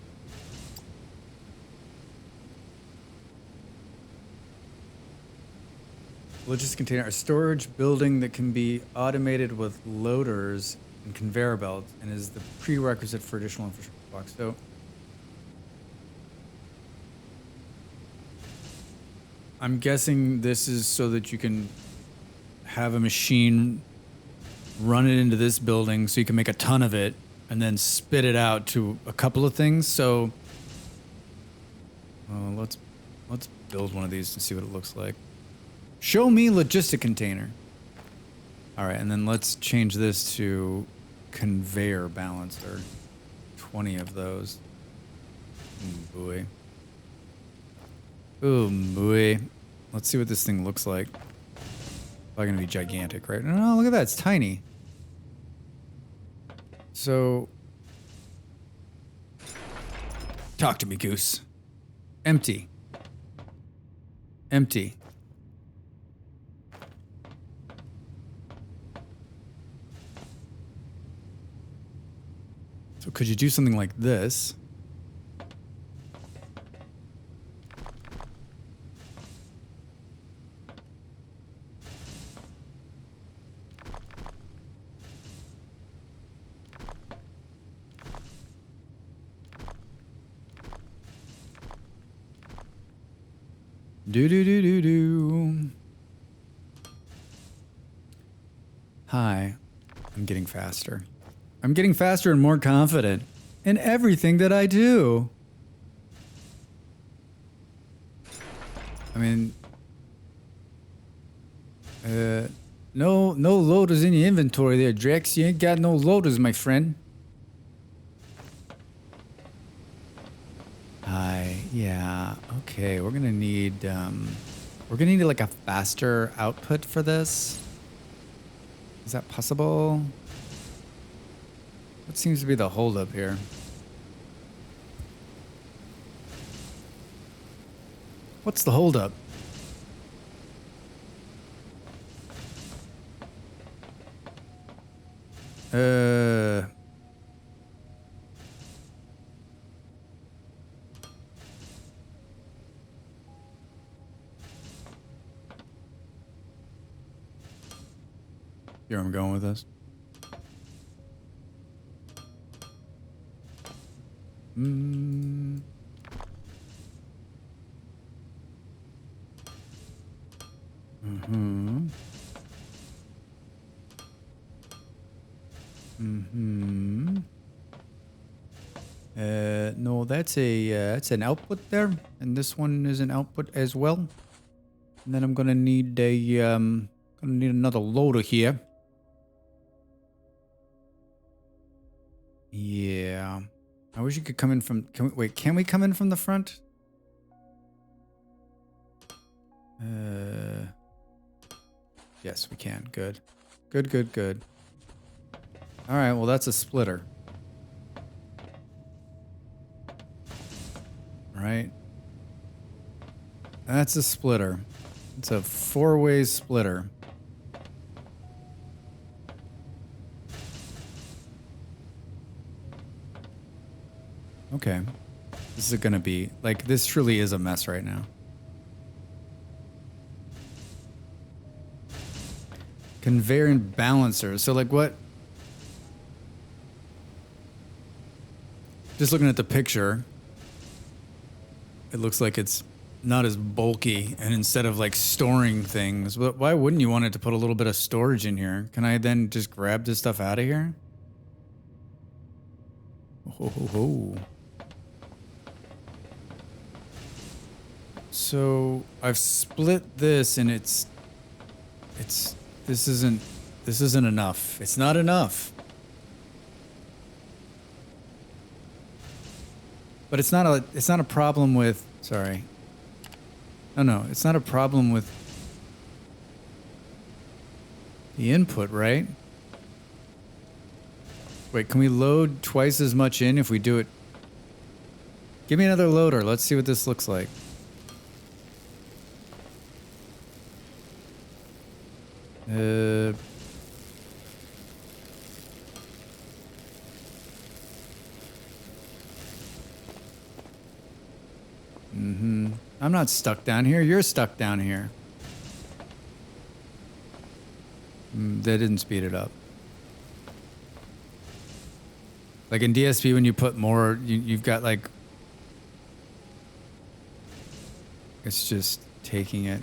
Logistic container, a storage building that can be automated with loaders and conveyor belts and is the prerequisite for additional infrastructure blocks. So I'm guessing this is so that you can have a machine run it into this building so you can make a ton of it and then spit it out to a couple of things. So let's build one of these and see what it looks like. Show me logistic container. All right, and then let's change this to conveyor balancer. 20 of those. Oh boy. Oh boy. Let's see what this thing looks like. Probably gonna be gigantic, right? No, look at that, it's tiny. So, talk to me, Goose. Empty. Empty. So could you do something like this? Do. Hi. I'm getting faster. I'm getting faster and more confident in everything that I do. I mean, no loaders in your inventory there, Drex. You ain't got no loaders, my friend. Hi. Yeah. Okay. We're gonna need like a faster output for this. Is that possible? What seems to be the holdup here? What's the holdup? Here I'm going with this. Mm-hmm. No, that's an output there, and this one is an output as well. And then I'm gonna need another loader here. Yeah. I wish you could come in from... Can we come in from the front? Yes, we can. Good. Good. All right, well, that's a splitter. Right? That's a splitter. It's a 4-way splitter. Okay. This is gonna be, like, this truly is a mess right now. Conveyor and balancer. So, like, what? Just looking at the picture, it looks like it's not as bulky, and instead of, like, storing things, but why wouldn't you want it to put a little bit of storage in here? Can I then just grab this stuff out of here? Oh. So I've split this, and this isn't enough. It's not enough. But it's not a problem with, sorry. No, it's not a problem with the input, right? Wait, can we load twice as much in if we do it? Give me another loader. Let's see what this looks like. I'm not stuck down here. You're stuck down here. That didn't speed it up. Like in DSP, when you put more, you've got like... It's just... taking it.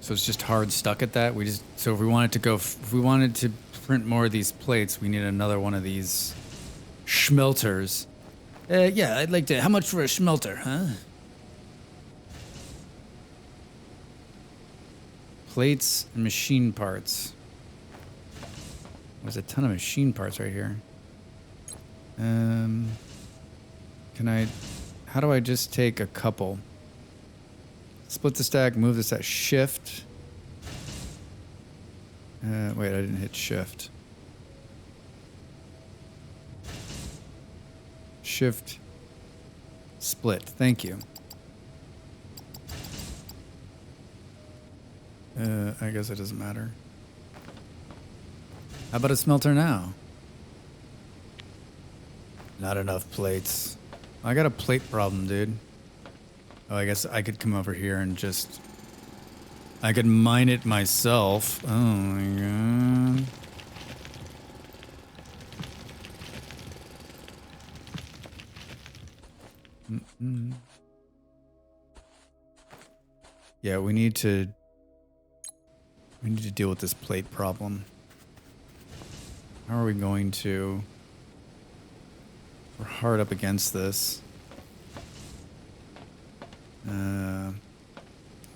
So it's just hard stuck at that. So if we wanted to if we wanted to print more of these plates, we need another one of these schmelters. Yeah, I'd like to. How much for a schmelter, huh? Plates and machine parts. There's a ton of machine parts right here. Can I? How do I just take a couple? Split the stack, move the stack, shift. Wait, I didn't hit shift. Shift, split, thank you. I guess it doesn't matter. How about a smelter now? Not enough plates. I got a plate problem, dude. Oh, I guess I could come over here and just... I could mine it myself. Oh my god. Yeah, we need to deal with this plate problem. How are we going to... We're hard up against this.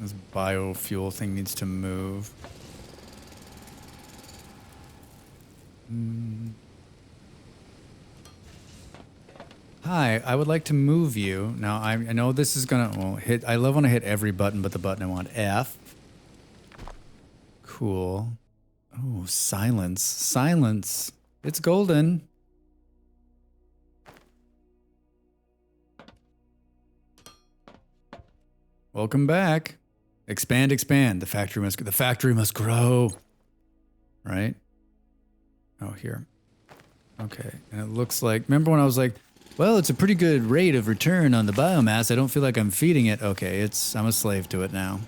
This biofuel thing needs to move. Hi, I would like to move you. Now, I know this is gonna hit. I love when I hit every button but the button I want. F. Cool. Oh, silence. Silence. It's golden. Welcome back. Expand, expand. The factory must grow. Right? Oh, here. Okay. And it looks like, remember when I was like, well, it's a pretty good rate of return on the biomass. I don't feel like I'm feeding it. Okay, I'm a slave to it now.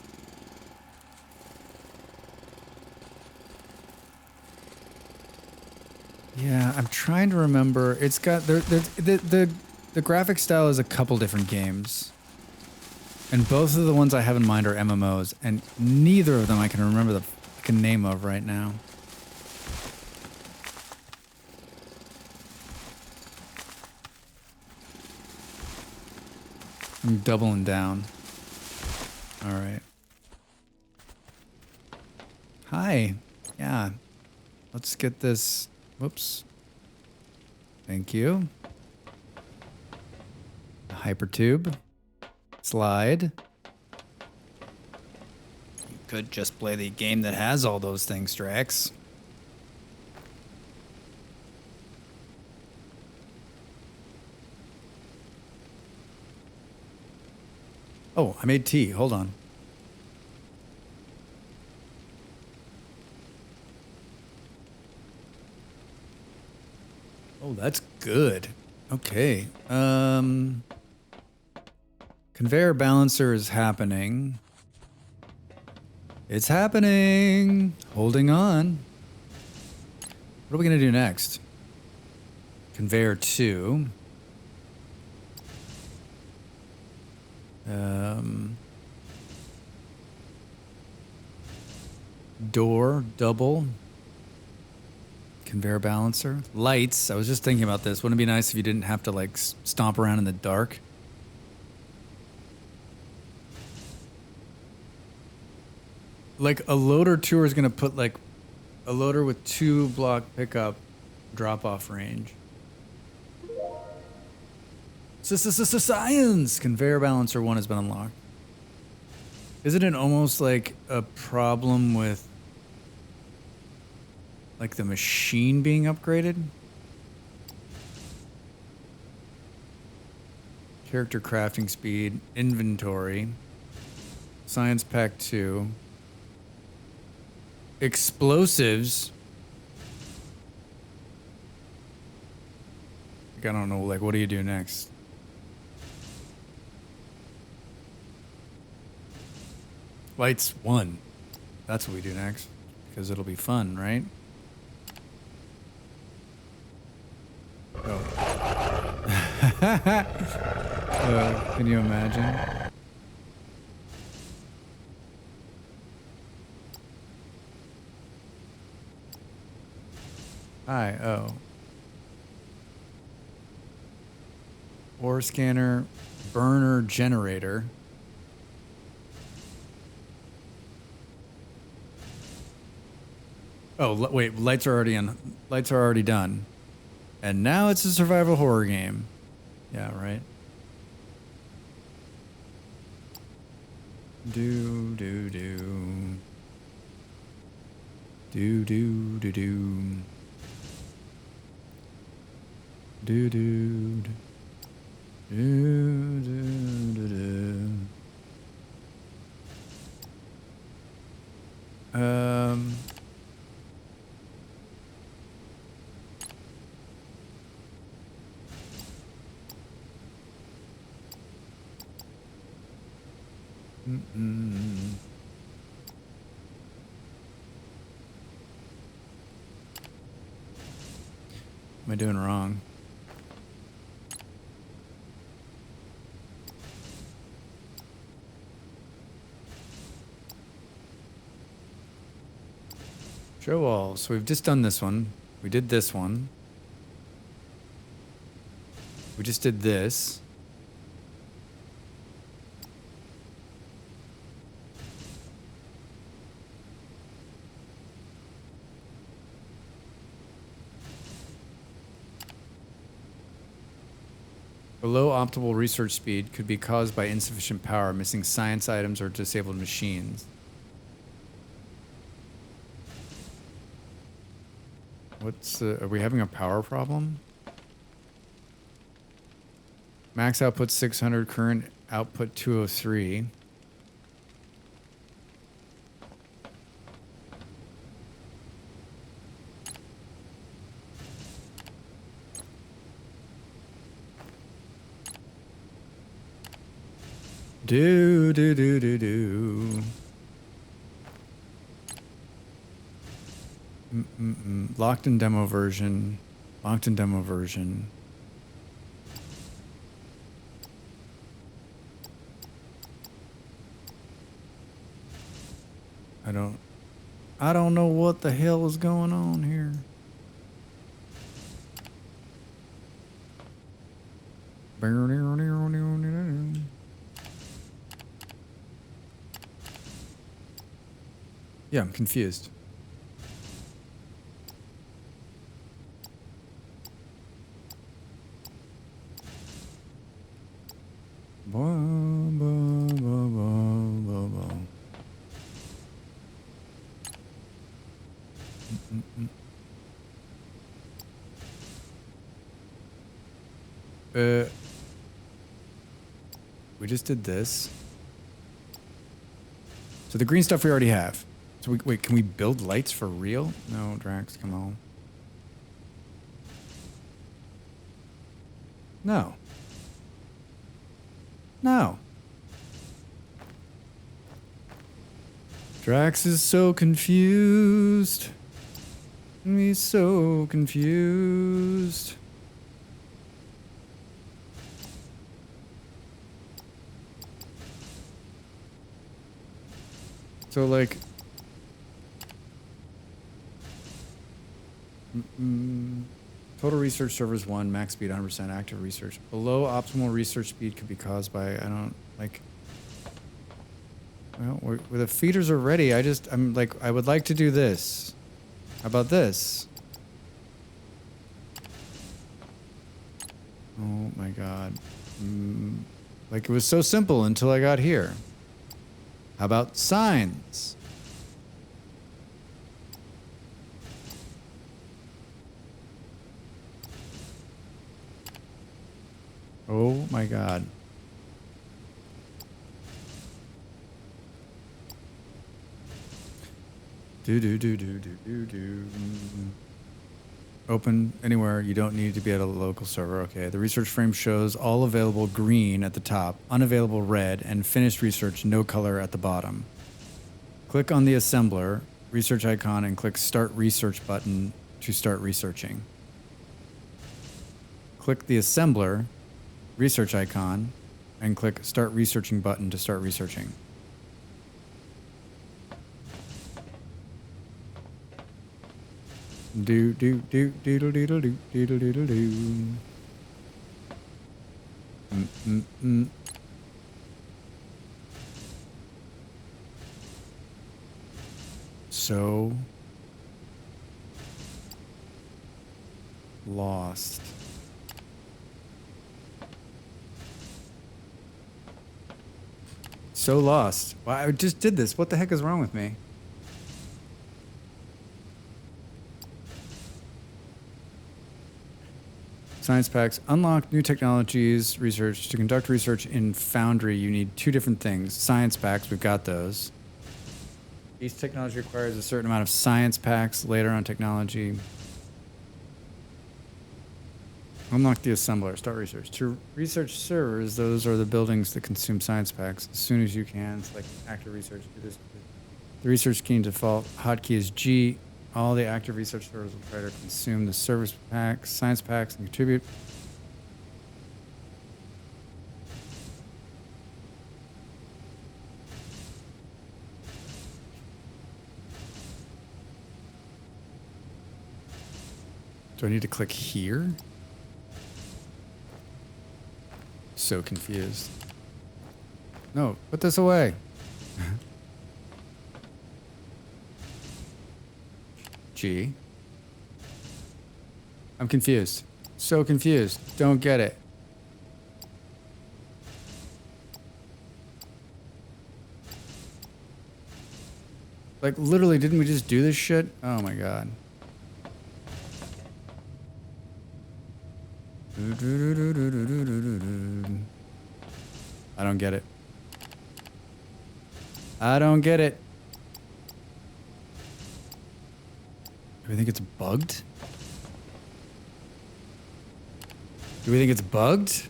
Yeah, I'm trying to remember. It's got the graphic style is a couple different games. And both of the ones I have in mind are MMOs, and neither of them I can remember the fucking name of right now. I'm doubling down. All right. Hi. Yeah. Let's get this. Whoops. Thank you. Hypertube. Slide. You could just play the game that has all those things, Drax. Oh, I made tea. Hold on. Oh, that's good. Okay. Conveyor balancer is happening. It's happening. Holding on. What are we going to do next? Conveyor 2. Door, double. Conveyor balancer. Lights. I was just thinking about this. Wouldn't it be nice if you didn't have to like stomp around in the dark? Like a loader tour is going to put like a loader with 2-block pickup drop-off range. Science! Conveyor balancer 1 has been unlocked. Isn't it almost like a problem with like the machine being upgraded? Character crafting speed, inventory, science pack 2, explosives. Like, I don't know, like what do you do next? Lights 1. That's what we do next. Because it'll be fun, right? Can you imagine? Hi, oh. Ore scanner, burner generator. Oh, wait, lights are already on. Lights are already done. And now it's a survival horror game. Yeah, right. Do do do. Do do do do. Do do do. Do do do do. Am I doing wrong? Show all. So we've just done this one. We did this one. We just did this. Below optimal research speed could be caused by insufficient power, missing science items, or disabled machines. Are we having a power problem? Max output 600, current output 203. Do do do do do. Locked in demo version. Locked in demo version. I don't know what the hell is going on here. Yeah, I'm confused. We just did this. So the green stuff we already have. So wait, can we build lights for real? No, Drax, come on. No. No. Drax is so confused. He's so confused. So like, total research servers 1, max speed 100%, active research. Below optimal research speed could be caused by, I don't, like, well, where the feeders are ready, I'm like, I would like to do this. How about this? Oh my God. Like it was so simple until I got here. How about signs? Oh my God. Do. Open anywhere. You don't need to be at a local server. Okay. The research frame shows all available green at the top, unavailable red, and finished research no color at the bottom. Click on the assembler research icon and click Start Research button to start researching. Click the assembler research icon and click start researching button to start researching. Do do do doodle doodle do doodle doodle do. So lost. So lost. Well, I just did this. What the heck is wrong with me? Science packs. Unlock new technologies. Research. To conduct research in Foundry, you need 2 different things. Science packs. We've got those. Each technology requires a certain amount of science packs. Later on technology. Unlock the assembler. Start research. To research servers, those are the buildings that consume science packs. As soon as you can, select active research. Do this. The research key default hotkey is G. All the active research servers will try to consume the service packs, science packs, and contribute. Do I need to click here? So confused. No, put this away. G. I'm confused. So confused. Don't get it. Like, literally, didn't we just do this shit? Oh my god. I don't get it. I don't get it. Do we think it's bugged? Do we think it's bugged?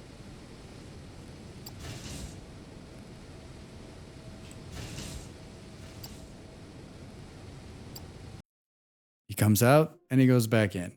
He comes out and he goes back in.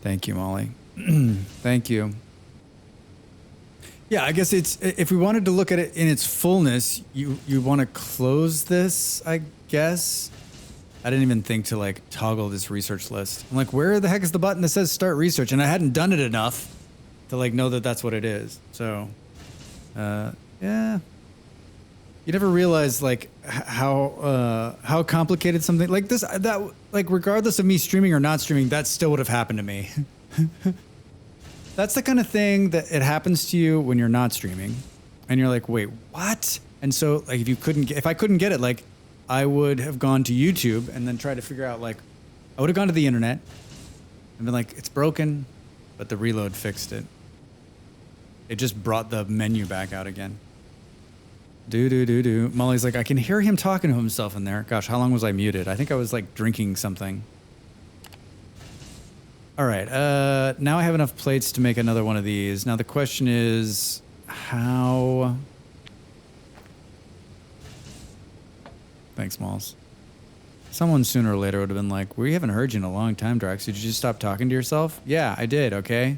Thank you, Molly. Thank you. Yeah, I guess it's, if we wanted to look at it in its fullness, you want to close this, I guess. I didn't even think to like toggle this research list. I'm like, where the heck is the button that says start research? And I hadn't done it enough to like know that that's what it is. So, yeah. You never realize like how complicated something like this, that like regardless of me streaming or not streaming, that still would have happened to me. That's the kind of thing that it happens to you when you're not streaming and you're like, wait, what? And so like if I couldn't get it, like I would have gone to YouTube and then tried to figure out like, I would have gone to the internet and been like, it's broken, but the reload fixed it. It just brought the menu back out again. Do. Molly's like, I can hear him talking to himself in there. Gosh, how long was I muted? I think I was like drinking something. All right, now I have enough plates to make another one of these. Now the question is, how Thanks, Malls. Someone sooner or later would have been like, we haven't heard you in a long time, Drax. Did you just stop talking to yourself? Yeah, I did, okay?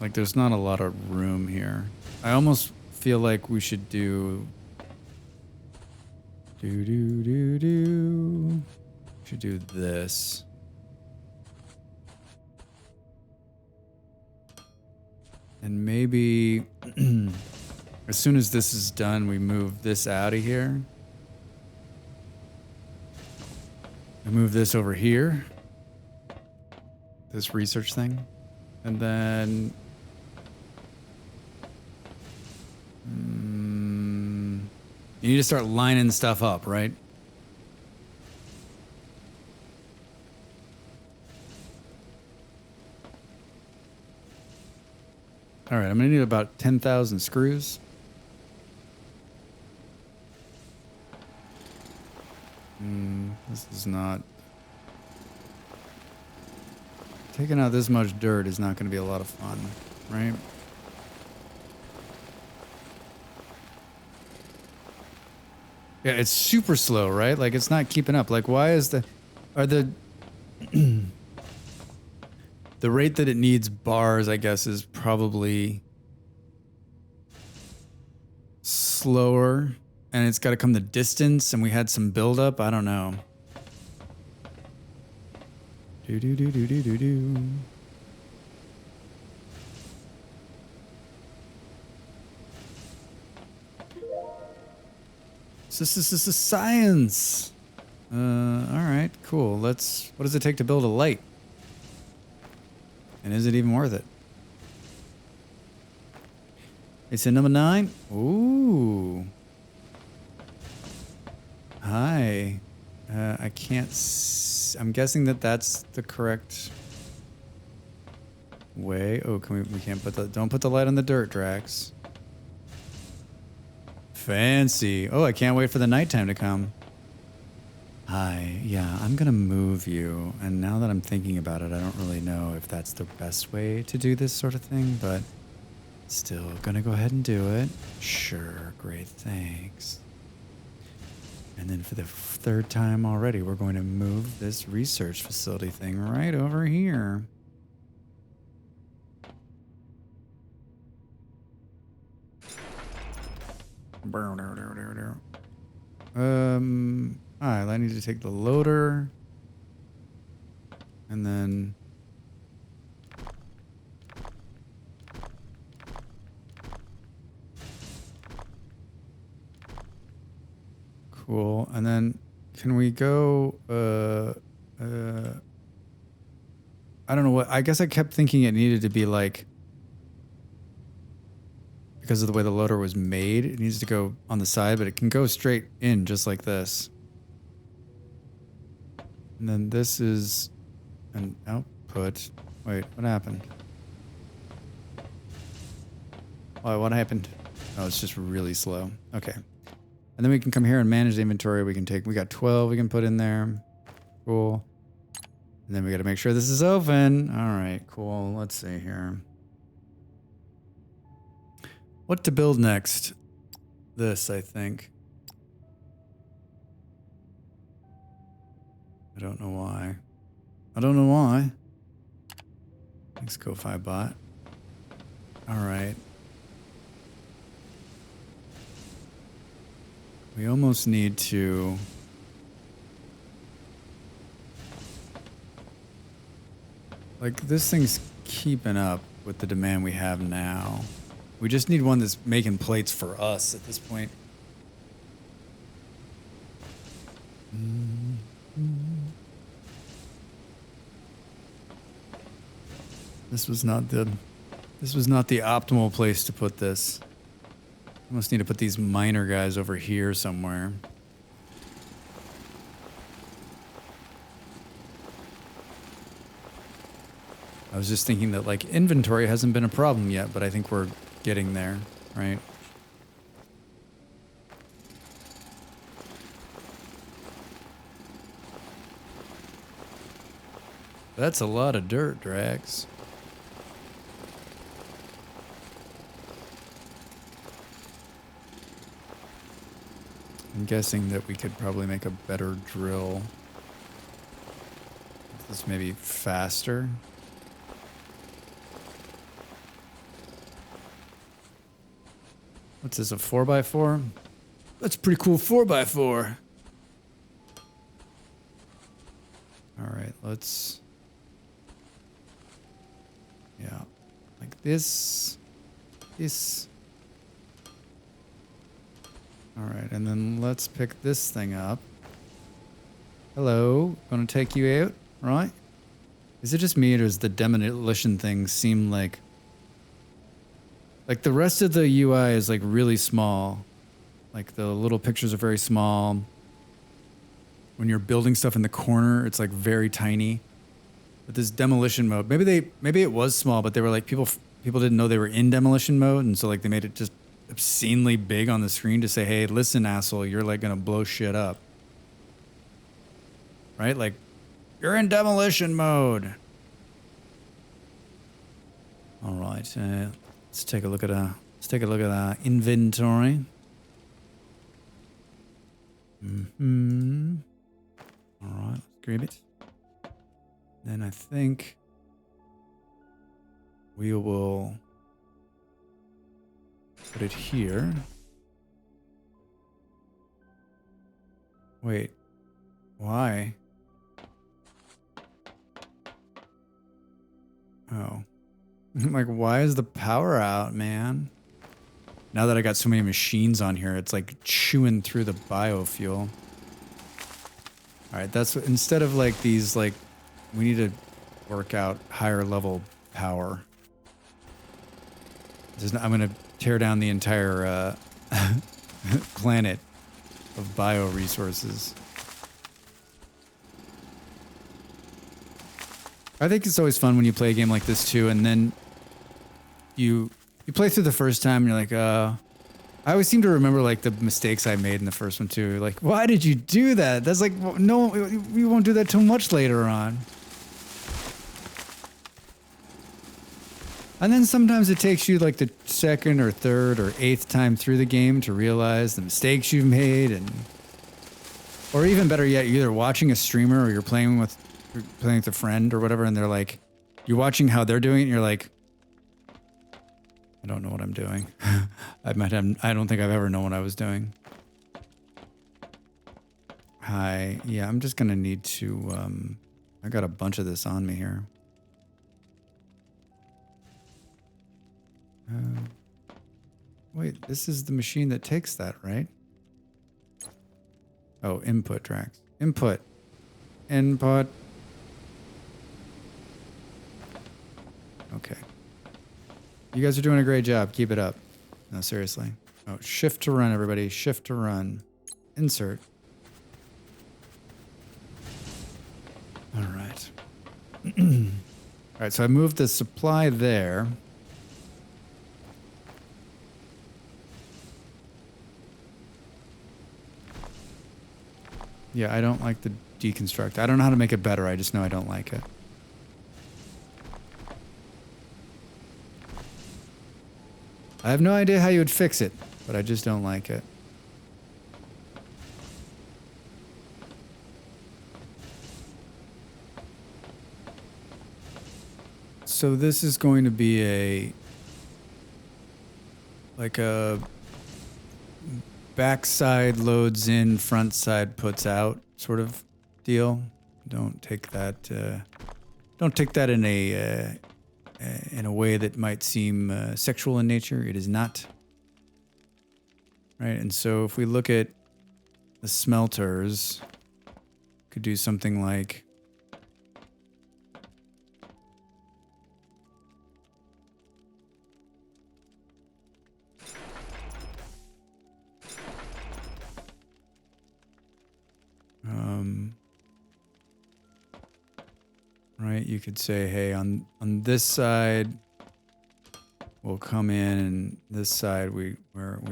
Like, there's not a lot of room here. I almost feel like we should do... Should do this. And maybe as soon as this is done, we move this out of here. I move this over here. This research thing. And then... you need to start lining stuff up, right? All right, I'm gonna need about 10,000 screws. This is not... Taking out this much dirt is not gonna be a lot of fun, right? Yeah, it's super slow, right? Like, it's not keeping up. Like, why is the... Are the... The rate that it needs bars, I guess, is probably slower, and it's got to come the distance, and we had some buildup. I don't know. Do do do do do do do. This is science. All right, cool. Let's. What does it take to build a light? And is it even worth it? It's in number 9. Ooh. Hi. I can't. I'm guessing that that's the correct way. Oh, can we can't put the. Don't put the light on the dirt, Drax. Fancy. Oh, I can't wait for the nighttime to come. Hi, yeah, I'm gonna move you, and now that I'm thinking about it, I don't really know if that's the best way to do this sort of thing, but still gonna go ahead and do it. Sure, great, thanks. And then for the 3rd time already, we're going to move this research facility thing right over here. Alright, I need to take the loader. And then... Cool. And then can we go... I don't know what... I guess I kept thinking it needed to be like... Because of the way the loader was made, it needs to go on the side, but it can go straight in just like this. And then this is an output. Wait, what happened? Oh, what happened? Oh, it's just really slow. Okay. And then we can come here and manage the inventory. We got 12 we can put in there. Cool. And then we got to make sure this is open. All right, cool. Let's see here. What to build next? This, I think. I don't know why. I don't know why. Thanks, kofi bot. All right. We almost need to... Like, this thing's keeping up with the demand we have now. We just need one that's making plates for us at this point. This was not the optimal place to put this. I must need to put these miner guys over here somewhere. I was just thinking that, like, inventory hasn't been a problem yet, but I think we're getting there, right? That's a lot of dirt, Drax. I'm guessing that we could probably make a better drill. This may be faster. What's this, a 4x4? That's a pretty cool 4x4. All right, let's... Yeah, like this. This. All right, and then let's pick this thing up. Hello, gonna take you out, right? Is it just me, or does the demolition thing seem like the rest of the UI is like really small? Like the little pictures are very small. When you're building stuff in the corner, it's like very tiny. But this demolition mode, maybe it was small, but they were like people didn't know they were in demolition mode, and so like they made it just obscenely big on the screen to say, hey, listen, asshole, you're like gonna blow shit up. Right? Like, you're in demolition mode. All right, let's take a look at our inventory. All right, let's grab it. Then I think we will put it here. Wait, why? Oh. Like, why is the power out, man? Now that I got so many machines on here, it's like chewing through the biofuel. All right, that's what, instead of like these, like, we need to work out higher level power. I'm going to tear down the entire planet of bioresources. I think it's always fun when you play a game like this too, and then you play through the first time and you're like, I always seem to remember like the mistakes I made in the first one too. Like, why did you do that? That's like, no, we won't do that too much later on. And then sometimes it takes you like the second or third or eighth time through the game to realize the mistakes you've made, or even better yet, you're either watching a streamer or you're playing with a friend or whatever, and they're like, you're watching how they're doing it, and you're like, I don't know what I'm doing. I don't think I've ever known what I was doing. Yeah, I'm just gonna need to, I got a bunch of this on me here. Wait, this is the machine that takes that, right? Oh, input tracks. Input. Okay. You guys are doing a great job. Keep it up. No, seriously. Oh, shift to run, everybody. Shift to run. Insert. All right. All right, so I moved the supply there. Yeah, I don't like the deconstruct. I don't know how to make it better. I just know I don't like it. I have no idea how you would fix it, but I just don't like it. So this is going to be a backside loads in, front side puts out sort of deal. Don't take that in a way that might seem sexual in nature. It is not. Right, and so if we look at the smelters, could do something like right, you could say, hey, on this side we'll come in, and this side we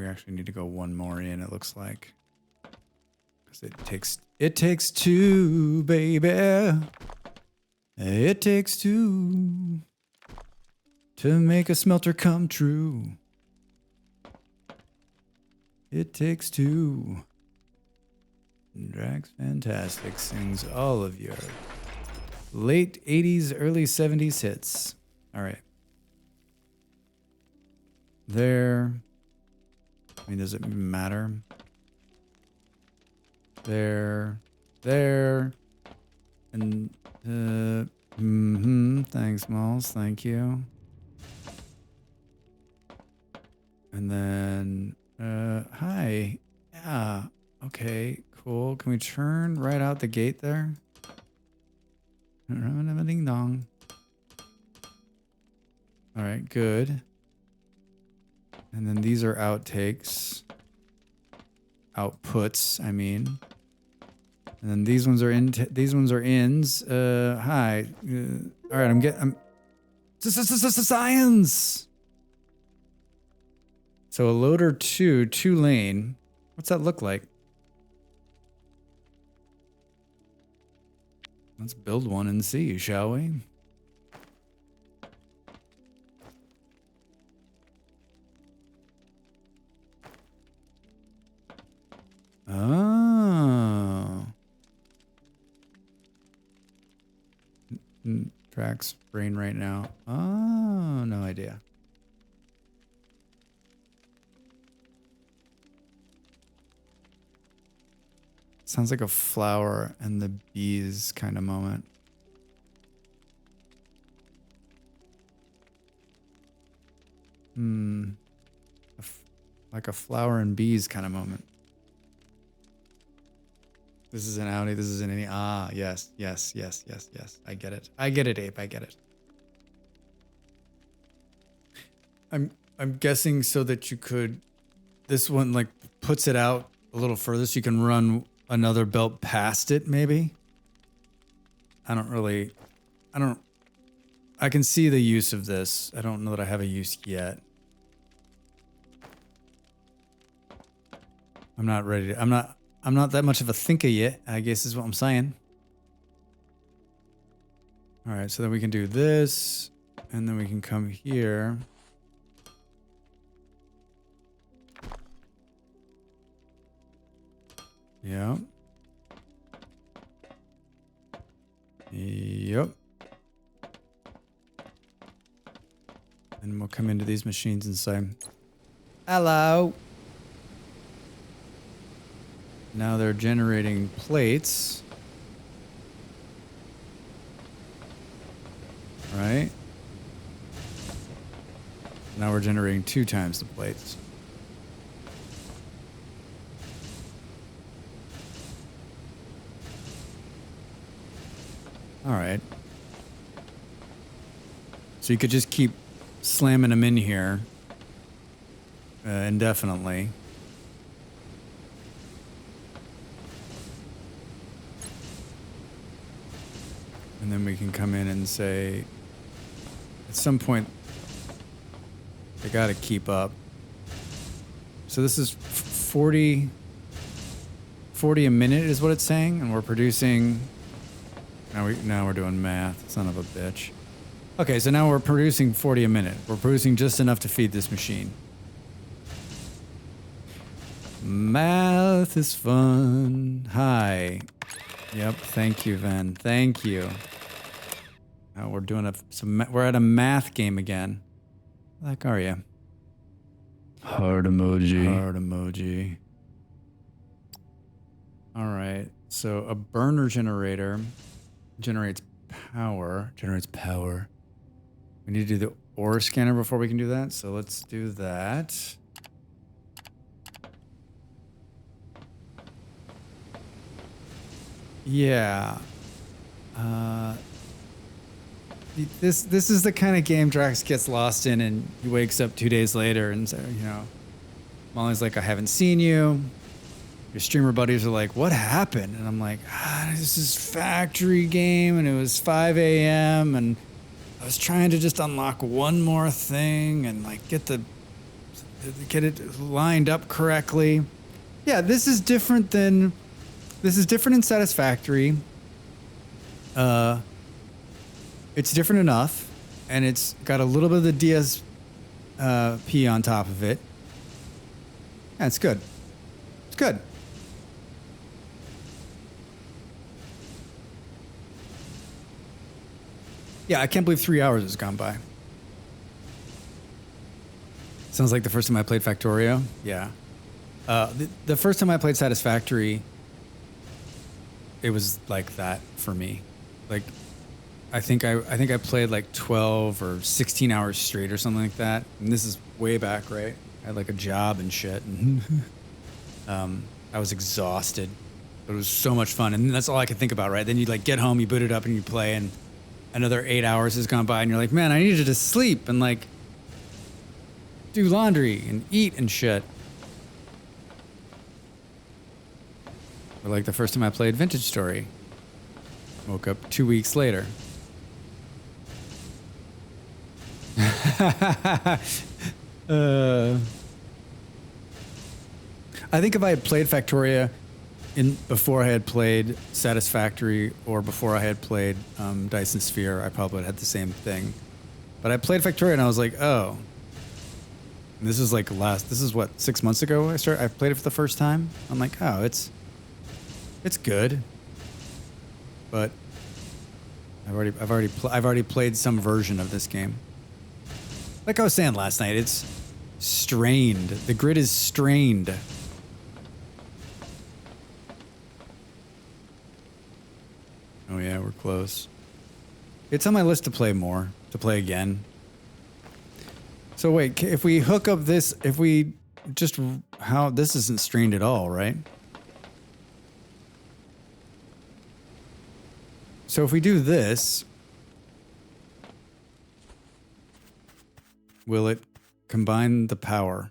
actually need to go one more in, it looks like, because it takes two, baby. It takes two to make a smelter come true. It takes two. Drax Fantastic sings all of your late 80s, early 70s hits. All right. There. I mean, does it matter? There. There. And, thanks, Malls. Thank you. And then, hi. Yeah. Okay, cool. Can we turn right out the gate there? Ding dong. All right, good. And then these are outtakes. Outputs, I mean. And then these ones are these ones are ins. Hi. All right, I'm science. So a loader 2 lane. What's that look like? Let's build one and see, shall we? Oh. Tracks brain right now. Oh, no idea. Sounds like a flower and the bees kind of moment. Like a flower and bees kind of moment. This is an Audi. This is an any. Ah, yes. I get it. I get it, Ape. I get it. I'm guessing so that you could. This one like puts it out a little further, so you can run another belt past it. Maybe. I can see the use of this. I don't know that I have a use yet. I'm not ready to. I'm not that much of a thinker yet, I guess is what I'm saying. All right, so then we can do this, and then we can come here. Yeah. Yep. And we'll come into these machines and say, hello. Now they're generating plates. Right? Now we're generating 2 times the plates. All right. So you could just keep slamming them in here indefinitely. And then we can come in and say, at some point, they got to keep up. So this is 40 a minute is what it's saying, and we're producing. Now we're doing math, son of a bitch. Okay, so now we're producing 40 a minute. We're producing just enough to feed this machine. Math is fun. Hi. Yep, thank you, Ven. Thank you. Now we're doing we're at a math game again. Like, are you? Heart emoji. Heart emoji. All right. So a burner generator generates power. We need to do the ore scanner before we can do that. So let's do that. Yeah. This is the kind of game Drax gets lost in, and he wakes up 2 days later and says, Molly's like, I haven't seen you. Your streamer buddies are like, what happened? And I'm like, this is factory game, and it was 5 a.m. and I was trying to just unlock one more thing and like get it lined up correctly. Yeah, this is different in Satisfactory. It's different enough, and it's got a little bit of the DSP on top of it. Yeah, it's good. It's good. Yeah, I can't believe 3 hours has gone by. Sounds like the first time I played Factorio. Yeah. The first time I played Satisfactory, it was like that for me. Like, I think I played like 12 or 16 hours straight or something like that. And this is way back, right? I had like a job and shit. And I was exhausted, but it was so much fun. And that's all I could think about, right? Then you like get home, you boot it up and you play, and another 8 hours has gone by and you're like, man, I needed to sleep and like do laundry and eat and shit. Or like the first time I played Vintage Story. Woke up 2 weeks later. I think if I had played Factoria before I had played Satisfactory or before I had played Dyson Sphere, I probably would have had the same thing. But I played Factoria and I was like, oh. And this is like this is what, 6 months ago I played it for the first time. I'm like, oh, it's good. But I've already played some version of this game. Like I was saying last night, it's strained. The grid is strained. Oh yeah, we're close. It's on my list to play more, to play again. So wait, if we hook up this, this isn't strained at all, right? So if we do this, will it combine the power?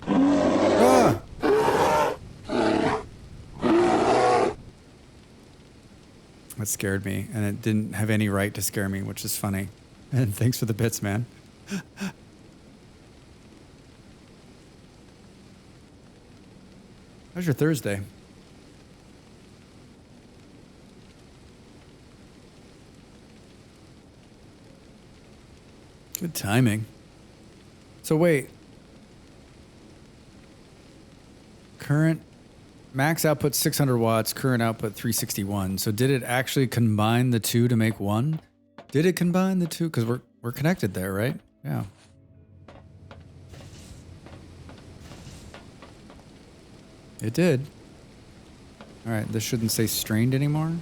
Ah! That scared me, and it didn't have any right to scare me, which is funny. And thanks for the bits, man. How's your Thursday? Good timing. So wait. Current max output 600 watts, current output 361. So did it actually combine the two to make one? Did it combine the two? Because we're connected there, right? Yeah. It did. All right, this shouldn't say strained anymore.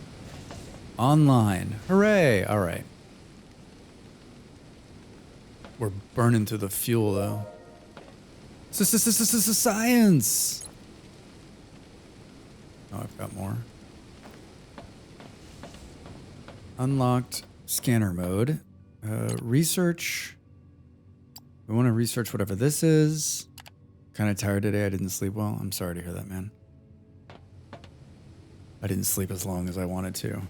Online. Hooray. All right. We're burning through the fuel, though. Science! Oh, I've got more. Unlocked scanner mode. Research. We want to research whatever this is. Kind of tired today. I didn't sleep well. I'm sorry to hear that, man. I didn't sleep as long as I wanted to.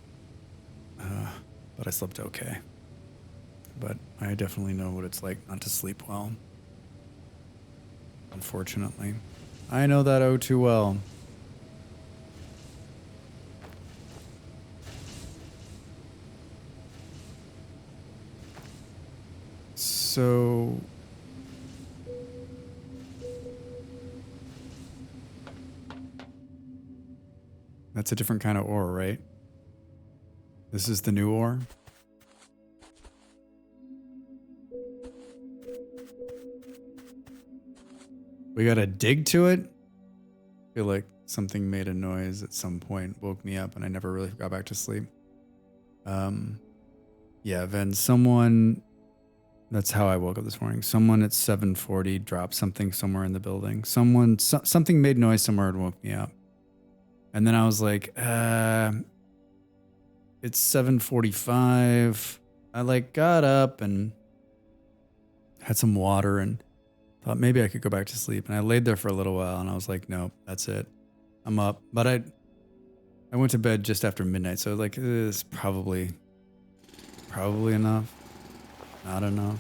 But I slept okay. But I definitely know what it's like not to sleep well. Unfortunately. I know that oh too well. So... That's a different kind of ore, right? This is the new ore? We gotta dig to it? I feel like something made a noise at some point, woke me up, and I never really got back to sleep. Yeah, then someone... That's how I woke up this morning. Someone at 7:40 dropped something somewhere in the building. Something made noise somewhere and woke me up. And then I was like, it's 7:45. I like got up and had some water and thought maybe I could go back to sleep. And I laid there for a little while and I was like, nope, that's it. I'm up. But I went to bed just after midnight. So like, it's probably enough. Not enough.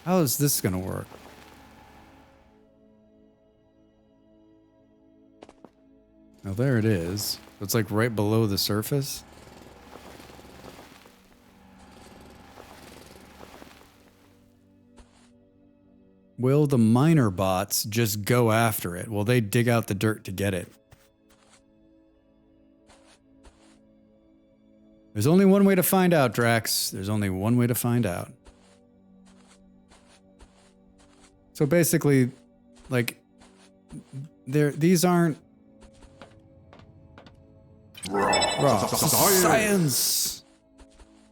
How is this gonna work? Now there it is. It's like right below the surface. Will the miner bots just go after it? Will they dig out the dirt to get it? There's only one way to find out, Drax. There's only one way to find out. So basically, like, these aren't raw science.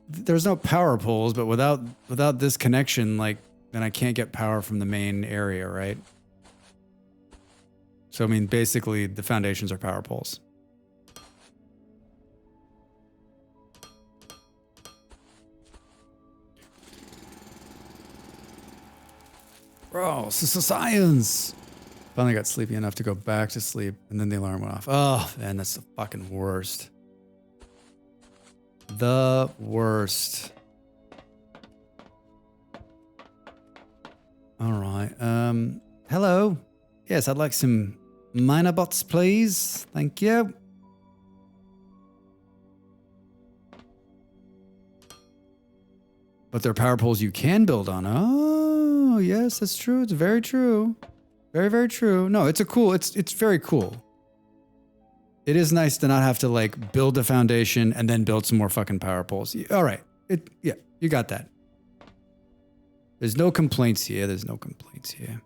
There's no power poles, but without this connection, like, then I can't get power from the main area, right? So I mean, basically, the foundations are power poles. Bro, this is science. Finally got sleepy enough to go back to sleep, and then the alarm went off. Oh, man, that's the fucking worst. The worst. All right. Hello. Yes, I'd like some miner bots, please. Thank you. But they're power poles you can build on. Oh, yes, that's true. It's very true. Very, very true. No, it's very cool. It is nice to not have to like build a foundation and then build some more fucking power poles. All right. Yeah, you got that. There's no complaints here. There's no complaints here.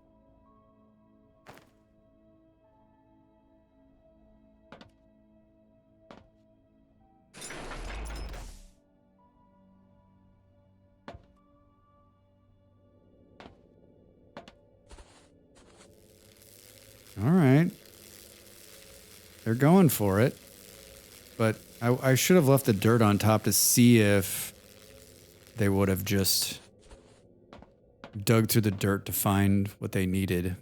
All right. They're going for it. But I should have left the dirt on top to see if they would have just dug through the dirt to find what they needed.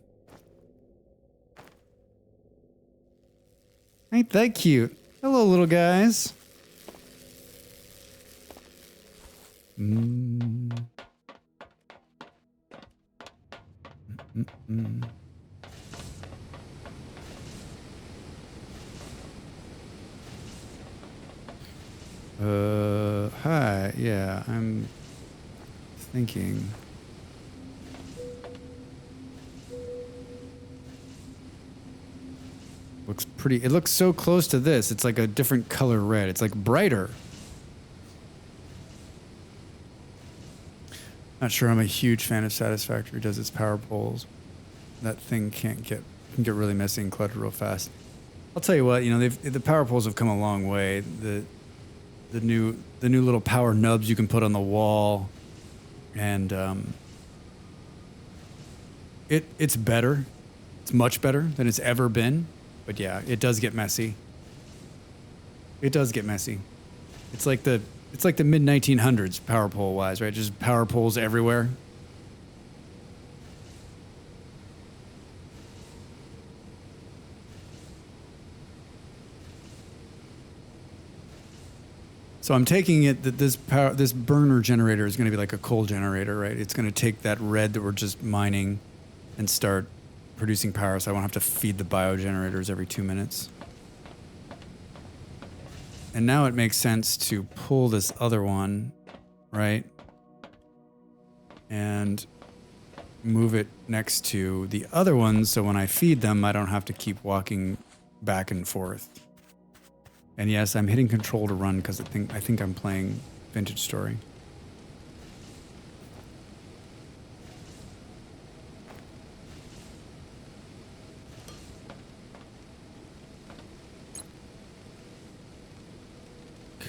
Ain't that cute? Hello, little guys. Hi. Yeah, I'm thinking. Looks pretty. It looks so close to this. It's like a different color red. It's like brighter. Not sure I'm a huge fan of Satisfactory. Does its power poles. That thing can get really messy and cluttered real fast. I'll tell you what, you know, the power poles have come a long way. The new little power nubs you can put on the wall, and it's better. It's much better than it's ever been. But yeah, it does get messy. It does get messy. It's like the mid 1900s power pole wise, right? Just power poles everywhere. So I'm taking it that this burner generator is going to be like a coal generator, right? It's going to take that red that we're just mining and start producing power, so I won't have to feed the biogenerators every 2 minutes. And now it makes sense to pull this other one, right? And move it next to the other ones, so when I feed them, I don't have to keep walking back and forth. And yes, I'm hitting control to run because I think I'm playing Vintage Story.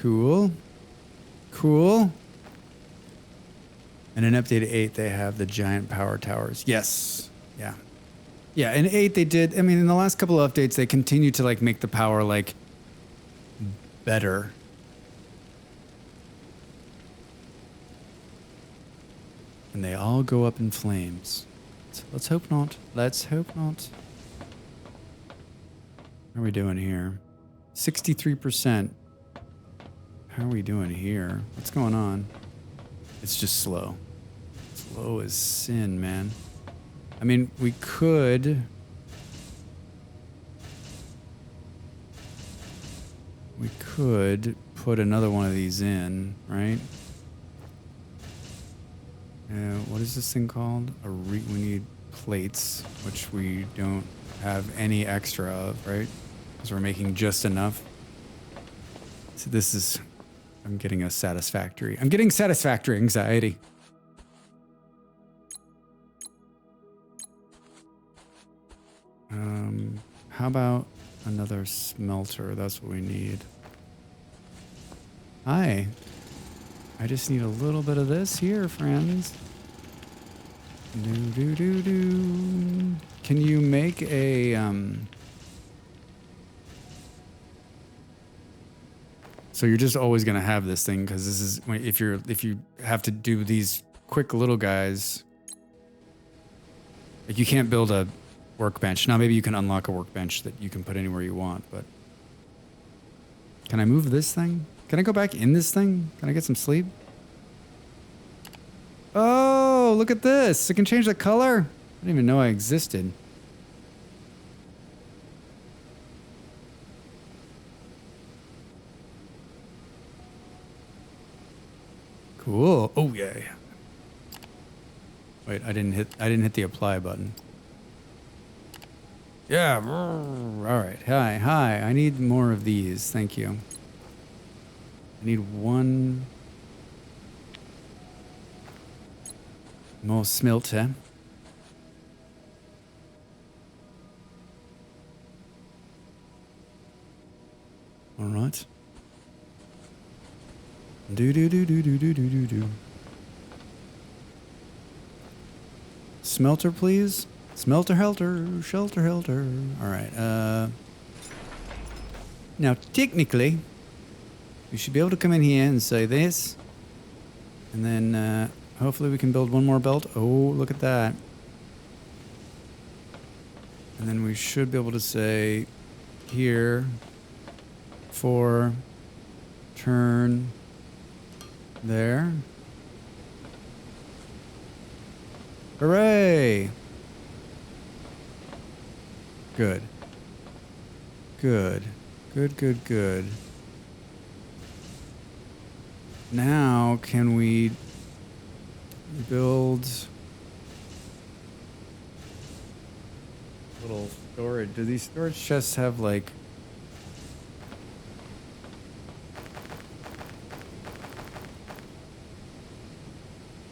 Cool. Cool. And in update 8, they have the giant power towers. Yes. Yeah. Yeah, in 8 they did, I mean, in the last couple of updates, they continue to like make the power like better. And they all go up in flames. So let's hope not. Let's hope not. How are we doing here? 63%. How are we doing here? What's going on? It's just slow. Slow as sin, man. I mean, we could... We could put another one of these in, right? What is this thing called? We need plates, which we don't have any extra of, right? Because we're making just enough. So this is... I'm getting satisfactory anxiety. How about another smelter? That's what we need. Hi. I just need a little bit of this here, friends. Can you make a So you're just always gonna have this thing because this is if you have to do these quick little guys, like you can't build a workbench. Now maybe you can unlock a workbench that you can put anywhere you want, but can I move this thing? Can I go back in this thing? Can I get some sleep? Oh, look at this. I can change the color. I didn't even know I existed. Cool. Oh yeah. Wait, I didn't hit the apply button. Yeah. All right. Hi. I need more of these. Thank you. I need one more smelter. All right. Do. Smelter, please. Smelter helter, shelter helter. All right. Now, technically, you should be able to come in here and say this. And then, hopefully we can build one more belt. Oh, look at that. And then we should be able to say here for turn there. Hooray! Good. Good. Now, can we build little storage? Do these storage chests have like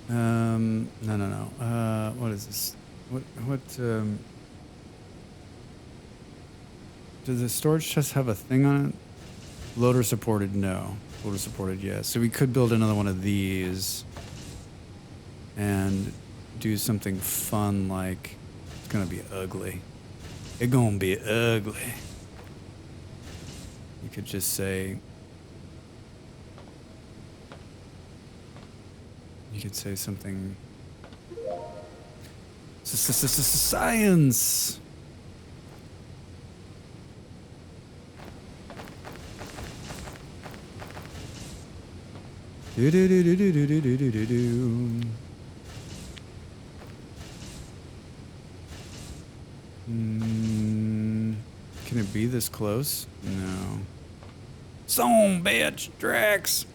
no. What is this? Does the storage chest have a thing on it? Loader supported, no. Loader supported, yes. So we could build another one of these and do something fun like, it's gonna be ugly. It's gonna be ugly. You could just say, you could say something, science. Do. Can it be this close? No. Some bitch, Drax.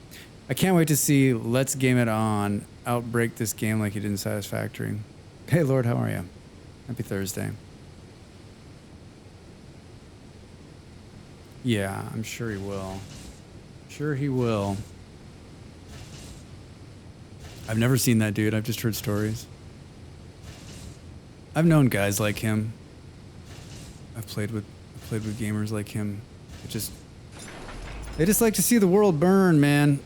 I can't wait to see Let's Game It On outbreak this game like he did in Satisfactory. Hey, Lord, how are you? Happy Thursday. Yeah, I'm sure he will. Sure he will. I've never seen that dude. I've just heard stories. I've known guys like him. I've played with gamers like him. They just like to see the world burn, man.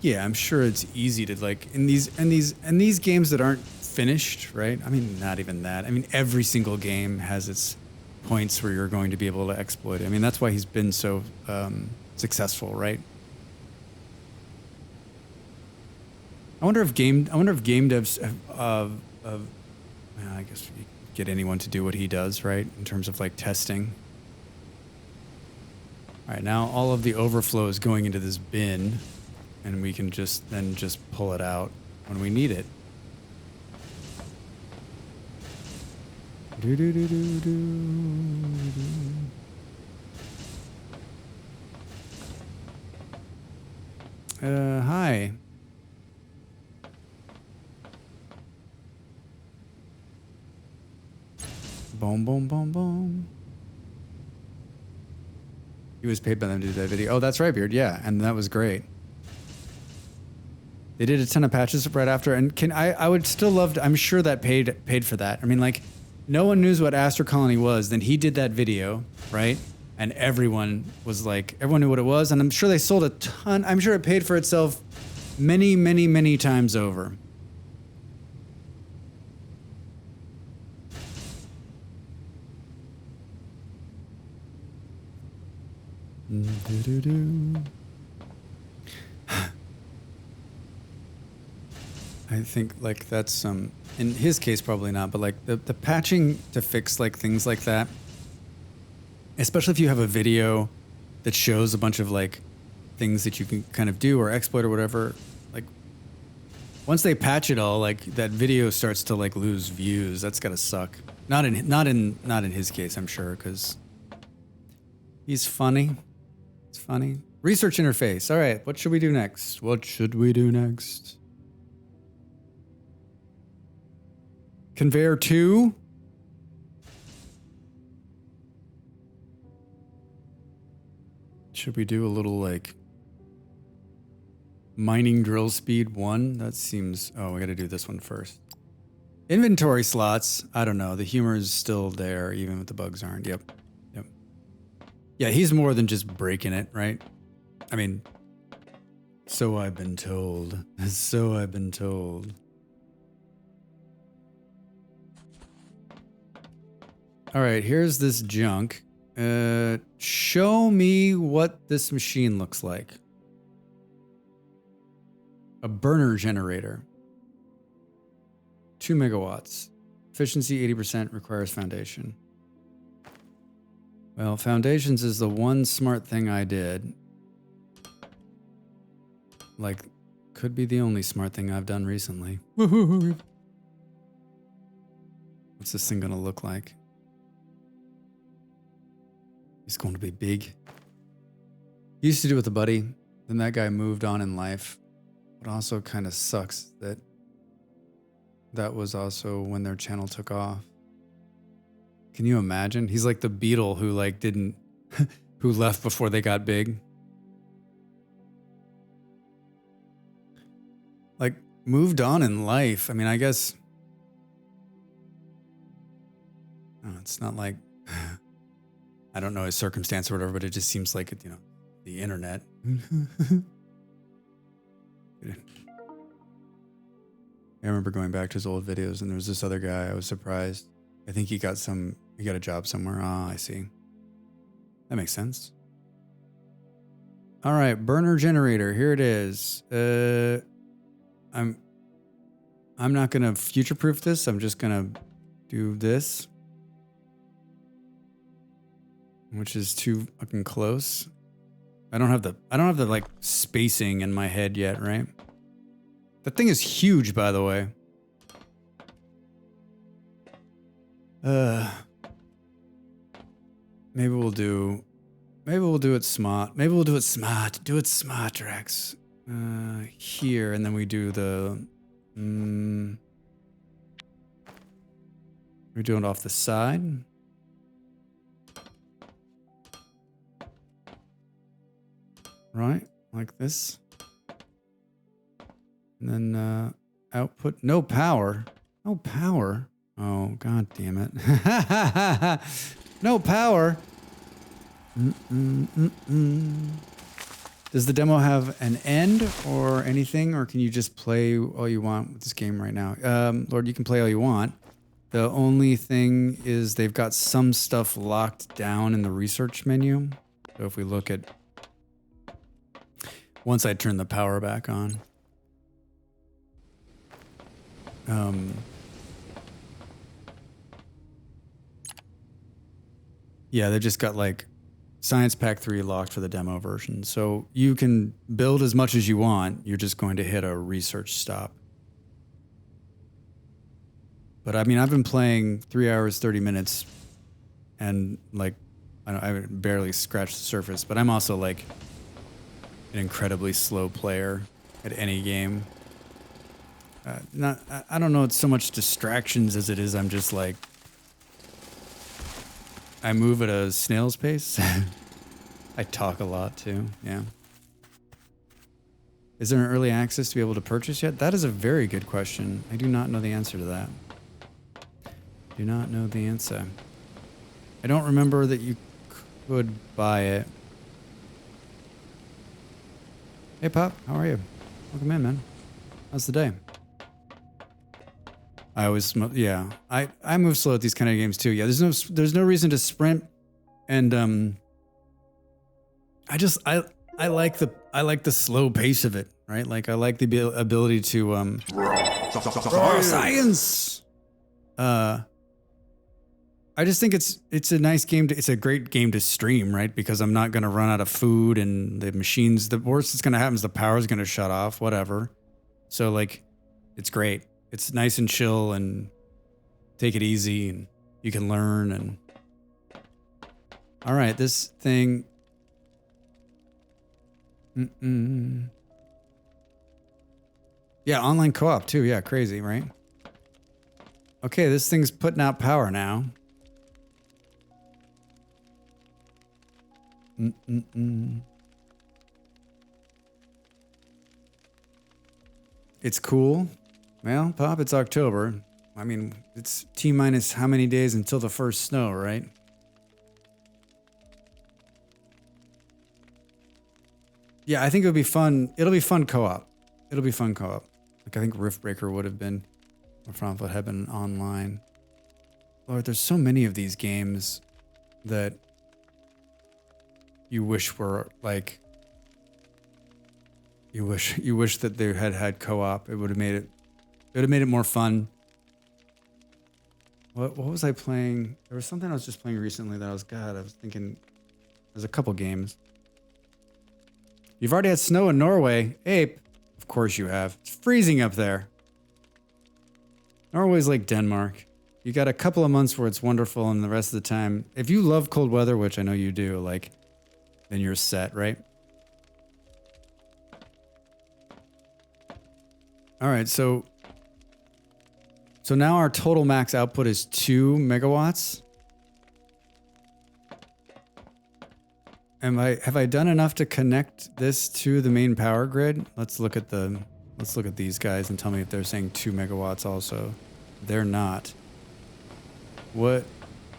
Yeah, I'm sure it's easy to like in these games that aren't finished, right? I mean, not even that. I mean, every single game has its points where you're going to be able to exploit it. I mean, that's why he's been so successful, right? I wonder if game devs I guess you get anyone to do what he does, right? In terms of like testing. All right, now all of the overflow is going into this bin, and we can just pull it out when we need it. Hi. Boom, boom, boom, boom. He was paid by them to do that video. Oh, that's right, Beard. Yeah, and that was great. They did a ton of patches right after, and I would still love to. I'm sure that paid for that. I mean, like, no one knew what Astro Colony was. Then he did that video, right? And everyone was like, everyone knew what it was, and I'm sure they sold a ton. I'm sure it paid for itself many, many, many times over. I think like that's in his case probably not, but like the patching to fix like things like that, especially if you have a video that shows a bunch of like things that you can kind of do or exploit or whatever, like once they patch it all, like that video starts to like lose views. That's gotta suck. Not in his case, I'm sure, because he's funny. It's funny. Research interface. All right, what should we do next? What should we do next? Conveyor 2? Should we do a little like mining drill speed 1? That seems, oh, we gotta do this one first. Inventory slots. I don't know. The humor is still there even if the bugs aren't. Yep. Yep. Yeah, he's more than just breaking it, right? I mean, so I've been told. So I've been told. All right, here's this junk. Show me what this machine looks like. A burner generator. 2 megawatts. Efficiency 80%, requires foundation. Well, foundations is the one smart thing I did. Like, could be the only smart thing I've done recently. What's this thing gonna look like? He's going to be big. He used to do it with a buddy. Then that guy moved on in life. But also kind of sucks that that was also when their channel took off. Can you imagine? He's like the Beatle who like didn't, who left before they got big. Like moved on in life. I mean, I guess, oh, it's not like, I don't know his circumstance or whatever, but it just seems like, you know, the internet. I remember going back to his old videos and there was this other guy. I was surprised. I think he got a job somewhere. Ah, I see. That makes sense. All right, burner generator. Here it is. I'm not gonna future-proof this. I'm just gonna do this, which is too fucking close. I don't have the like spacing in my head yet, right? That thing is huge, by the way. Maybe we'll do it smart. Maybe we'll do it smart. Do it smart, Rex. Here, and then we do the we're doing it off the side. Right, like this. And then output, no power. No power. Oh, god damn it. No power. Does the demo have an end or anything, or can you just play all you want with this game right now? Lord, you can play all you want. The only thing is they've got some stuff locked down in the research menu. So if we look at, once I turn the power back on. Yeah, they just got like Science Pack 3 locked for the demo version. So you can build as much as you want. You're just going to hit a research stop. But I mean, I've been playing 3 hours, 30 minutes and like, I barely scratched the surface, but I'm also like, an incredibly slow player at any game. I don't know, it's so much distractions as it is I'm just like, I move at a snail's pace. I talk a lot too, yeah. Is there an early access to be able to purchase yet? That is a very good question. I do not know the answer to that. Do not know the answer. I don't remember that you could buy it. Hey Pop, how are you? Welcome in, man. How's the day? I always, yeah, I move slow at these kind of games too. Yeah, there's no reason to sprint, and I like the slow pace of it, right? Like I like the ability to science. I just think it's a nice game. It's a great game to stream, right? Because I'm not going to run out of food, and the machines. The worst that's going to happen is the power's going to shut off. Whatever. So like, it's great. It's nice and chill, and take it easy, and you can learn. And all right, this thing. Yeah, online co-op too. Yeah, crazy, right? Okay, this thing's putting out power now. It's cool. Well, Pop, it's October. I mean, it's T-minus how many days until the first snow, right? Yeah, I think it'll be fun. It'll be fun co-op. It'll be fun co-op. Like I think Riftbreaker would have been, or Frostbite had been online. Lord, there's so many of these games that you wish were like. You wish that they had co-op. It would have made it. It would have made it more fun. What was I playing? There was something I was just playing recently that I was thinking. There's a couple games. You've already had snow in Norway, Ape. Of course you have. It's freezing up there. Norway's like Denmark. You got a couple of months where it's wonderful, and the rest of the time, if you love cold weather, which I know you do, like, then you're set, right? All right, so now our total max output is 2 megawatts. Have I done enough to connect this to the main power grid? Let's look at these guys and tell me if they're saying 2 megawatts also. They're not. What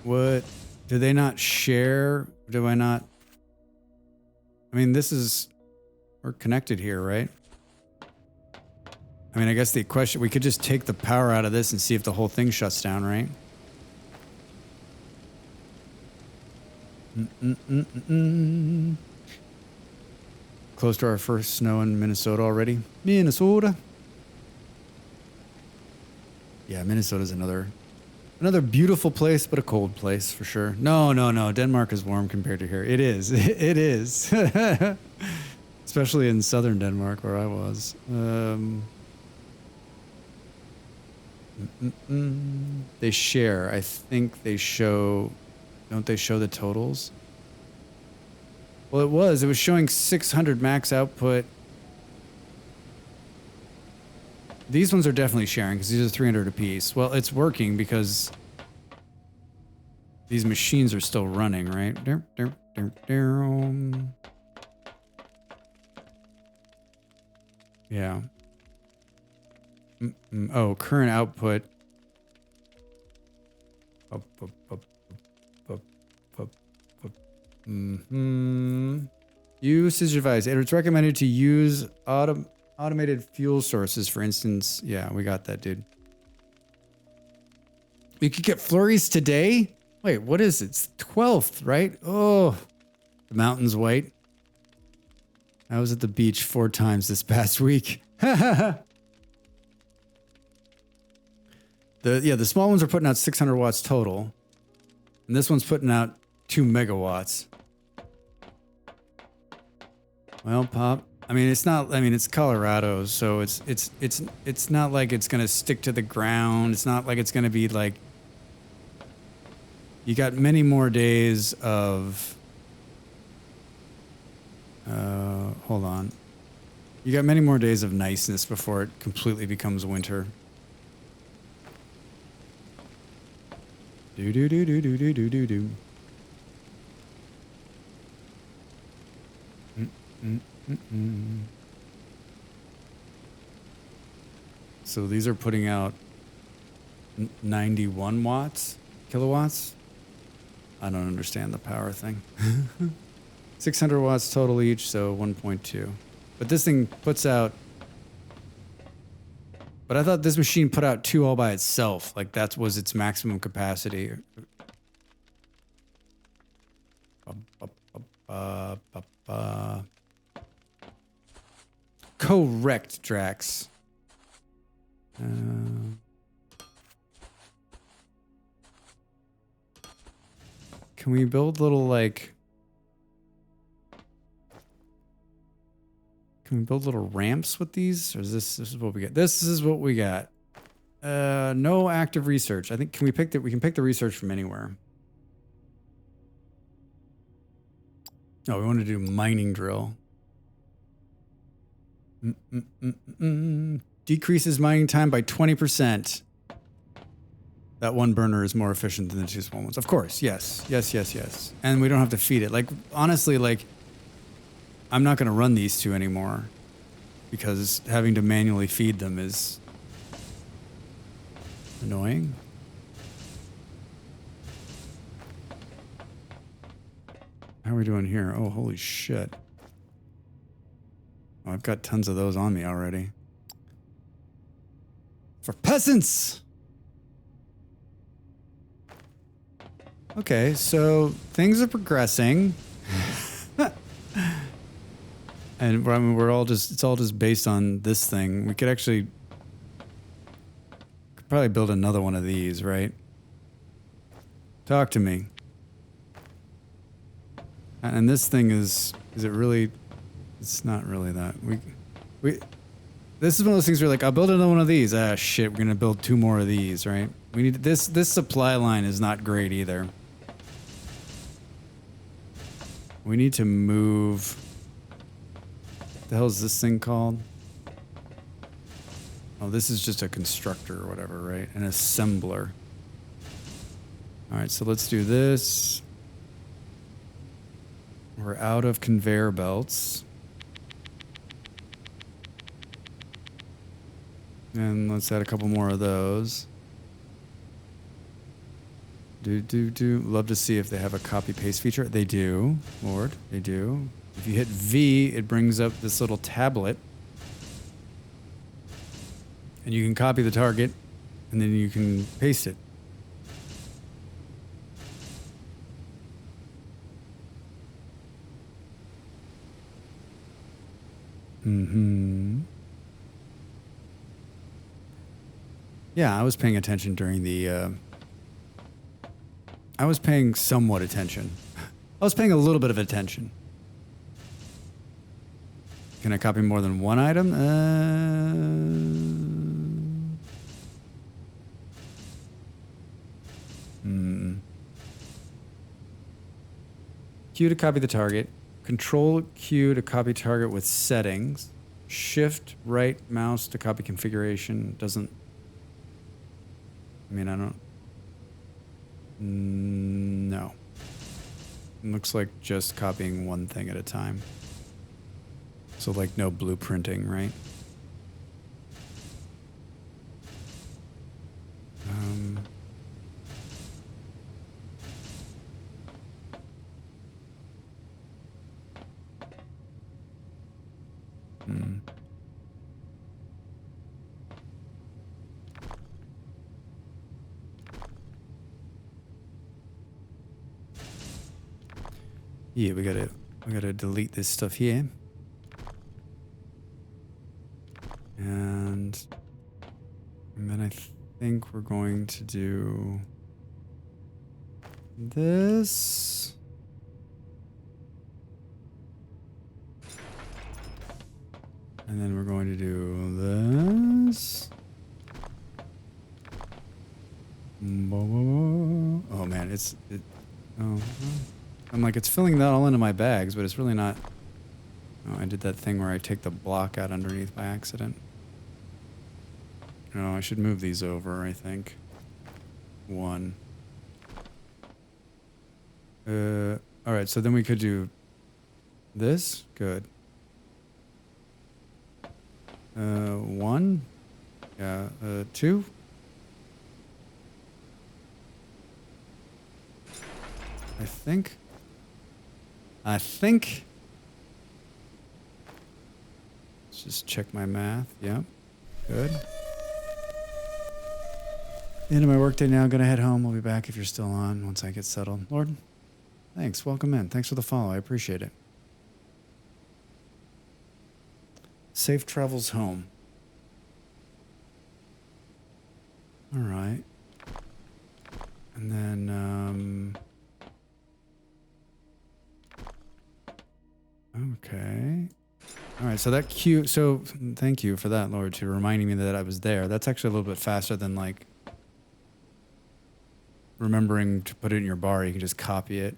do they not share? Do I not? I mean, we're connected here, right? I mean, I guess the question, we could just take the power out of this and see if the whole thing shuts down, right? Close to our first snow in Minnesota already. Minnesota. Yeah, Minnesota's another beautiful place, but a cold place for sure. No. Denmark is warm compared to here. It is. It is. Especially in southern Denmark where I was. They share. I think they show. Don't they show the totals? Well, it was showing 600 max output. These ones are definitely sharing because these are 300 apiece. Well, it's working because these machines are still running, right? Yeah. Oh, current output. Usage advice. It's recommended to use automated fuel sources, for instance. Yeah, we got that, dude. We could get flurries today? Wait, what is it? It's 12th, right? Oh, the mountain's white. I was at the beach 4 times this past week. The small ones are putting out 600 watts total. And this one's putting out 2 megawatts. Well, Pop, I mean, it's Colorado, so it's not like it's going to stick to the ground. It's not like it's going to be like, you got many more days of, hold on. You got many more days of niceness before it completely becomes winter. Do do do do do do do do do. So these are putting out 91 watts, kilowatts. I don't understand the power thing. 600 watts total each, so 1.2. But this thing puts out. But I thought this machine put out 2 all by itself. Like that was its maximum capacity. Correct, Drax. Can we build little like... Can we build little ramps with these? Or is this is what we got? This is what we got. No active research. I think we can pick the research from anywhere. No, we want to do mining drill. Decreases mining time by 20%. That one burner is more efficient than the 2 small ones. Of course, yes. Yes. And we don't have to feed it. Like, honestly, like, I'm not going to run these 2 anymore because having to manually feed them is annoying. How are we doing here? Oh, holy shit. Oh, I've got tons of those on me already. For peasants! Okay, so things are progressing. And I mean, it's all just based on this thing. We could probably build another one of these, right? Talk to me. And this thing is it really, it's not really that. This is one of those things where like, I'll build another one of these. Ah, shit, we're going to build 2 more of these, right? We need, this supply line is not great either. We need to move. What the hell is this thing called? Oh, this is just a constructor or whatever, right? An assembler. All right, so let's do this. We're out of conveyor belts. And let's add a couple more of those. Love to see if they have a copy paste feature. They do, Lord, they do. If you hit V, it brings up this little tablet. And you can copy the target, and then you can paste it. Yeah, I was paying attention during the... I was paying somewhat attention. I was paying a little bit of attention. Can I copy more than one item? Q to copy the target. Control Q to copy target with settings. Shift right mouse to copy configuration. Doesn't... I mean, I don't... No. It looks like just copying one thing at a time. So like no blueprinting, right? Yeah, we gotta delete this stuff here. And then I think we're going to do this. And then we're going to do this. Oh man, I'm like, it's filling that all into my bags, but it's really not Oh, I did that thing where I take the block out underneath by accident. No, I should move these over, I think. 1. Alright, so then we could do this. Good. 1. Yeah, 2. I think. Let's just check my math. Yep. Good. End of my workday now. Gonna head home. We'll be back if you're still on once I get settled. Lord, thanks. Welcome in. Thanks for the follow. I appreciate it. Safe travels home. All right. And then, okay. All right, so that cue, so thank you for that, Lord, to reminding me that I was there. That's actually a little bit faster than like remembering to put it in your bar. You can just copy it.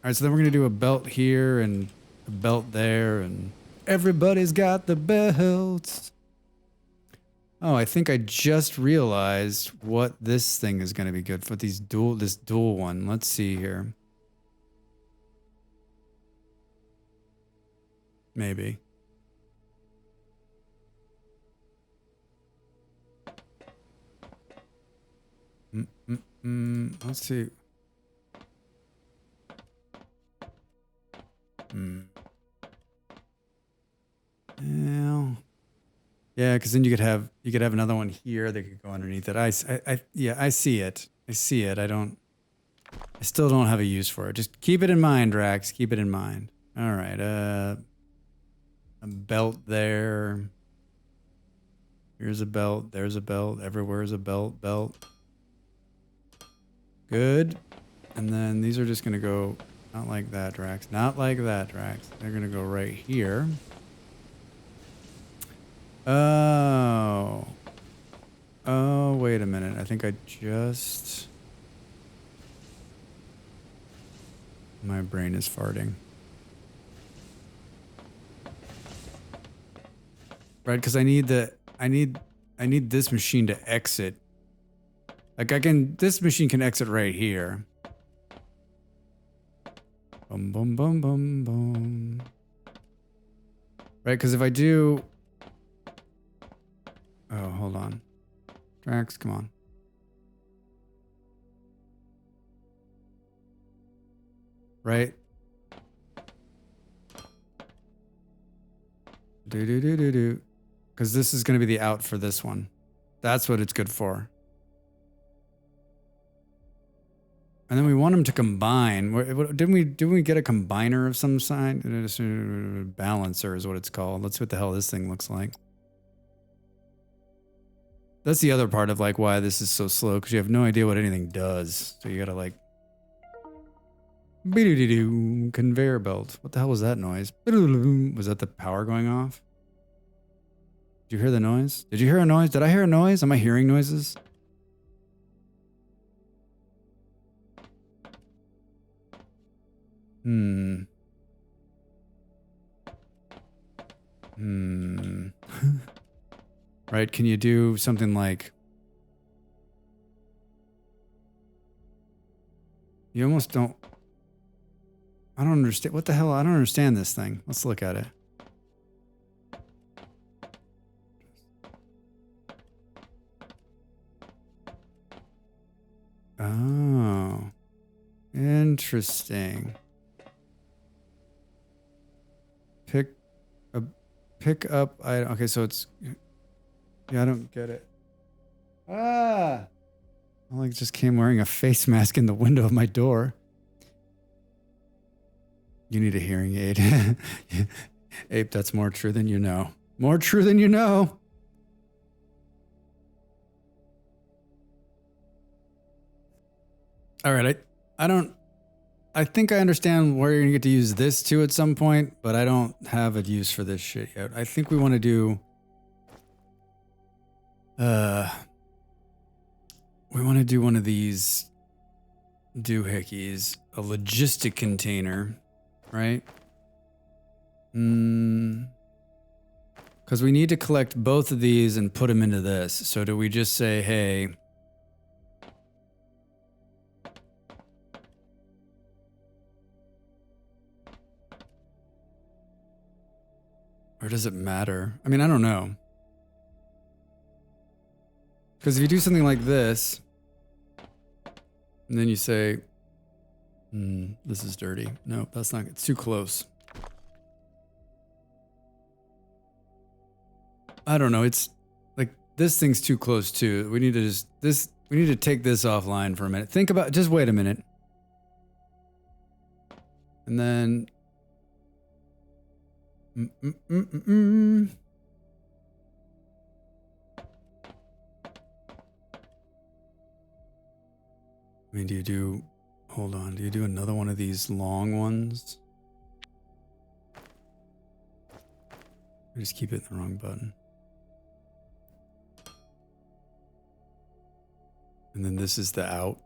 All right, so then we're gonna do a belt here and a belt there, and everybody's got the belts. Oh, I think I just realized what this thing is gonna be good for this dual one. Let's see here. Maybe. Let's see. Yeah, because then you could have another one here that could go underneath it. Yeah, I see it. I still don't have a use for it. Just keep it in mind, Drax. Keep it in mind. All right. A belt there. Here's a belt. There's a belt. Everywhere's a belt. Belt. Good. And then these are just gonna go not like that, Drax. Not like that, Drax. They're gonna go right here. Oh. Oh, wait a minute. I think I just... My brain is farting. Right, because I need this machine to exit. Like this machine can exit right here. Boom, boom, boom, boom, boom. Right, because if I do... Oh, hold on. Drax, come on. Right? Do. Because this is going to be the out for this one. That's what it's good for. And then we want them to combine. Didn't we get a combiner of some kind? Balancer is what it's called. Let's see what the hell this thing looks like. That's the other part of like why this is so slow, because you have no idea what anything does. So you gotta like... Conveyor belt. What the hell was that noise? Was that the power going off? Did you hear the noise? Did you hear a noise? Did I hear a noise? Am I hearing noises? Right, can you do something like... You almost don't... I don't understand. What the hell? I don't understand this thing. Let's look at it. Oh. Interesting. Pick up... okay, so it's... Yeah, I don't get it. Ah! I like just came wearing a face mask in the window of my door. You need a hearing aid. Ape, that's more true than you know. More true than you know. All right, I think I understand where you're gonna get to use this too at some point, but I don't have a use for this shit yet. I think we want to do... we want to do one of these doohickeys, a logistic container, right? Because we need to collect both of these and put them into this. So do we just say, hey, or does it matter? I mean, I don't know. Because if you do something like this, and then you say, this is dirty. No, that's not, it's too close. I don't know, it's like, this thing's too close too. We need to we need to take this offline for a minute. Think about, just wait a minute. And then, I mean, do you do, hold on, do you do another one of these long ones? I just keep hitting the wrong button. And then this is the out.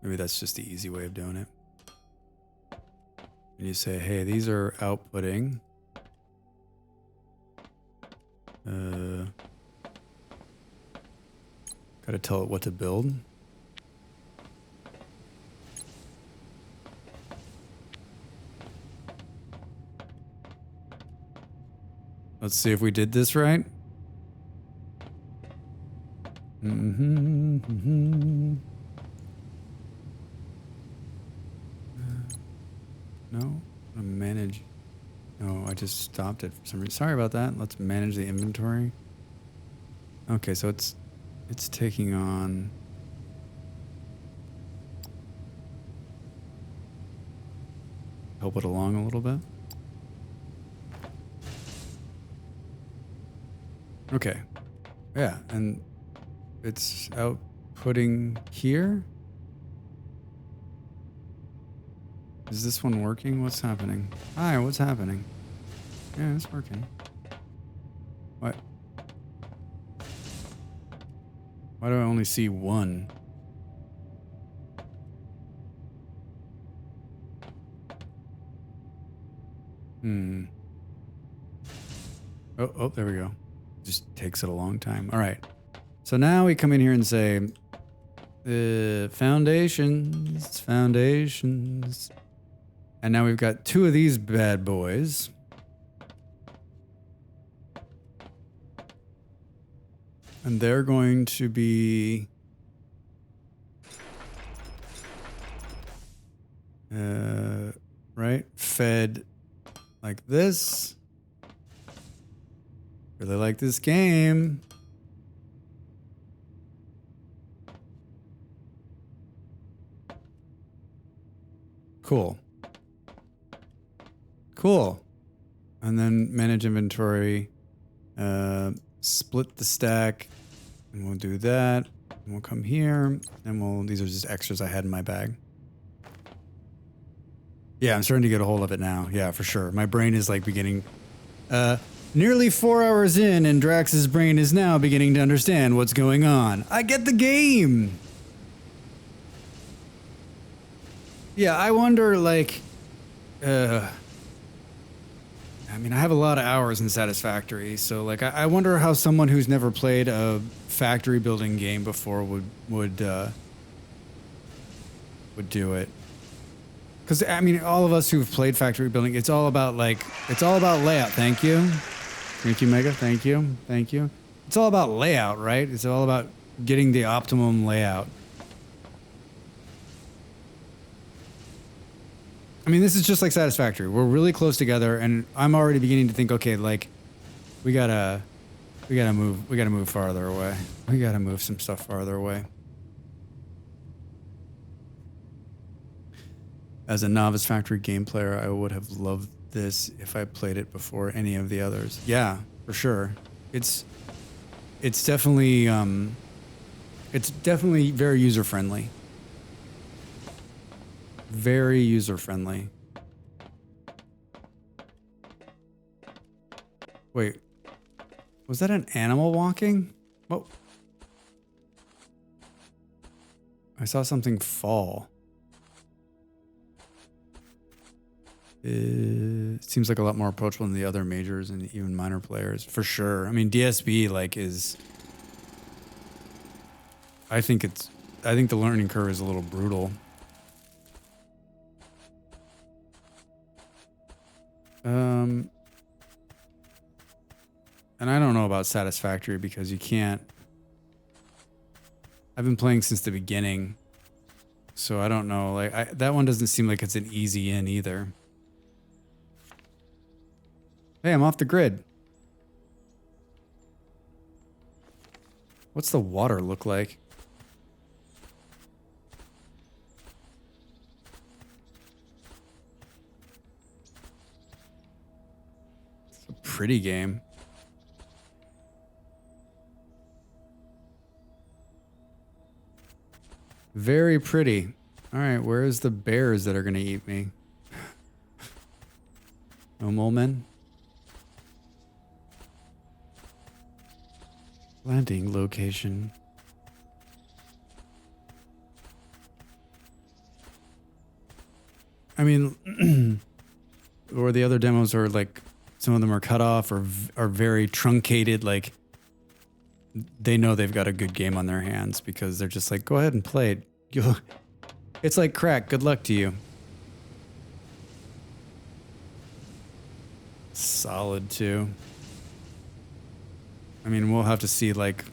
Maybe that's just the easy way of doing it. And you say, hey, these are outputting. Gotta tell it what to build. Let's see if we did this right. No, manage. No, I just stopped it for some reason. Sorry about that. Let's manage the inventory. Okay, so it's taking on. Help it along a little bit. Okay. Yeah, and it's outputting here. Is this one working? What's happening? Hi, what's happening? Yeah, it's working. What? Why do I only see one? Oh, there we go. Just takes it a long time. All right. So now we come in here and say, foundations. And now we've got two of these bad boys. And they're going to be right, fed like this. Really like this game. Cool. Cool. And then manage inventory. Split the stack. And we'll do that. And we'll come here. And these are just extras I had in my bag. Yeah, I'm starting to get a hold of it now. Yeah, for sure. My brain is like beginning. Nearly 4 hours in, and Drax's brain is now beginning to understand what's going on. I get the game! Yeah, I wonder, like, I mean, I have a lot of hours in Satisfactory, so, like, I wonder how someone who's never played a factory building game before would do it. Because, I mean, all of us who've played factory building, it's all about layout. Thank you. Thank you, Mega. Thank you. Thank you. It's all about layout, right? It's all about getting the optimum layout. I mean, this is just like Satisfactory. We're really close together, and I'm already beginning to think, okay, like, we gotta move farther away. We gotta move some stuff farther away. As a novice factory game player, I would have loved this if I played it before any of the others. Yeah, for sure. It's definitely very user friendly. Very user friendly. Wait, was that an animal walking? Whoa. I saw something fall. Is It seems like a lot more approachable than the other majors and even minor players, for sure. I mean, DSB like is. I think the learning curve is a little brutal. And I don't know about Satisfactory because you can't. I've been playing since the beginning, so I don't know. Like that one doesn't seem like it's an easy in either. Hey, I'm off the grid. What's the water look like? It's a pretty game. Very pretty. All right, where's the bears that are going to eat me? No mole men? Landing location. I mean, or the other demos are like, some of them are cut off or are very truncated. Like, they know they've got a good game on their hands because they're just like, go ahead and play it. It's like crack. Good luck to you. Solid too. I mean, we'll have to see, like,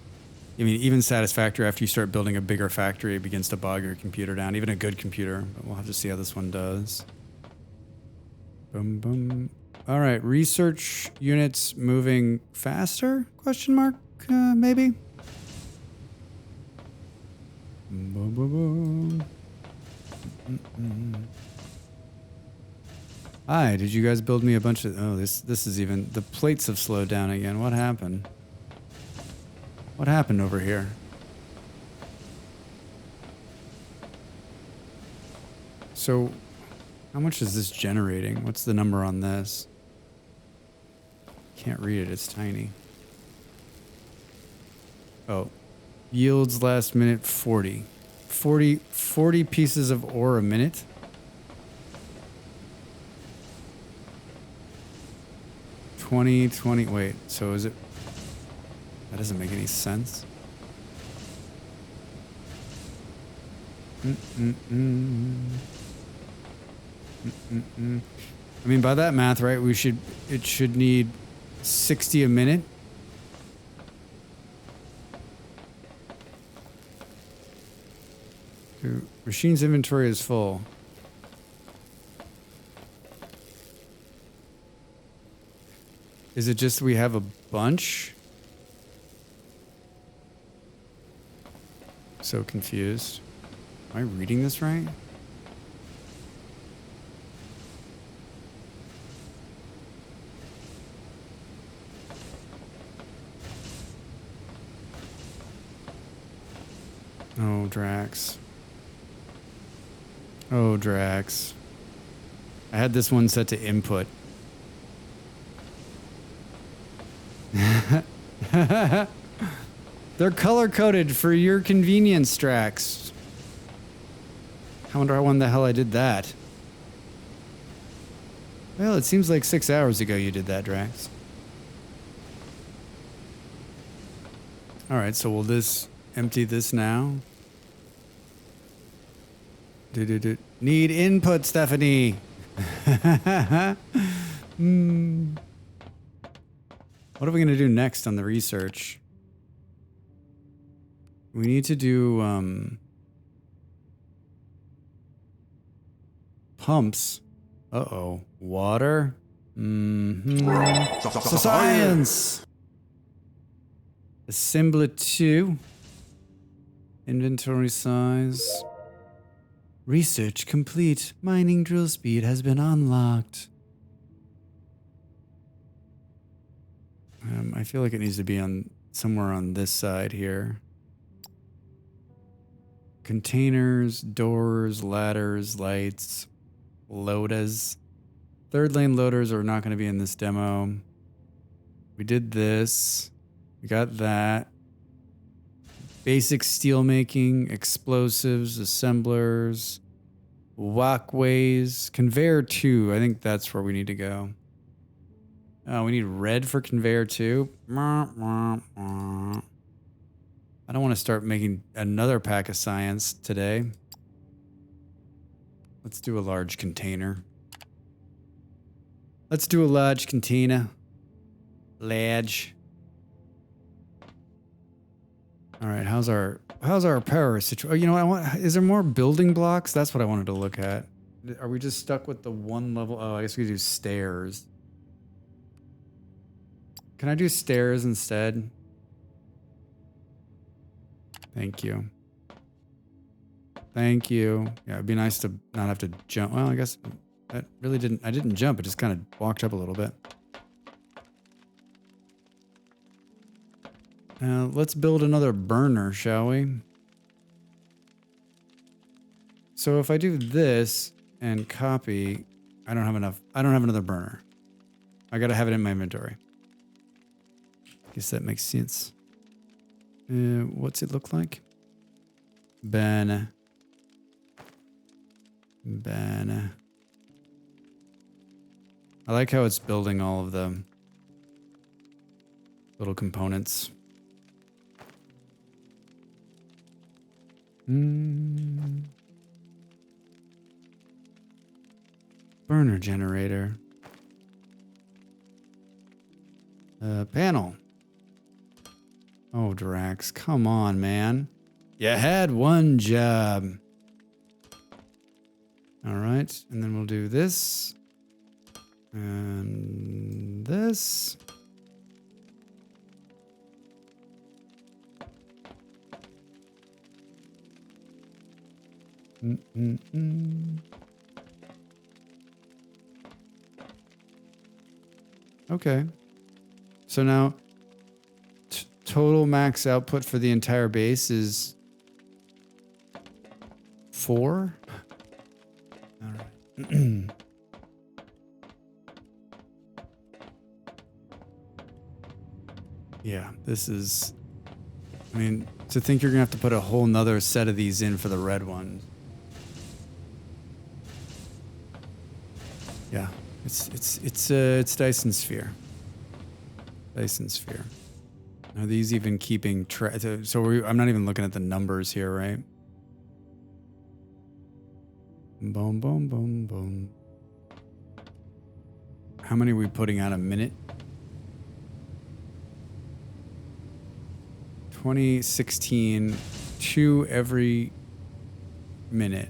I mean, even Satisfactory, after you start building a bigger factory, it begins to bog your computer down, even a good computer. But we'll have to see how this one does. Boom, boom. All right, research units moving faster? Question mark, maybe? Boom, boom, boom. Hi, did you guys build me a bunch of... Oh, this is even... The plates have slowed down again. What happened? What happened over here? So, how much is this generating? What's the number on this? Can't read it, it's tiny. Oh. Yields last minute 40. 40 pieces of ore a minute? Wait, so is it... That doesn't make any sense. I mean, by that math, right, it should need 60 a minute. Machine's inventory is full. Is it just we have a bunch? So confused. Am I reading this right? Oh, Drax. Oh, Drax. I had this one set to input. They're color-coded for your convenience, Drax. I wonder when the hell I did that. Well, it seems like 6 hours ago you did that, Drax. Alright, so will this empty this now? Need input, Stephanie! What are we going to do next on the research? We need to do pumps. Uh-oh. Water? Science! Assembler 2. Inventory size. Research complete. Mining drill speed has been unlocked. I feel like it needs to be on somewhere on this side here. Containers, doors, ladders, lights, loaders. Third lane loaders are not going to be in this demo. We did this. We got that. Basic steel making, explosives, assemblers, Walkways. Conveyor 2. I think that's where we need to go. Oh, we need red for conveyor 2. I don't want to start making another pack of science today. Let's do a large container. Let's do a large container. Large. All right, how's our power situation? Oh, you know what? Is there more building blocks? That's what I wanted to look at. Are we just stuck with the one level? Oh, I guess we could do stairs. Can I do stairs instead? Thank you. Thank you. Yeah, it'd be nice to not have to jump. Well, I guess that really didn't. I didn't jump. It just kind of walked up a little bit. Let's build another burner, shall we? So if I do this and copy, I don't have enough. I don't have another burner. I gotta have it in my inventory. Guess that makes sense. What's it look like? Banner. I like how it's building all of the little components. Burner generator. Panel. Oh, Drax, come on, man. You had one job. All right, and then we'll do this. And this. Okay. So now total max output for the entire base is 4. All right. Yeah, this is, I mean, to think you're gonna have to put a whole nother set of these in for the red one. Yeah, it's Dyson Sphere. Dyson Sphere. Are these even keeping track? So I'm not even looking at the numbers here, right? Boom, boom, boom, boom. How many are we putting out a minute? 2016, 2 every minute.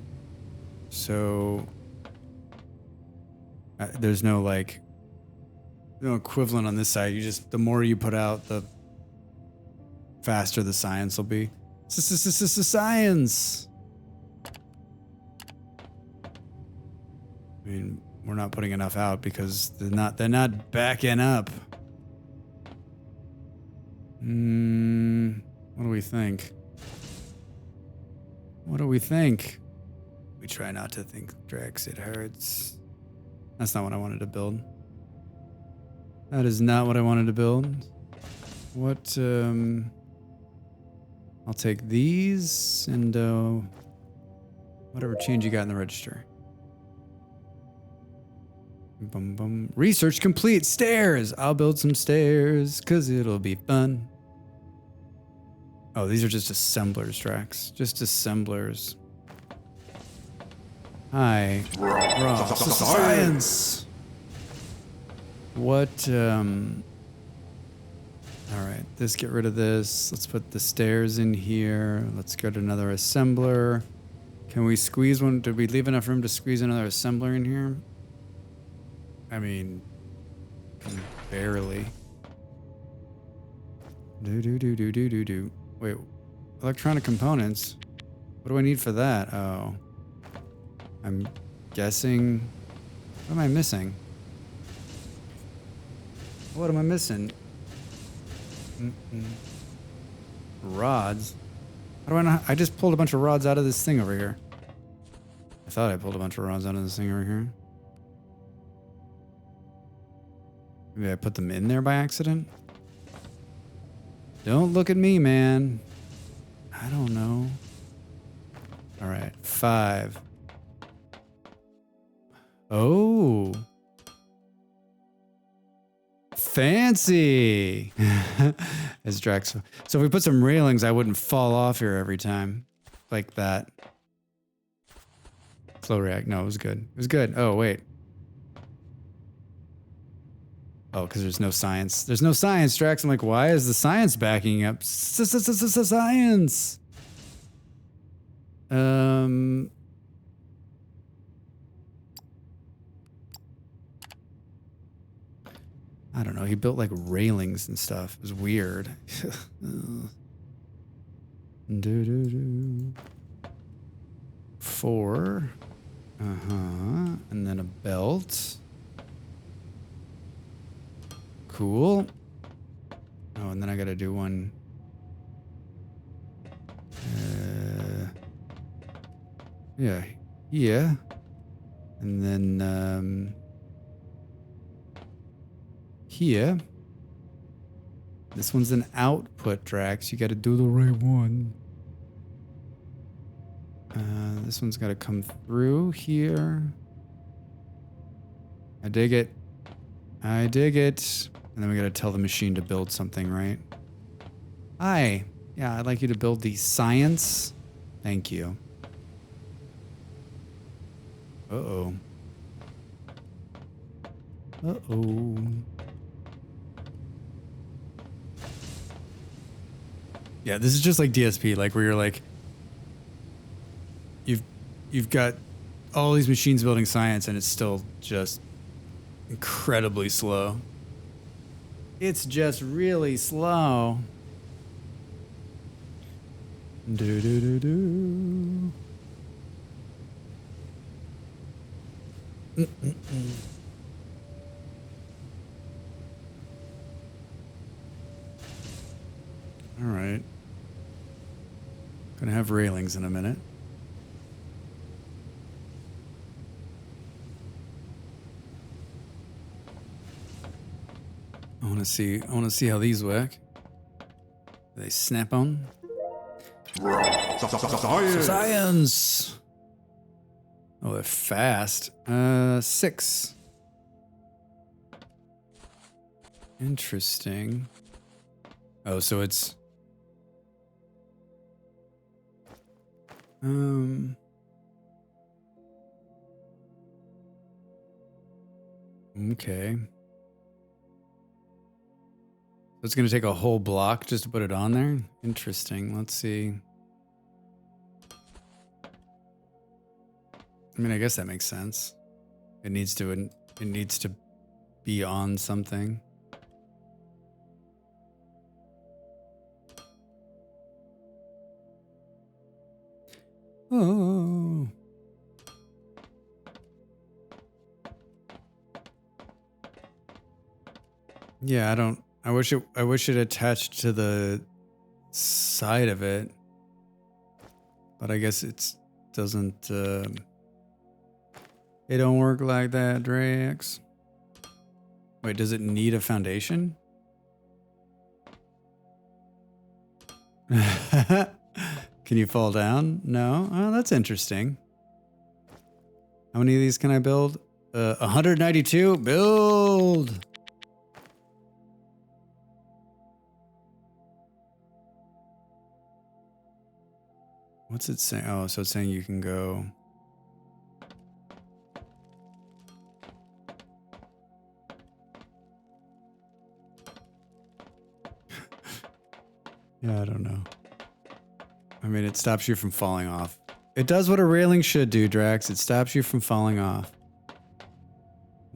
So there's no like no equivalent on this side. You just, the more you put out, the faster the science will be. Science. I mean, we're not putting enough out because they're not backing up. What do we think? What do we think? We try not to think, Drax. It hurts. That's not what I wanted to build. That is not what I wanted to build. What, I'll take these and, whatever change you got in the register. Bum, bum. Research complete. Stairs. I'll build some stairs because it'll be fun. Oh, these are just assemblers, Drax. Just assemblers. Hi. Raw. Science. What, all right, let's get rid of this. Let's put the stairs in here. Let's go to another assembler. Can we squeeze one? Did we leave enough room to squeeze another assembler in here? I mean, barely. Do. Wait, electronic components? What do I need for that? Oh. I'm guessing. What am I missing? What am I missing? Rods? How do I not? I just pulled a bunch of rods out of this thing over here. I thought I pulled a bunch of rods out of this thing over here. Maybe I put them in there by accident? Don't look at me, man. I don't know. All right, 5. Oh. Fancy. As Drax. So if we put some railings, I wouldn't fall off here every time. Like that. Slow react. No, it was good. It was good. Oh, wait. Oh, because there's no science. There's no science, Drax. I'm like, why is the science backing up? Science. I don't know. He built like railings and stuff. It was weird. Four. And then a belt. Cool. Oh, and then I gotta do one. Yeah. Yeah. And then, here. This one's an output, Drax. You gotta do the right one. This one's gotta come through here. I dig it. I dig it. And then we gotta tell the machine to build something, right? Hi. Yeah, I'd like you to build the science. Thank you. Uh-oh. Uh-oh. Yeah, this is just like DSP, like where you're like, you've got all these machines building science and it's still just incredibly slow. It's just really slow. Do do do do. All right. Gonna have railings in a minute. I want to see how these work. Do they snap on? Science. Oh, they're fast. 6. Interesting. Oh, so it's okay. So it's going to take a whole block just to put it on there? Interesting. Let's see. I mean, I guess that makes sense. It needs to be on something. Oh. Yeah, I wish it attached to the side of it. But I guess it doesn't it don't work like that, Drax. Wait, does it need a foundation? Can you fall down? No? Oh, that's interesting. How many of these can I build? 192? Build! What's it saying? Oh, so it's saying you can go... Yeah, I don't know. I mean, it stops you from falling off. It does what a railing should do, Drax. It stops you from falling off.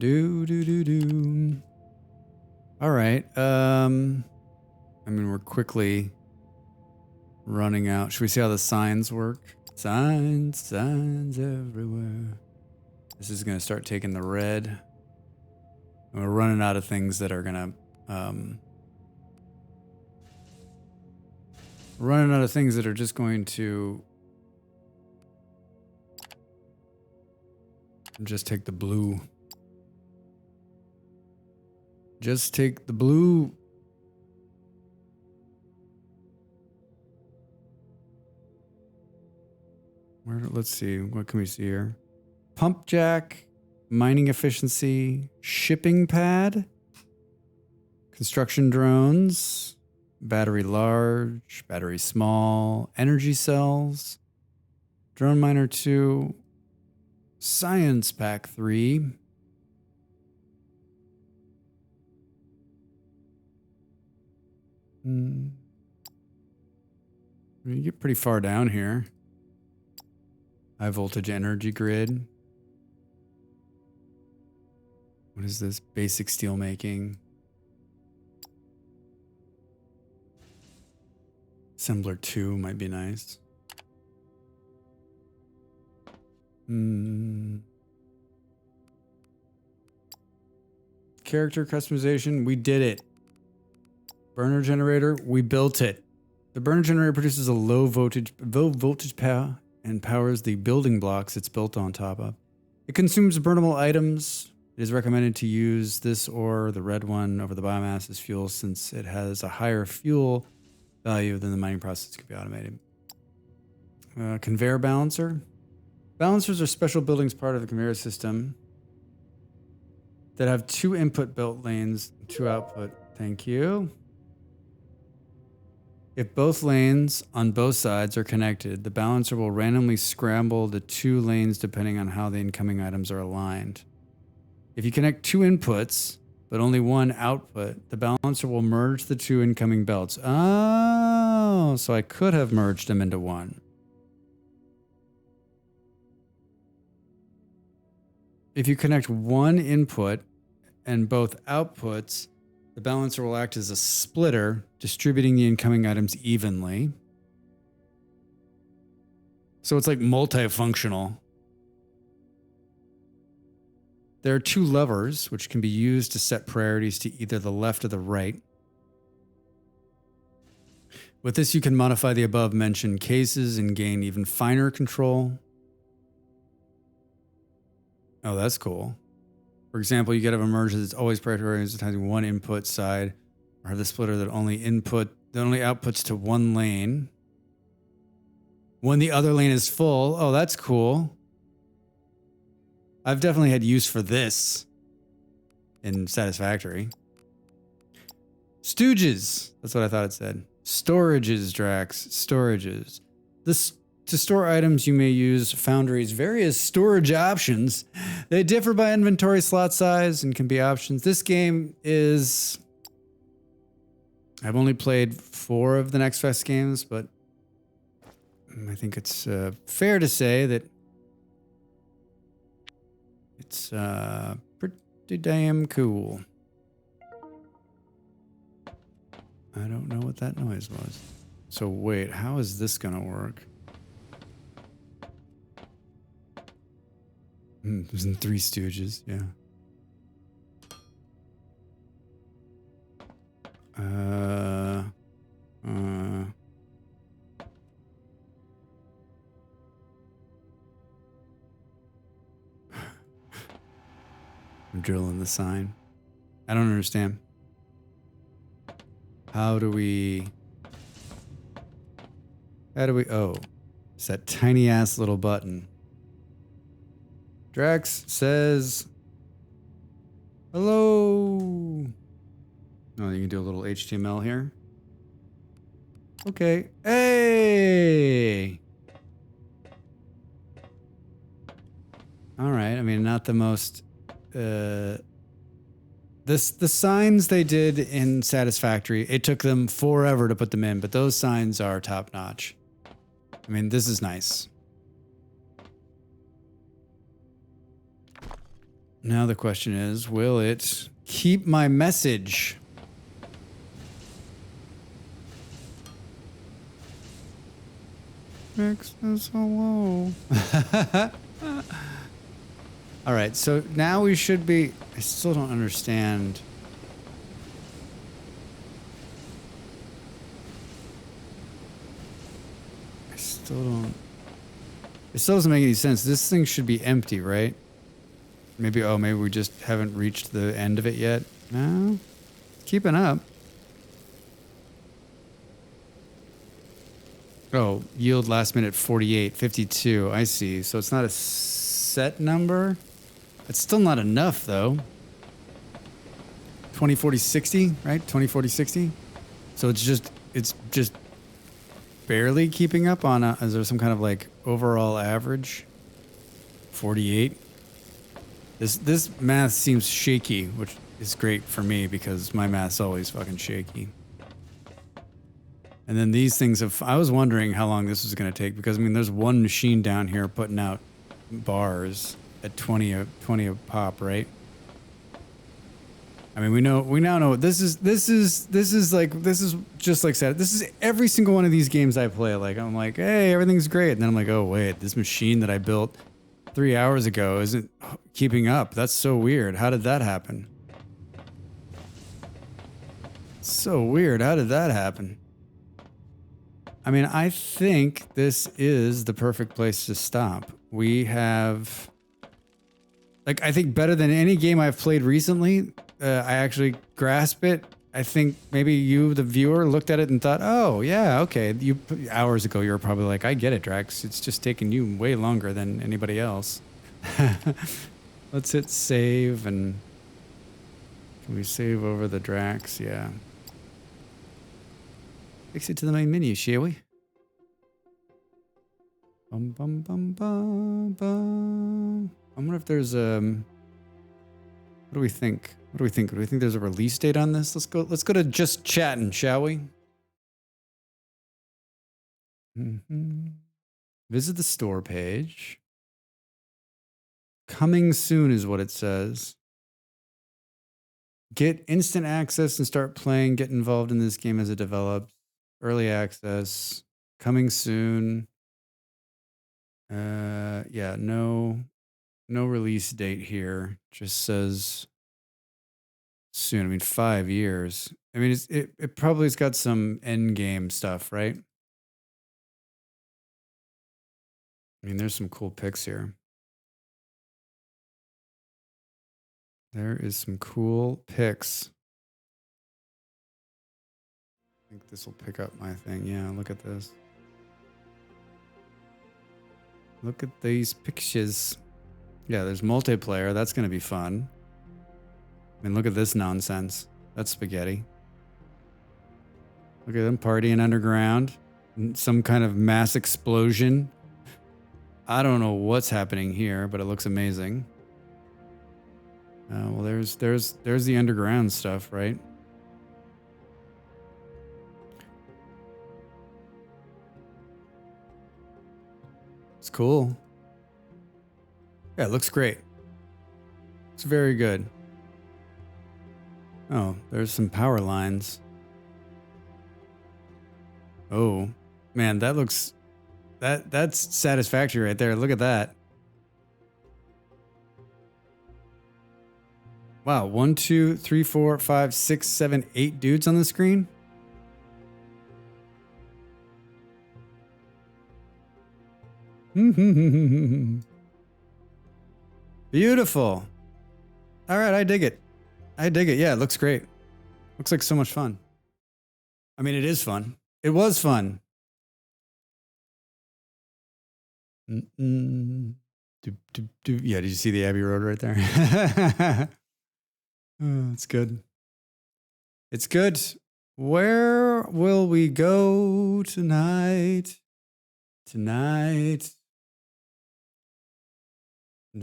Do. All right. I mean, we're quickly running out. Should we see how the signs work? Signs everywhere. This is going to start taking the red. We're running out of things that are going to... running out of things that are just going to just take the blue. Just take the blue. Let's see. What can we see here? Pump jack, mining efficiency, shipping pad, construction drones, battery large, battery small, energy cells, drone miner 2, science pack 3. You get pretty far down here. High voltage energy grid. What is this? Basic steel making. Assembler 2 might be nice. Character customization. We did it. Burner generator. We built it. The burner generator produces a low voltage power and powers the building blocks it's built on top of. It consumes burnable items. It is recommended to use this or the red one over the biomass as fuel since it has a higher fuel value than the mining process can be automated. Conveyor balancer. Balancers are special buildings part of the conveyor system that have 2 input belt lanes and 2 output. Thank you. If both lanes on both sides are connected, the balancer will randomly scramble the 2 lanes depending on how the incoming items are aligned. If you connect 2 inputs, but only 1 output, the balancer will merge the 2 incoming belts. Oh, so I could have merged them into one. If you connect 1 input and both outputs, the balancer will act as a splitter, distributing the incoming items evenly. So it's like multifunctional. There are 2 levers, which can be used to set priorities to either the left or the right. With this, you can modify the above-mentioned cases and gain even finer control. Oh, that's cool. For example, you could have a merge that's always prioritizing 1 input side, or have the splitter that only outputs to 1 lane. When the other lane is full, oh, that's cool. I've definitely had use for this in Satisfactory. Stooges. That's what I thought it said. Storages, Drax. Storages. To store items, you may use Foundry's various storage options. They differ by inventory slot size and can be options. This game is... I've only played 4 of the Next Fest games, but I think it's fair to say that it's pretty damn cool. I don't know what that noise was. So wait, how is this gonna work? It was in 3 Stooges, yeah. I'm drilling the sign. I don't understand. How do we... Oh, it's that tiny ass little button. Drax says, hello. Oh, you can do a little HTML here. Okay. Hey. All right. I mean, not the most, the signs they did in Satisfactory, it took them forever to put them in, but those signs are top notch. I mean, this is nice. Now the question is, will it keep my message? X says hello. All right, so now we should be... I still don't understand. I still don't... It still doesn't make any sense. This thing should be empty, right? Maybe we just haven't reached the end of it yet. No? Keeping up. Oh, yield last minute 48, 52. I see. So it's not a set number? It's still not enough though. 20, 40, 60, right? 20, 40, 60. So it's just barely keeping up on is there some kind of like overall average? 48. This math seems shaky, which is great for me because my math's always fucking shaky. And then these things I was wondering how long this was going to take because I mean there's one machine down here putting out bars at 20 a pop, right? I mean we now know this is just like said. This is every single one of these games I play. Like I'm like, hey, everything's great, and then I'm like, oh wait, this machine that I built 3 hours ago isn't keeping up. That's so weird. How did that happen? So weird. How did that happen? I mean, I think this is the perfect place to stop. We have, like, I think better than any game I've played recently. I actually grasp it. I think maybe you, the viewer, looked at it and thought, oh, yeah, okay. Hours ago, you were probably like, I get it, Drax. It's just taking you way longer than anybody else. Let's hit save and can we save over the Drax? Yeah. Exit to the main menu, shall we? Bum bum bum bum bum. I wonder if there's what do we think? What do we think? Do we think there's a release date on this? Let's go to just chatting, shall we? Visit the store page. Coming soon is what it says. Get instant access and start playing. Get involved in this game as it develops. Early access. Coming soon. Yeah, no release date here. Just says soon. I mean, 5 years. I mean, it probably has got some end game stuff, right? I mean, there's some cool pics here. There is some cool pics. I think this will pick up my thing. Yeah, look at this. Look at these pictures. Yeah, there's multiplayer. That's going to be fun. I mean, look at this nonsense. That's spaghetti. Look at them partying underground. Some kind of mass explosion. I don't know what's happening here, but it looks amazing. Well, there's the underground stuff, right? It's cool. Yeah, it looks great. It's very good. Oh, there's some power lines. Oh, man, that looks... That's satisfactory right there. Look at that. Wow, 1, 2, 3, 4, 5, 6, 7, 8 dudes on the screen? Beautiful. All right, I dig it. I dig it. Yeah, it looks great. Looks like so much fun. I mean, it is fun. It was fun. Yeah, did you see the Abbey Road right there? Oh, it's good. It's good. Where will we go tonight? Tonight. So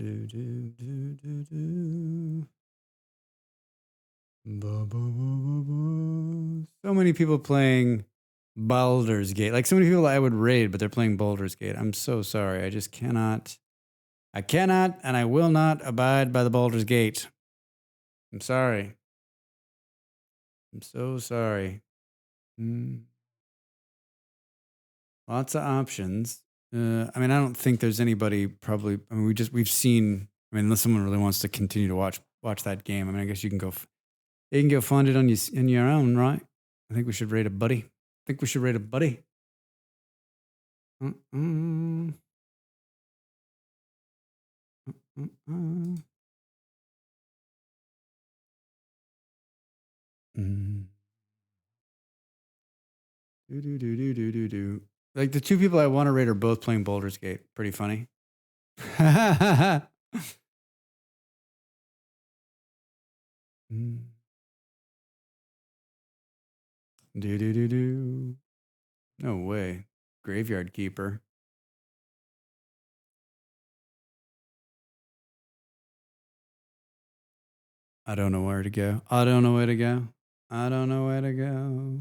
many people playing Baldur's Gate. Like so many people I would raid, but they're playing Baldur's Gate. I'm so sorry. I just cannot. I cannot and I will not abide by the Baldur's Gate. I'm sorry. I'm so sorry. Lots of options. I mean, I don't think there's anybody probably. I mean, we've seen. I mean, unless someone really wants to continue to watch that game. I mean, I guess you can go. You can go find it on your own, right? I think we should rate a buddy. I think we should rate a buddy. Like the two people I want to rate are both playing Baldur's Gate. Pretty funny. Do. No way. Graveyard Keeper. I don't know where to go. I don't know where to go. I don't know where to go.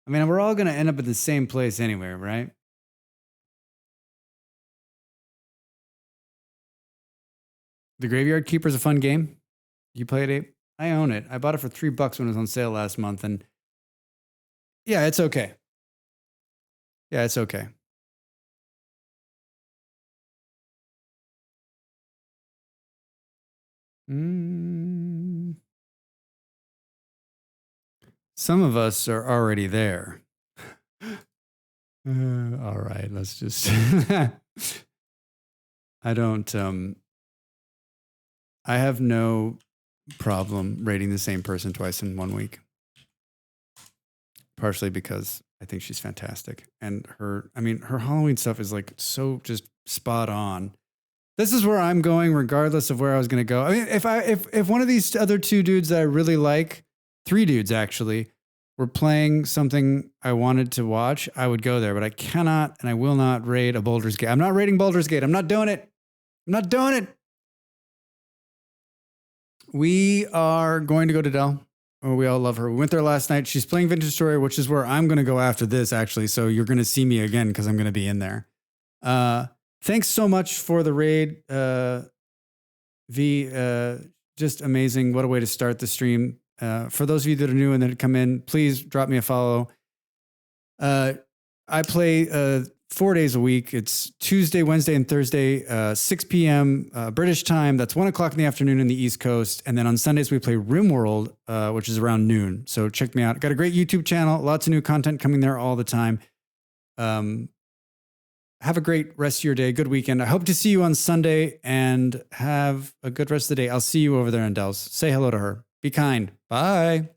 I mean, we're all going to end up at the same place anyway, right? The Graveyard Keeper is a fun game. You play it, Abe? I own it. I bought it for $3 when it was on sale last month. And yeah, it's okay. Yeah, it's okay. Some of us are already there. All right, let's just. I don't. I have no problem rating the same person twice in 1 week. Partially because I think she's fantastic, and her Halloween stuff is like so just spot on. This is where I'm going, regardless of where I was going to go. I mean, if one of these other two dudes that I really like, 3 dudes actually, were playing something I wanted to watch, I would go there. But I cannot and I will not raid a Baldur's Gate. I'm not raiding Baldur's Gate. I'm not doing it. I'm not doing it. We are going to go to Dell. Oh, we all love her. We went there last night. She's playing Vintage Story, which is where I'm going to go after this, actually. So you're going to see me again because I'm going to be in there. Thanks so much for the raid, V. Just amazing. What a way to start the stream. For those of you that are new and that come in, please drop me a follow. I play 4 days a week. It's Tuesday, Wednesday, and Thursday, 6 p.m. British time. That's 1 o'clock in the afternoon in the East Coast. And then on Sundays, we play RimWorld, which is around noon. So check me out. Got a great YouTube channel. Lots of new content coming there all the time. Have a great rest of your day. Good weekend. I hope to see you on Sunday and have a good rest of the day. I'll see you over there in Dells. Say hello to her. Be kind. Bye.